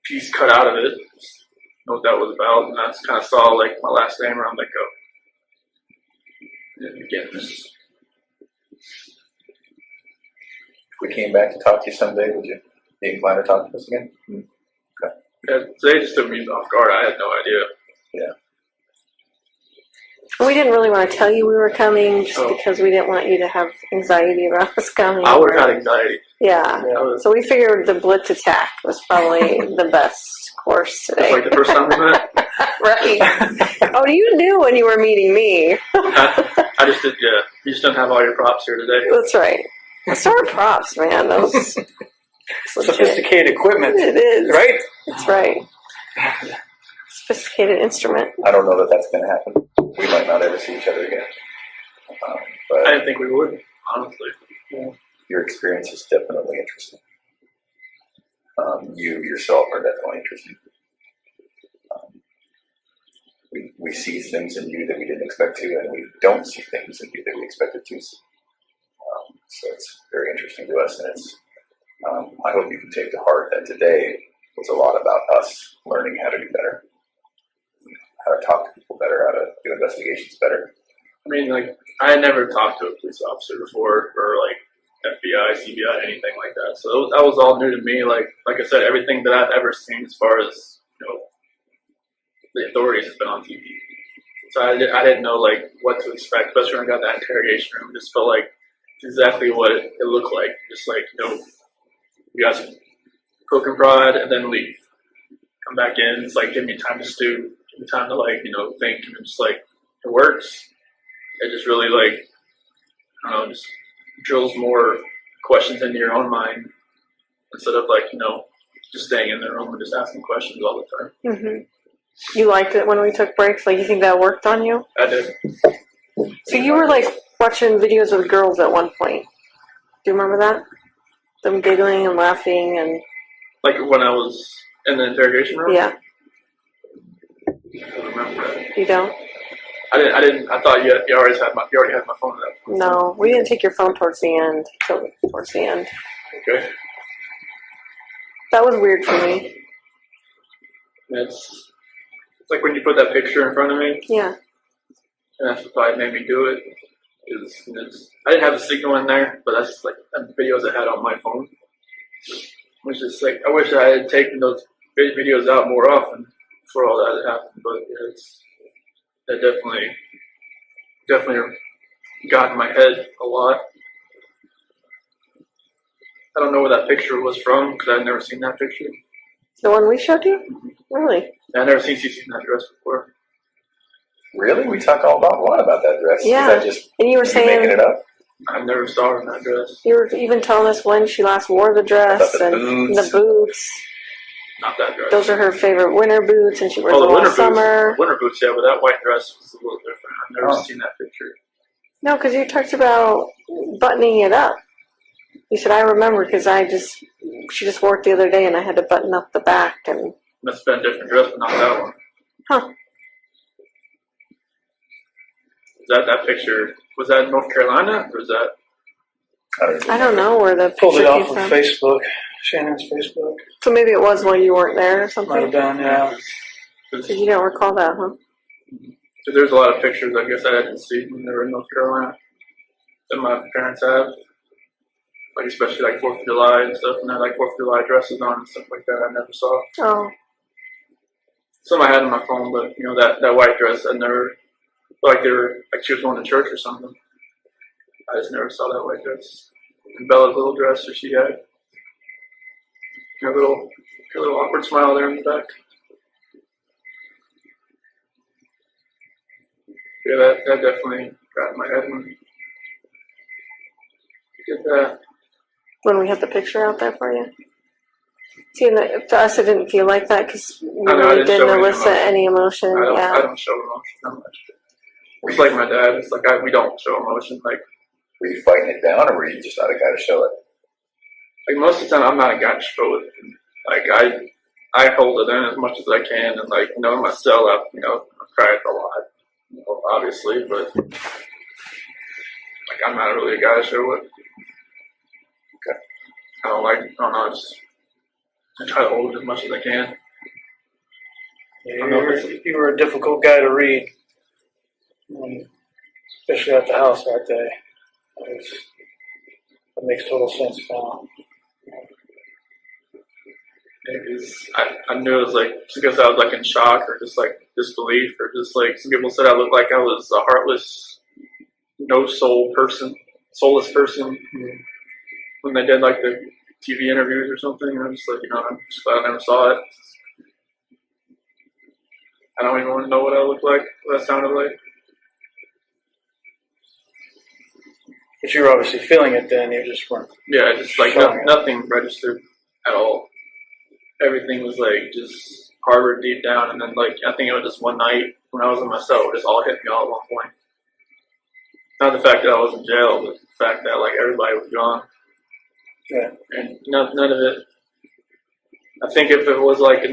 piece cut out of it. Just know what that was about, and I just kind of saw my last name around again. if we came back to talk to you someday, would you be inclined to talk to us again? Okay. Yeah, they just took me off guard. I had no idea. Yeah. We didn't really want to tell you we were coming just Oh. because we didn't want you to have anxiety about us coming. I would have had anxiety. Yeah. I was- So we figured the blitz attack was probably the best course, Just today. like the first time we met. Right. Oh, you knew when you were meeting me. I just did, yeah. You just don't have all your props here today. That's right. It's our props, man. Those it's legit. Sophisticated equipment. It is. Right? That's right. Sophisticated instrument. I don't know that that's going to happen. We might not ever see each other again. I But didn't think we would, honestly. your experience is definitely interesting. You yourself are definitely interesting. We see things in you that we didn't expect to, and we don't see things in you that we expected to see. So it's very interesting to us, and it's. I hope you can take to heart that today was a lot about us learning how to do better, how to talk to people better, how to do investigations better. I mean, like, I had never talked to a police officer before, or like FBI, CBI, anything like that. So that was all new to me. Like I said, everything that I've ever seen as far as, you know, the authorities has been on TV. So I didn't know like what to expect, especially when I got that interrogation room. It just felt like exactly what it looked like. Just like, you know, you guys cook and prod and then leave. Come back in. It's like, give me time to stew, give me time to, like, you know, think. And it's like, it works. It just really, like, I don't know, just drills more questions into your own mind instead of, like, you know, just staying in their room and just asking questions all the time. Mm-hmm. You liked it when we took breaks? Like, you think that worked on you? I did. So you were, like, watching videos with girls at one point. Do you remember that? Them giggling and laughing and... Like when I was in the interrogation room? Yeah. I don't remember that. You don't? I didn't. I thought you already had my phone at that point. No. We didn't take your phone towards the end. Towards the end. Okay. That was weird for me. It's like when you put that picture in front of me, Yeah. and that's what probably made me do it. I didn't have a signal in there, but that's like the videos I had on my phone. Which is like, I wish I had taken those videos out more often before all that had happened. But yeah, that definitely got in my head a lot. I don't know where that picture was from because I'd never seen that picture. The one we showed you? Really? I've never seen that dress before. Really? We talk all about that dress. Yeah. Is that just And you were you making saying... it up? I never saw her in that dress. You were even telling us when she last wore the dress About the and boots. the boots. Not that dress. Those are her favorite winter boots, and she wears the them all winter summer. boots. Winter boots, yeah, but that white dress was a little different. I've never seen that picture. No, because you talked about buttoning it up. You said, I remember because she just wore it the other day and I had to button up the back. And Must have been a different dress, but not that one. Huh. That picture, was that in North Carolina, or was that? I don't know where the Pulled picture it came off of from. Facebook. Shannon's Facebook. So maybe it was while you weren't there or Might have something? been, yeah. Because you don't recall that, huh? There's a lot of pictures, I guess, I didn't see when they were in North Carolina that my parents have. Like, especially like 4th of July and stuff, and they had like 4th of July dresses on and stuff like that I never saw. Oh. Some I had on my phone, but, you know, that white dress, I never, like they were, like she was going to church or something. I just never saw that white dress. And Bella's little dress that she had. Her little awkward smile there in the back. Yeah, that definitely got in my head when you did that. When we had the picture out there for you? See, and to us it didn't feel like that because we I know, I really didn't show didn't any elicit emotion. any emotion. I Yeah. don't show emotion that much. It's like my dad. It's like we don't show emotion. Like Were you fighting it down, or were you just not a guy to show it? most of the time, I'm not a guy to show it. Like I hold it in as much as I can, and like, you know, in my cell, I've cried a lot, you know, obviously, but like I'm not really a guy to show it. Okay. I don't know. I try to hold it as much as I can. Yeah, you were a difficult guy to read. Especially at the house that day. That makes total sense now. I knew it was like, because I was like in shock or just like disbelief or just like some people said I looked like I was a heartless, no soul person, soulless person when they did like the TV interviews or something. And I'm just like, I'm just glad I never saw it. I don't even want to know what I looked like, what I sounded like. But you were obviously feeling it then. You just weren't. Yeah, just like Showing it. nothing registered at all. Everything was like just harbored deep down, and then like I think it was just one night when I was in my cell, it just all hit me all at one point. Not the fact that I was in jail, but the fact that like everybody was gone. Yeah. And none of it. I think if it was like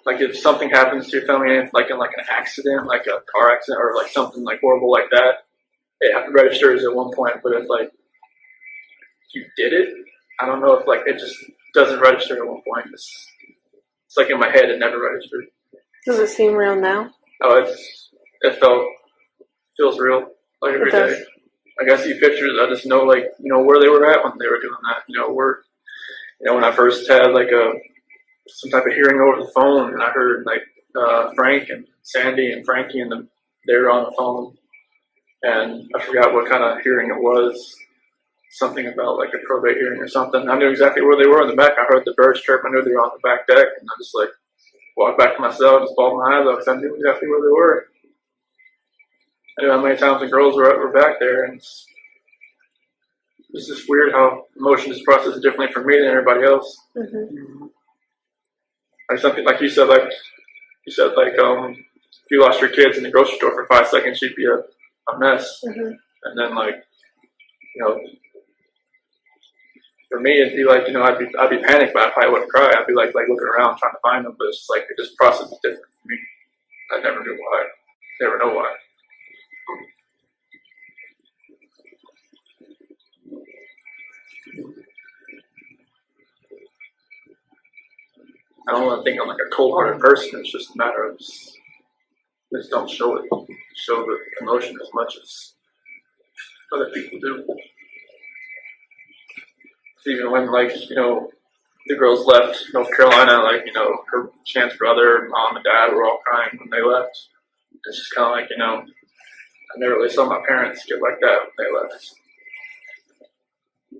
like if something happens to your family, like in like an accident, like a car accident, or like something like horrible like that, it registers at one point. But if like you did it, I don't know if like it just doesn't register at one point. It's like in my head, it never registered. Does it seem real now? Oh, feels real like every It does. day. Like I see pictures, I just know like where they were at when they were doing that. When I first had like some type of hearing over the phone, and I heard like Frank and Sandy and Frankie and them, they were on the phone, and I forgot what kind of hearing it was. Something about like a probate hearing or something. I knew exactly where they were in the back. I heard the birds chirp. I knew they were on the back deck, and I just like walked back to my cell, just balled my eyes out because I knew exactly where they were. I knew how many times the girls were back there, and it's just weird how emotions is processed differently for me than everybody else. Mm-hmm. Like something like you said, if you lost your kids in the grocery store for 5 seconds, you'd be a mess. Mm-hmm. And then like, for me it'd be like, I'd be panicked, but I probably wouldn't cry. I'd be like looking around trying to find them, but it's like it just processes different for me. I never knew why. Never know why. I don't want to think I'm like a cold-hearted person. It's just a matter of just don't show it. Show the emotion as much as other people do. Even when the girls left North Carolina, her Chance brother, mom, and dad were all crying when they left. It's just kind of like I never really saw my parents get like that when they left.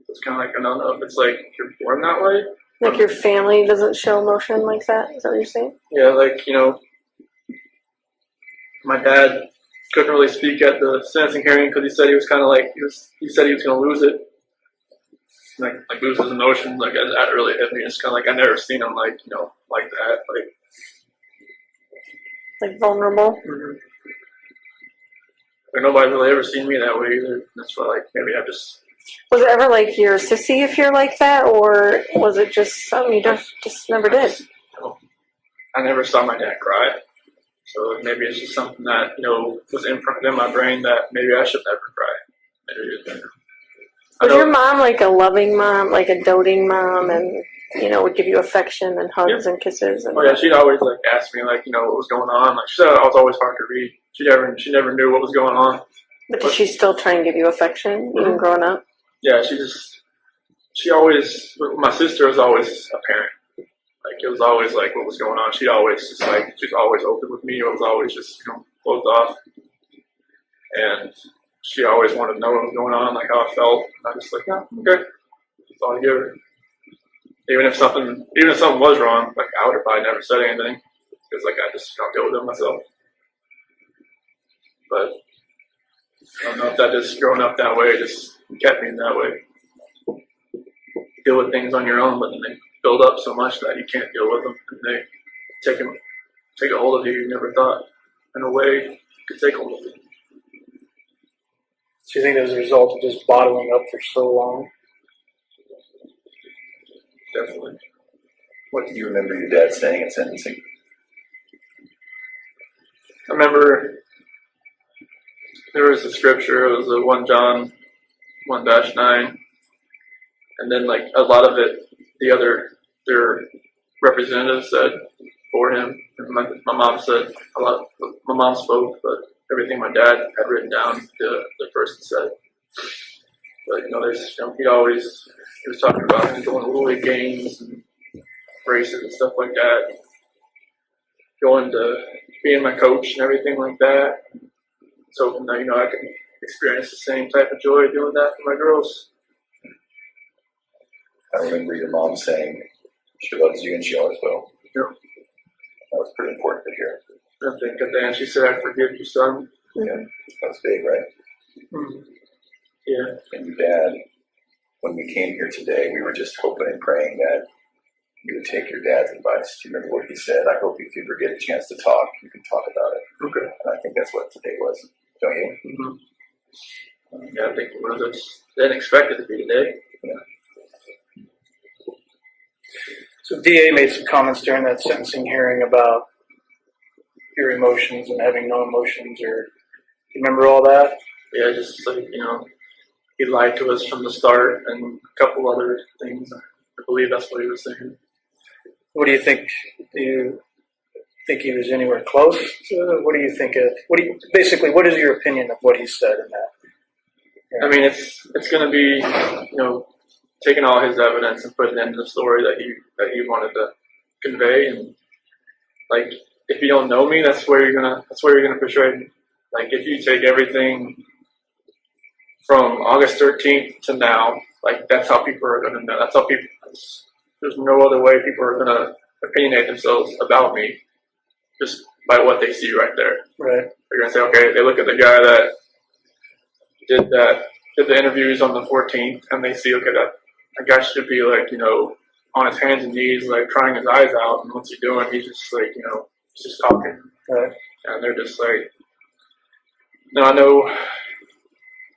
It's kind of like I don't know if it's like you're born that way. Like your family doesn't show emotion like that? Is that what you're saying? Yeah, my dad couldn't really speak at the sentencing hearing because he said he was kind of like he said he was going to lose it, like lose his emotions. Like that really hit me. It's kind of like I never seen him like that. Like vulnerable? Mm-hmm. Like nobody's really ever seen me that way either. That's why maybe I just. Was it ever like you're a sissy if you're like that, or was it just something you just never did? I never saw my dad cry, so maybe it's just something that was imprinted in my brain that maybe I should never cry. Was your mom like a loving mom, like a doting mom, and would give you affection and hugs and kisses? And oh yeah, she'd always ask me what was going on. Like she said, I was always hard to read. She never knew what was going on. But did she still try and give you affection even growing up? Yeah, she always, my sister was always a parent. Like, it was always, what was going on. She'd always just, she was always open with me. It was always just, closed off. And she always wanted to know what was going on, how I felt. And I just okay. That's all I give her. Even if something was wrong, I would have probably never said anything. Because, I just don't deal with it myself. But I don't know if that just growing up that way just kept me in that way. Deal with things on your own, but then they build up so much that you can't deal with them, and they take a hold of you. You never thought, in a way, you could take hold of you. So you think it was a result of just bottling up for so long? Definitely. What do you remember your dad saying at sentencing? I remember there was a scripture. It was a 1 John 1-9, and then a lot of it, their representatives said for him. And my mom said a lot. My mom spoke, but everything my dad had written down, the person said. But he was talking about him going to Little League games and races and stuff like that. Going to being my coach and everything like that. So now I can experience the same type of joy doing that for my girls. I remember your mom saying she loves you and she always will. Yeah. That was pretty important to hear. I think at the end she said, "I forgive you, son." Yeah, that was big, right? Mm-hmm. Yeah. And your dad, when we came here today, we were just hoping and praying that you would take your dad's advice. Do you remember what he said? I hope if you ever get a chance to talk, you can talk about it. Okay. And I think that's what today was. Don't you? Mm-hmm. Yeah, I think it was. They didn't expect it to be today. Yeah. So DA made some comments during that sentencing hearing about your emotions and having no emotions, or you remember all that? Yeah, just like, he lied to us from the start and a couple other things. I believe that's what he was saying. What do you think? Do you think he was anywhere close to it? What do you think of? Basically, what is your opinion of what he said in that? I mean, it's going to be, taking all his evidence and putting it into the story that he wanted to convey. And like, if you don't know me, that's where you're gonna portray me. Like, if you take everything from August 13th to now, like, that's how people are gonna know. That's how people. There's no other way people are gonna opinionate themselves about me, just by what they see right there. Right. They're gonna say, okay, they look at the guy that did the interviews on the 14th, and they see, okay, that guy should be like, on his hands and knees, like crying his eyes out, and what's he doing? He's just like, he's just talking. Right. And they're just like, no, I know.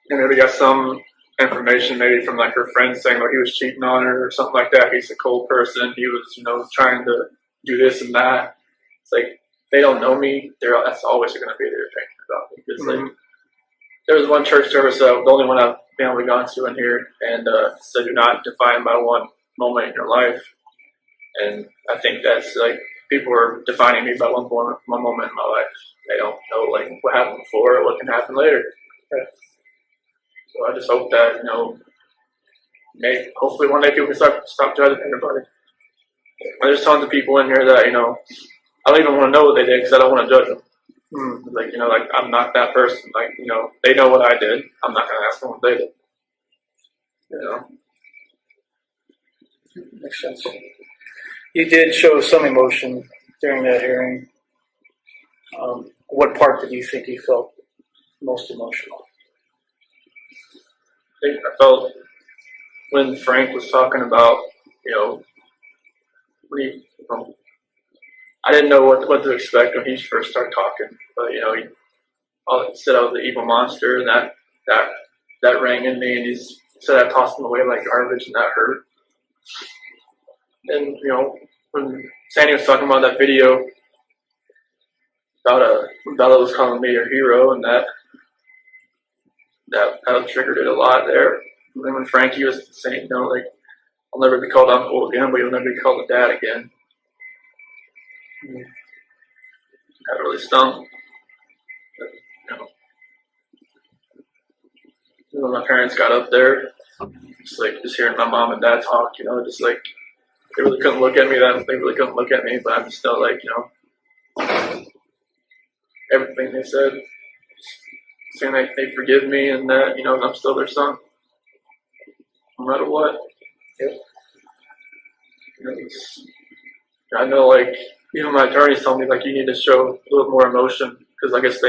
And maybe got some information maybe from like her friend saying like he was cheating on her or something like that. He's a cold person. He was, trying to do this and that. It's like, they don't know me. That's always going to be their opinion about me. Because like, there was one church service, the only one I've been able to go to in here, and said you're not defined by one moment in your life. And I think that's like, people are defining me by one moment in my life. They don't know like what happened before or what can happen later. Right. So I just hope that, hopefully one day people can stop judging everybody. There's tons of people in here that, I don't even want to know what they did because I don't want to judge them. Like, like, I'm not that person. Like, they know what I did. I'm not going to ask them what they did. Makes sense. You did show some emotion during that hearing. What part did you think you felt most emotional? I felt when Frank was talking about, I didn't know what to expect when he first started talking, but he said I was the evil monster, and that rang in me, and he said I tossed him away like garbage, and that hurt. And when Sandy was talking about that video about Bella was calling me her hero, and that triggered it a lot there. And then when Frankie was saying, like, I'll never be called uncle again, but you'll never be called a dad again. That really stung. But, when my parents got up there, just hearing my mom and dad talk, just like, they really couldn't look at me. But I just felt like, everything they said, saying they forgive me and that, I'm still their son, no matter what. Yep. I know, like, even my attorneys told me, like, you need to show a little more emotion, because I guess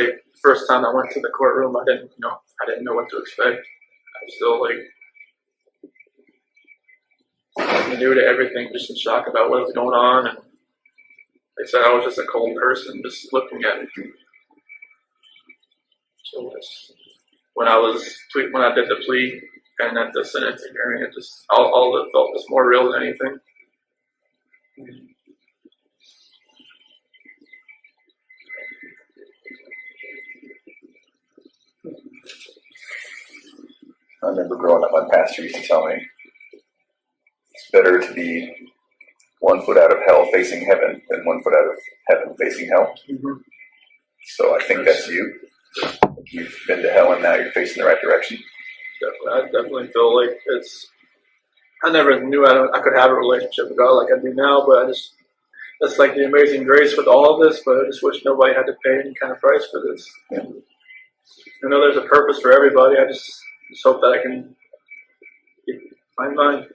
first time I went to the courtroom, I didn't know what to expect. I was still like, new to everything, just in shock about what was going on, and they said I was just a cold person, just looking at me. So when I did the plea and at the sentencing hearing, it just all of it felt just more real than anything. I remember growing up, my pastor used to tell me it's better to be 1 foot out of hell facing heaven than 1 foot out of heaven facing hell. Mm-hmm. So I think that's you. You've been to hell and now you're facing the right direction. I definitely feel like I never knew I could have a relationship with God like I do now, but that's like the amazing grace with all of this, but I just wish nobody had to pay any kind of price for this. Yeah. I know there's a purpose for everybody. I just hope that I can find mine.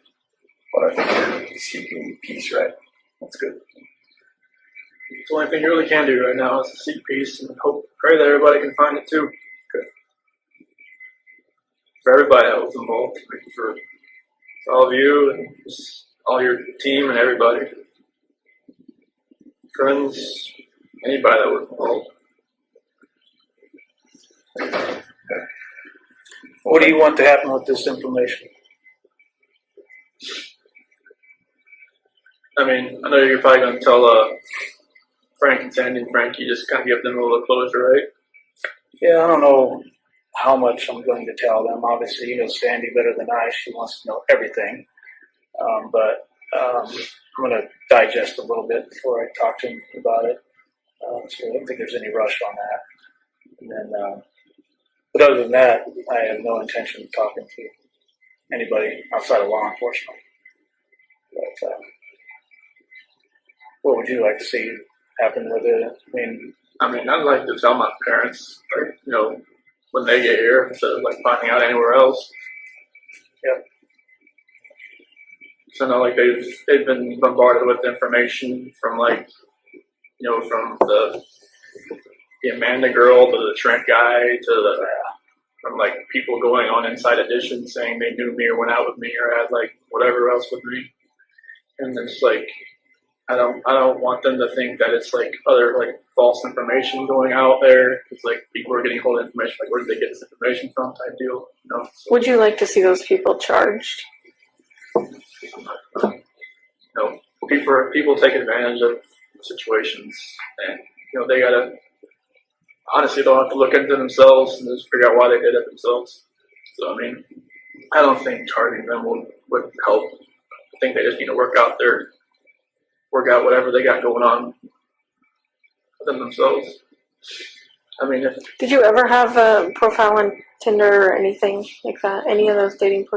But I think you're seeking peace, right? That's good. It's the only thing you really can do right now is to seek peace and pray that everybody can find it too. For everybody that was involved, for all of you and just all your team and everybody, friends, anybody that was involved. What do you want to happen with this information? I mean, I know you're probably going to tell Frank and Sandy and Frankie, just kind of give them a little closure, right? Yeah, I don't know how much I'm going to tell them. Obviously, you know Sandy better than I. She wants to know everything. But I'm going to digest a little bit before I talk to him about it. So I don't think there's any rush on that. And then, but other than that, I have no intention of talking to anybody outside of law enforcement. But what would you like to see happen with it? I mean, I'd like to tell my parents, like, you know, when they get here, instead of like finding out anywhere else. Yep. So now, like they've been bombarded with information from like, you know, from the Amanda girl to the Trent guy to from like people going on Inside Edition saying they knew me or went out with me or had like whatever else with me, and it's like I don't want them to think that it's like other like false information going out there. It's like people are getting hold of information like where did they get this information from type deal. You know? So, Would you like to see those people charged? you know, people take advantage of situations, and you know they gotta honestly don't have to look into themselves and just figure out why they did it themselves. So I mean, I don't think charging them would help. I think they just need to work out whatever they got going on within themselves. I mean, Did you ever have a profile on Tinder or anything like that? Any of those dating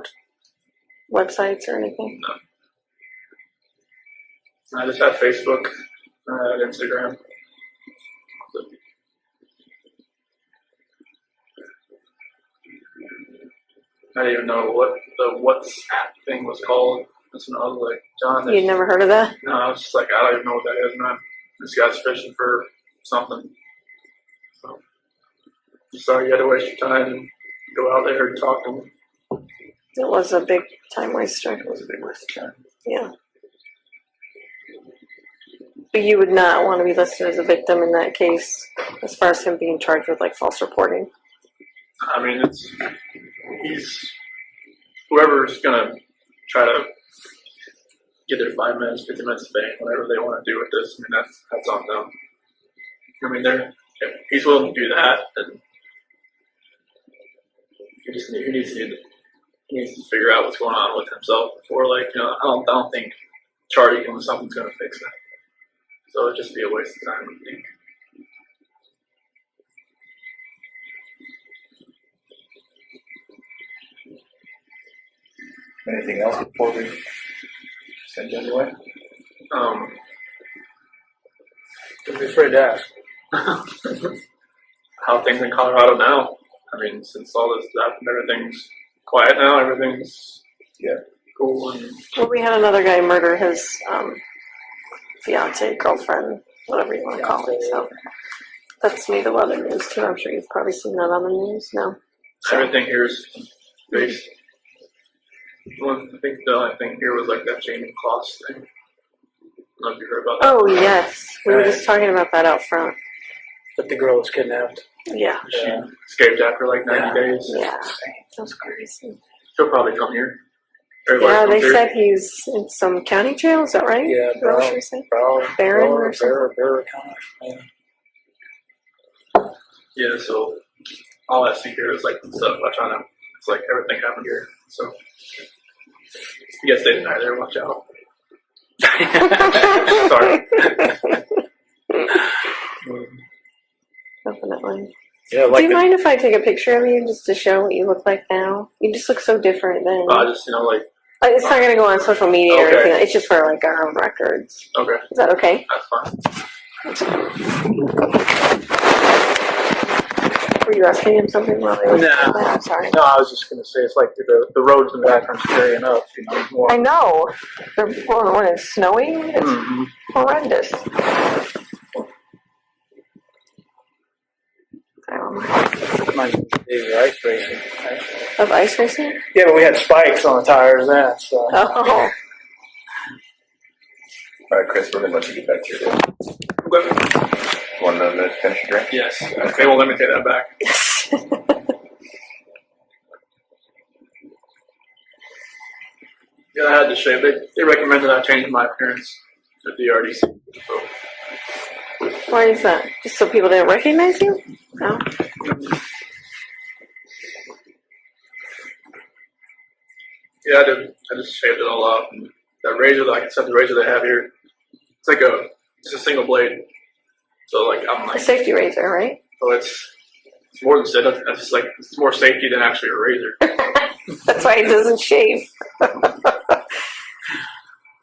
websites or anything? No. I just had Facebook, I had Instagram. So, I didn't even know what the WhatsApp thing was called. That's when I was like, John. You'd never heard of that? No, I was just like, I don't even know what that is, man. This guy's fishing for something. So, you sorry you had to waste your time and go out there and talk to him. It was a big time waster. It was a big waste of time. Yeah. But you would not want to be listed as a victim in that case, as far as him being charged with like false reporting. I mean, he's whoever's gonna try to get their 5 minutes, 50 minutes of fame, whatever they want to do with this. I mean, that's on them. I mean, if he's willing to do that, then he needs to figure out what's going on with himself before, like, you know, I don't think charging him with something's gonna fix that. So it'd just be a waste of time, I think. Anything else before we send you away? Don't be afraid to ask. How things in Colorado now? I mean, since all this happened, everything's quiet now. Everything's cool. And Well, we had another guy murder his fiance, girlfriend, whatever you want to call it. So that's made a lot of news too. I'm sure you've probably seen that on the news. No. everything here is based. I think the only thing here was like that chain of cloths thing. I don't know if you heard about that. Oh yes, we were just talking about that out front. That the girl was kidnapped. Yeah. She escaped after like 90 days. Yeah. That's crazy. She'll probably come here. Yeah, they said he's in some county jail. Is that right? Yeah, Is that what she said? Barron Barron or something? Barron County. Yeah, so all I see here is like stuff. It's like everything happened here. So you guys stay tonight there. Watch out. Sorry. Definitely. Yeah, Do you mind if I take a picture of you just to show what you look like now? You just look so different then. I just, like. It's not going to go on social media or Okay. anything. It's just for like our own records. Okay. Is that okay? That's fine. Were you asking him something while I was Nah. I'm sorry. No, I was just going to say it's like the roads in the background carrying up. More. I know. When it's snowing, it's horrendous. I don't know. Mine's ice racing. Of ice racing? Yeah, but we had spikes on the tires then, so. Oh. All right, Chris, we're going to let you get back to your day. Want another minute to finish your drink? Yes, they won't let me take that back. Yeah, I had to shave. They recommended I change my appearance to DRDC. So, Why is that? Just so people didn't recognize you? No. yeah, I just shaved it all off. And that razor, like I said, the razor they have here, it's a single blade. So like I'm A like, safety razor, right? so it's more than said. It's just like it's more safety than actually a razor. That's why it doesn't shave. It's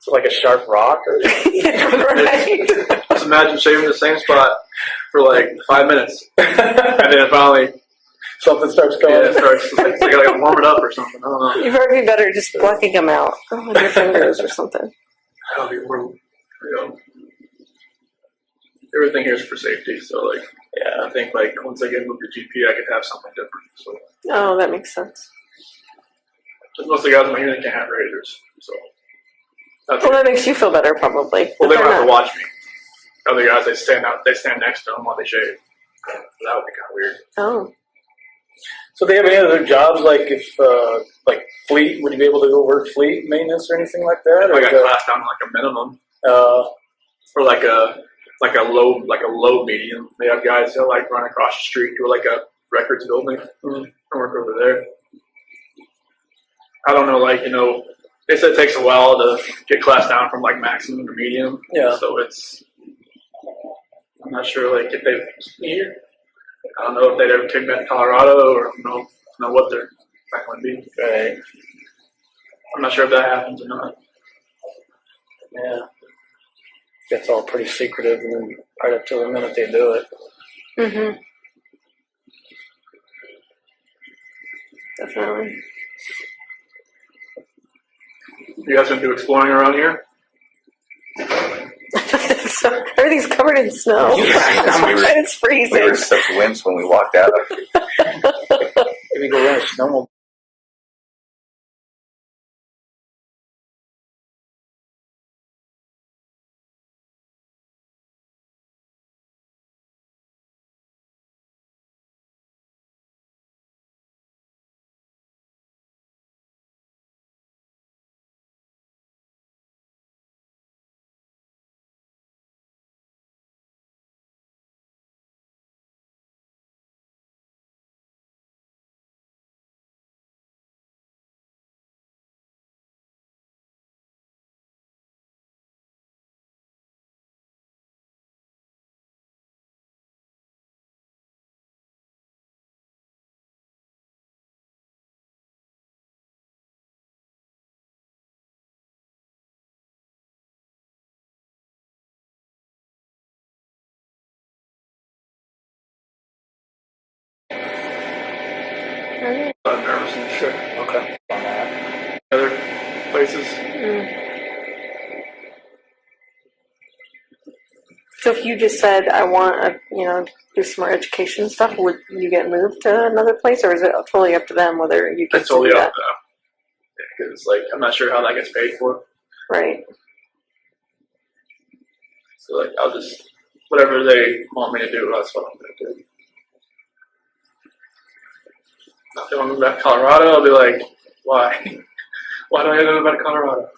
like a sharp rock or Right. Just imagine shaving the same spot for like 5 minutes, and then finally, something starts yeah, going. it starts. Like, they gotta warm it up or something. I don't know. You'd probably be better just plucking them out with your fingers or something. That'll be more, everything here is for safety. So like, yeah, I think like once I get moved to GP, I could have something different. So Oh, that makes sense. most of the guys in my unit can't have razors. So that's Well, that makes you feel better, probably. well, they If don't have they're to watch me. Other guys, they stand next to them while they shave. So that would be kind of weird. Oh. So they have any other jobs, like if, like fleet, would you be able to go work fleet maintenance or anything like that? If I got Or classed down to like a minimum the, or like a low medium. They have guys that like run across the street to like a records building and work over there. I don't know, like, they said it takes a while to get classed down from like maximum to medium. Yeah. So I'm not sure like if they've here. I don't know if they'd ever take me to Colorado or know what their back would be. right. I'm not sure if that happens or not. Yeah. That's all pretty secretive, and then right up to the minute they do it. Mm-hmm. Definitely. You guys gonna do exploring around here? So, everything's covered in snow. It's We were freezing. such wimps when we walked out. Maybe go rent a snowmobile. I'm nervous and sure. Okay. On that. Other places. So if you just said, I want do some more education stuff, would you get moved to another place, or is it totally up to them whether you get It's to do totally that? up to them. Because like I'm not sure how that gets paid for. Right. So like I'll just whatever they want me to do, that's what I'm gonna do. If they want to move back to Colorado, I'll be like, why? Why do I have to move back to Colorado?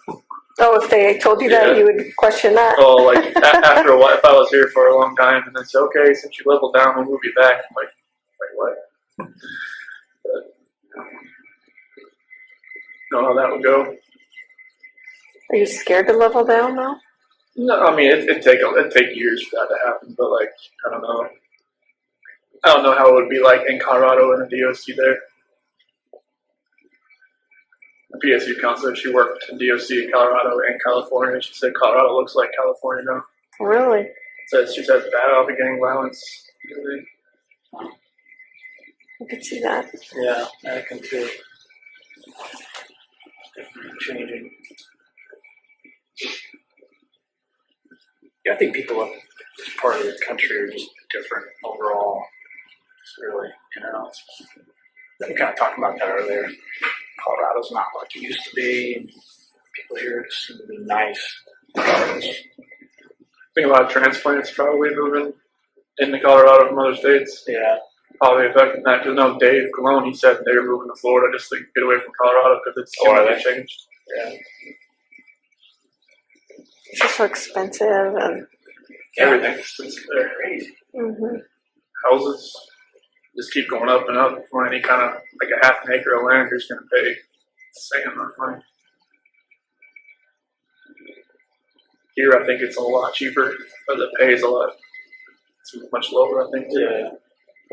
Oh, if they told you that, Yeah. you would question that? Oh, like after a while, if I was here for a long time and then say, okay, since you leveled down, we'll move you back. I'm like what? But, know how that would go. Are you scared to level down now? No, I mean it'd take years for that to happen, but like I don't know how it would be like in Colorado and the DOC there. The PSU counselor, she worked in DOC in Colorado and California. She said Colorado looks like California now. Really? She said bad beginning violence. I could see that. Yeah, I can too. Definitely changing. Yeah, I think people in this part of the country are just different overall. really, we kind of talked about that earlier. Colorado's not like it used to be. People here seem to be nice. I think a lot of transplants probably moving into Colorado from other states. Yeah. Probably affecting that. Because no, Dave Colon, he said they were moving to Florida just to get away from Colorado because it's too much changed. Yeah. It's just so expensive and Everything's expensive there. Crazy. Houses just keep going up and up for any kind of like a half an acre of land. You're just going to pay the same amount of money. Here, I think it's a lot cheaper, but the pay is it's much lower, I think. Too. Yeah.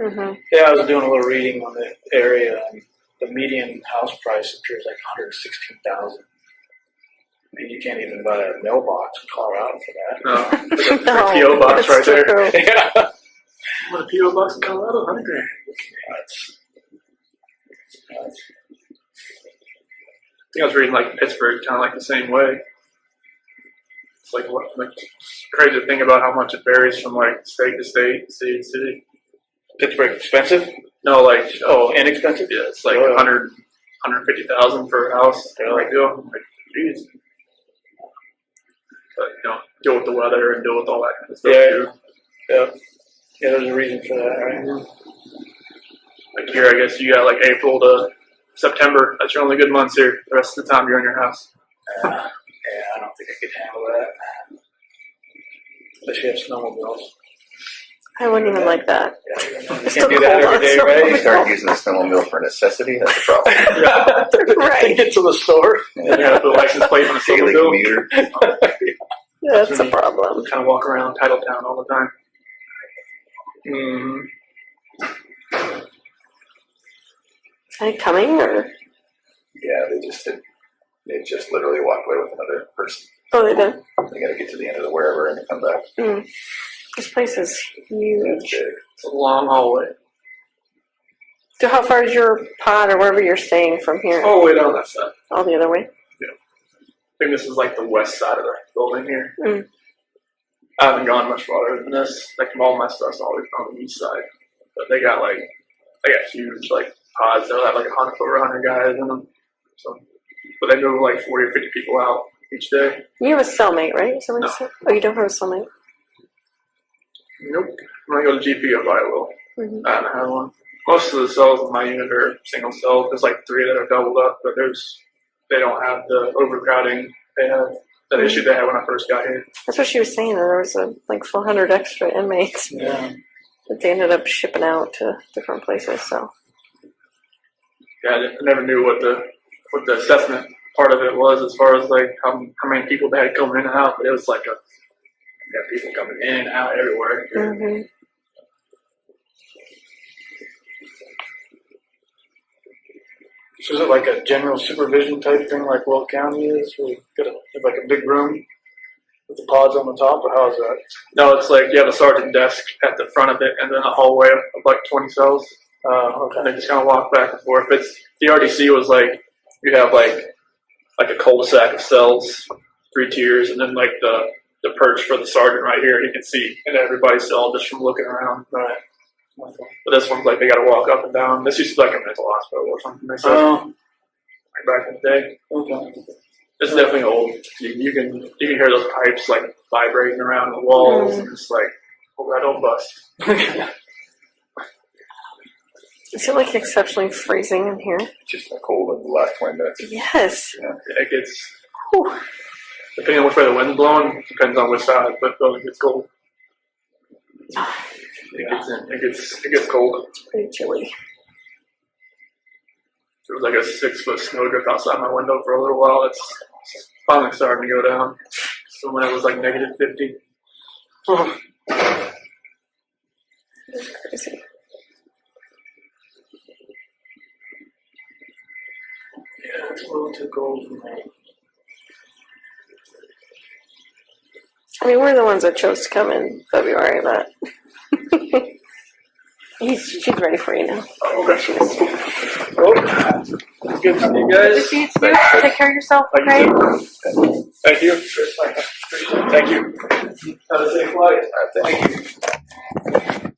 Mm-hmm. I was doing a little reading on the area, and the median house price appears like $116,000. I mean, you can't even buy a mailbox in Colorado for that. No, the No, P.O. box that's right there. true. Yeah. What a P.O. box in Colorado? $100,000. Nuts. I think I was reading like Pittsburgh, kind of like the same way. It's like crazy to think about how much it varies from like state to state, city to city. Pittsburgh expensive? No, like Inexpensive? yeah, it's like Oh. 150,000 for a house. Yeah. Like deal. I'm like, geez. But deal with the weather and deal with all that kind of stuff too. Yeah. Yeah, there's a reason for that, right? Like here, I guess you got like April to September. That's your only good months here. The rest of the time you're in your house. Yeah, I don't think I could handle that. Unless you have snowmobiles. I wouldn't even like that. Yeah, you It's can't still do that cold every day, outside. right? You start using the snowmobile for necessity, that's the problem. To Right. get to the store. You got to put a license plate on the Daily bill. commuter. Yeah, that's a problem. Kind of walk around Titletown all the time. Are they coming or? Yeah, they just did. They just literally walked away with another person. Oh, they did. They got to get to the end of the wherever and come back. This place is That's huge. big. It's a long hallway. So how far is your pod or wherever you're staying from here? Oh, way down that side. All the other way? I think this is like the west side of the building here. Mm. I haven't gone much farther than this. Like all my stuff's always on the east side. But they got huge like pods that'll have like over 100 guys in them. So, but they move like 40 or 50 people out each day. You have a cellmate, right? Somebody said? Oh, you don't have a cellmate? Nope. When I go to GP, I probably will. Mm-hmm. I haven't had one. Most of the cells in my unit are single cell. There's like 3 that are doubled up, but they don't have the overcrowding they have. That issue they had when I first got here. That's what she was saying. There was like 400 extra inmates Yeah. Oh, that they ended up shipping out to different places. So Yeah, I never knew what the assessment part of it was as far as like how many people they had coming in and out. But it was like you got people coming in and out everywhere. mm-hmm. So is it like a general supervision type thing like Will County is? Where you have like a big room with the pods on the top, or how is that? No, it's like you have a sergeant desk at the front of it, and then a hallway of like 20 cells. And Okay. they just kind of walk back and forth. The RDC was like you have like a cul-de-sac of cells, 3 tiers, and then like the perch for the sergeant right here. He can see in everybody's cell just from looking around. Right. But this one's like they got to walk up and down. This used to be like a mental hospital or something. They said Oh, like back in the day. okay. It's definitely old. You can hear those pipes like vibrating around the walls, and it's like, oh, I don't bust. Is it like exceptionally freezing in here? Just cold in the last 20 minutes. Yes. It gets, Whew. depending on which way the wind's blowing, depends on which side, but it gets cold. It gets cold. It's pretty chilly. There was like a 6-foot snowdrift outside my window for a little while. It's finally starting to go down. So when it was like negative 50. It's crazy. Yeah, it's a little too cold for me. I mean, we're the ones that chose to come in February, but she's ready for you now. Okay. She is. Well, good to see you guys. Take care of yourself, okay? Thank you. Thank you. Have a safe flight. Thank you.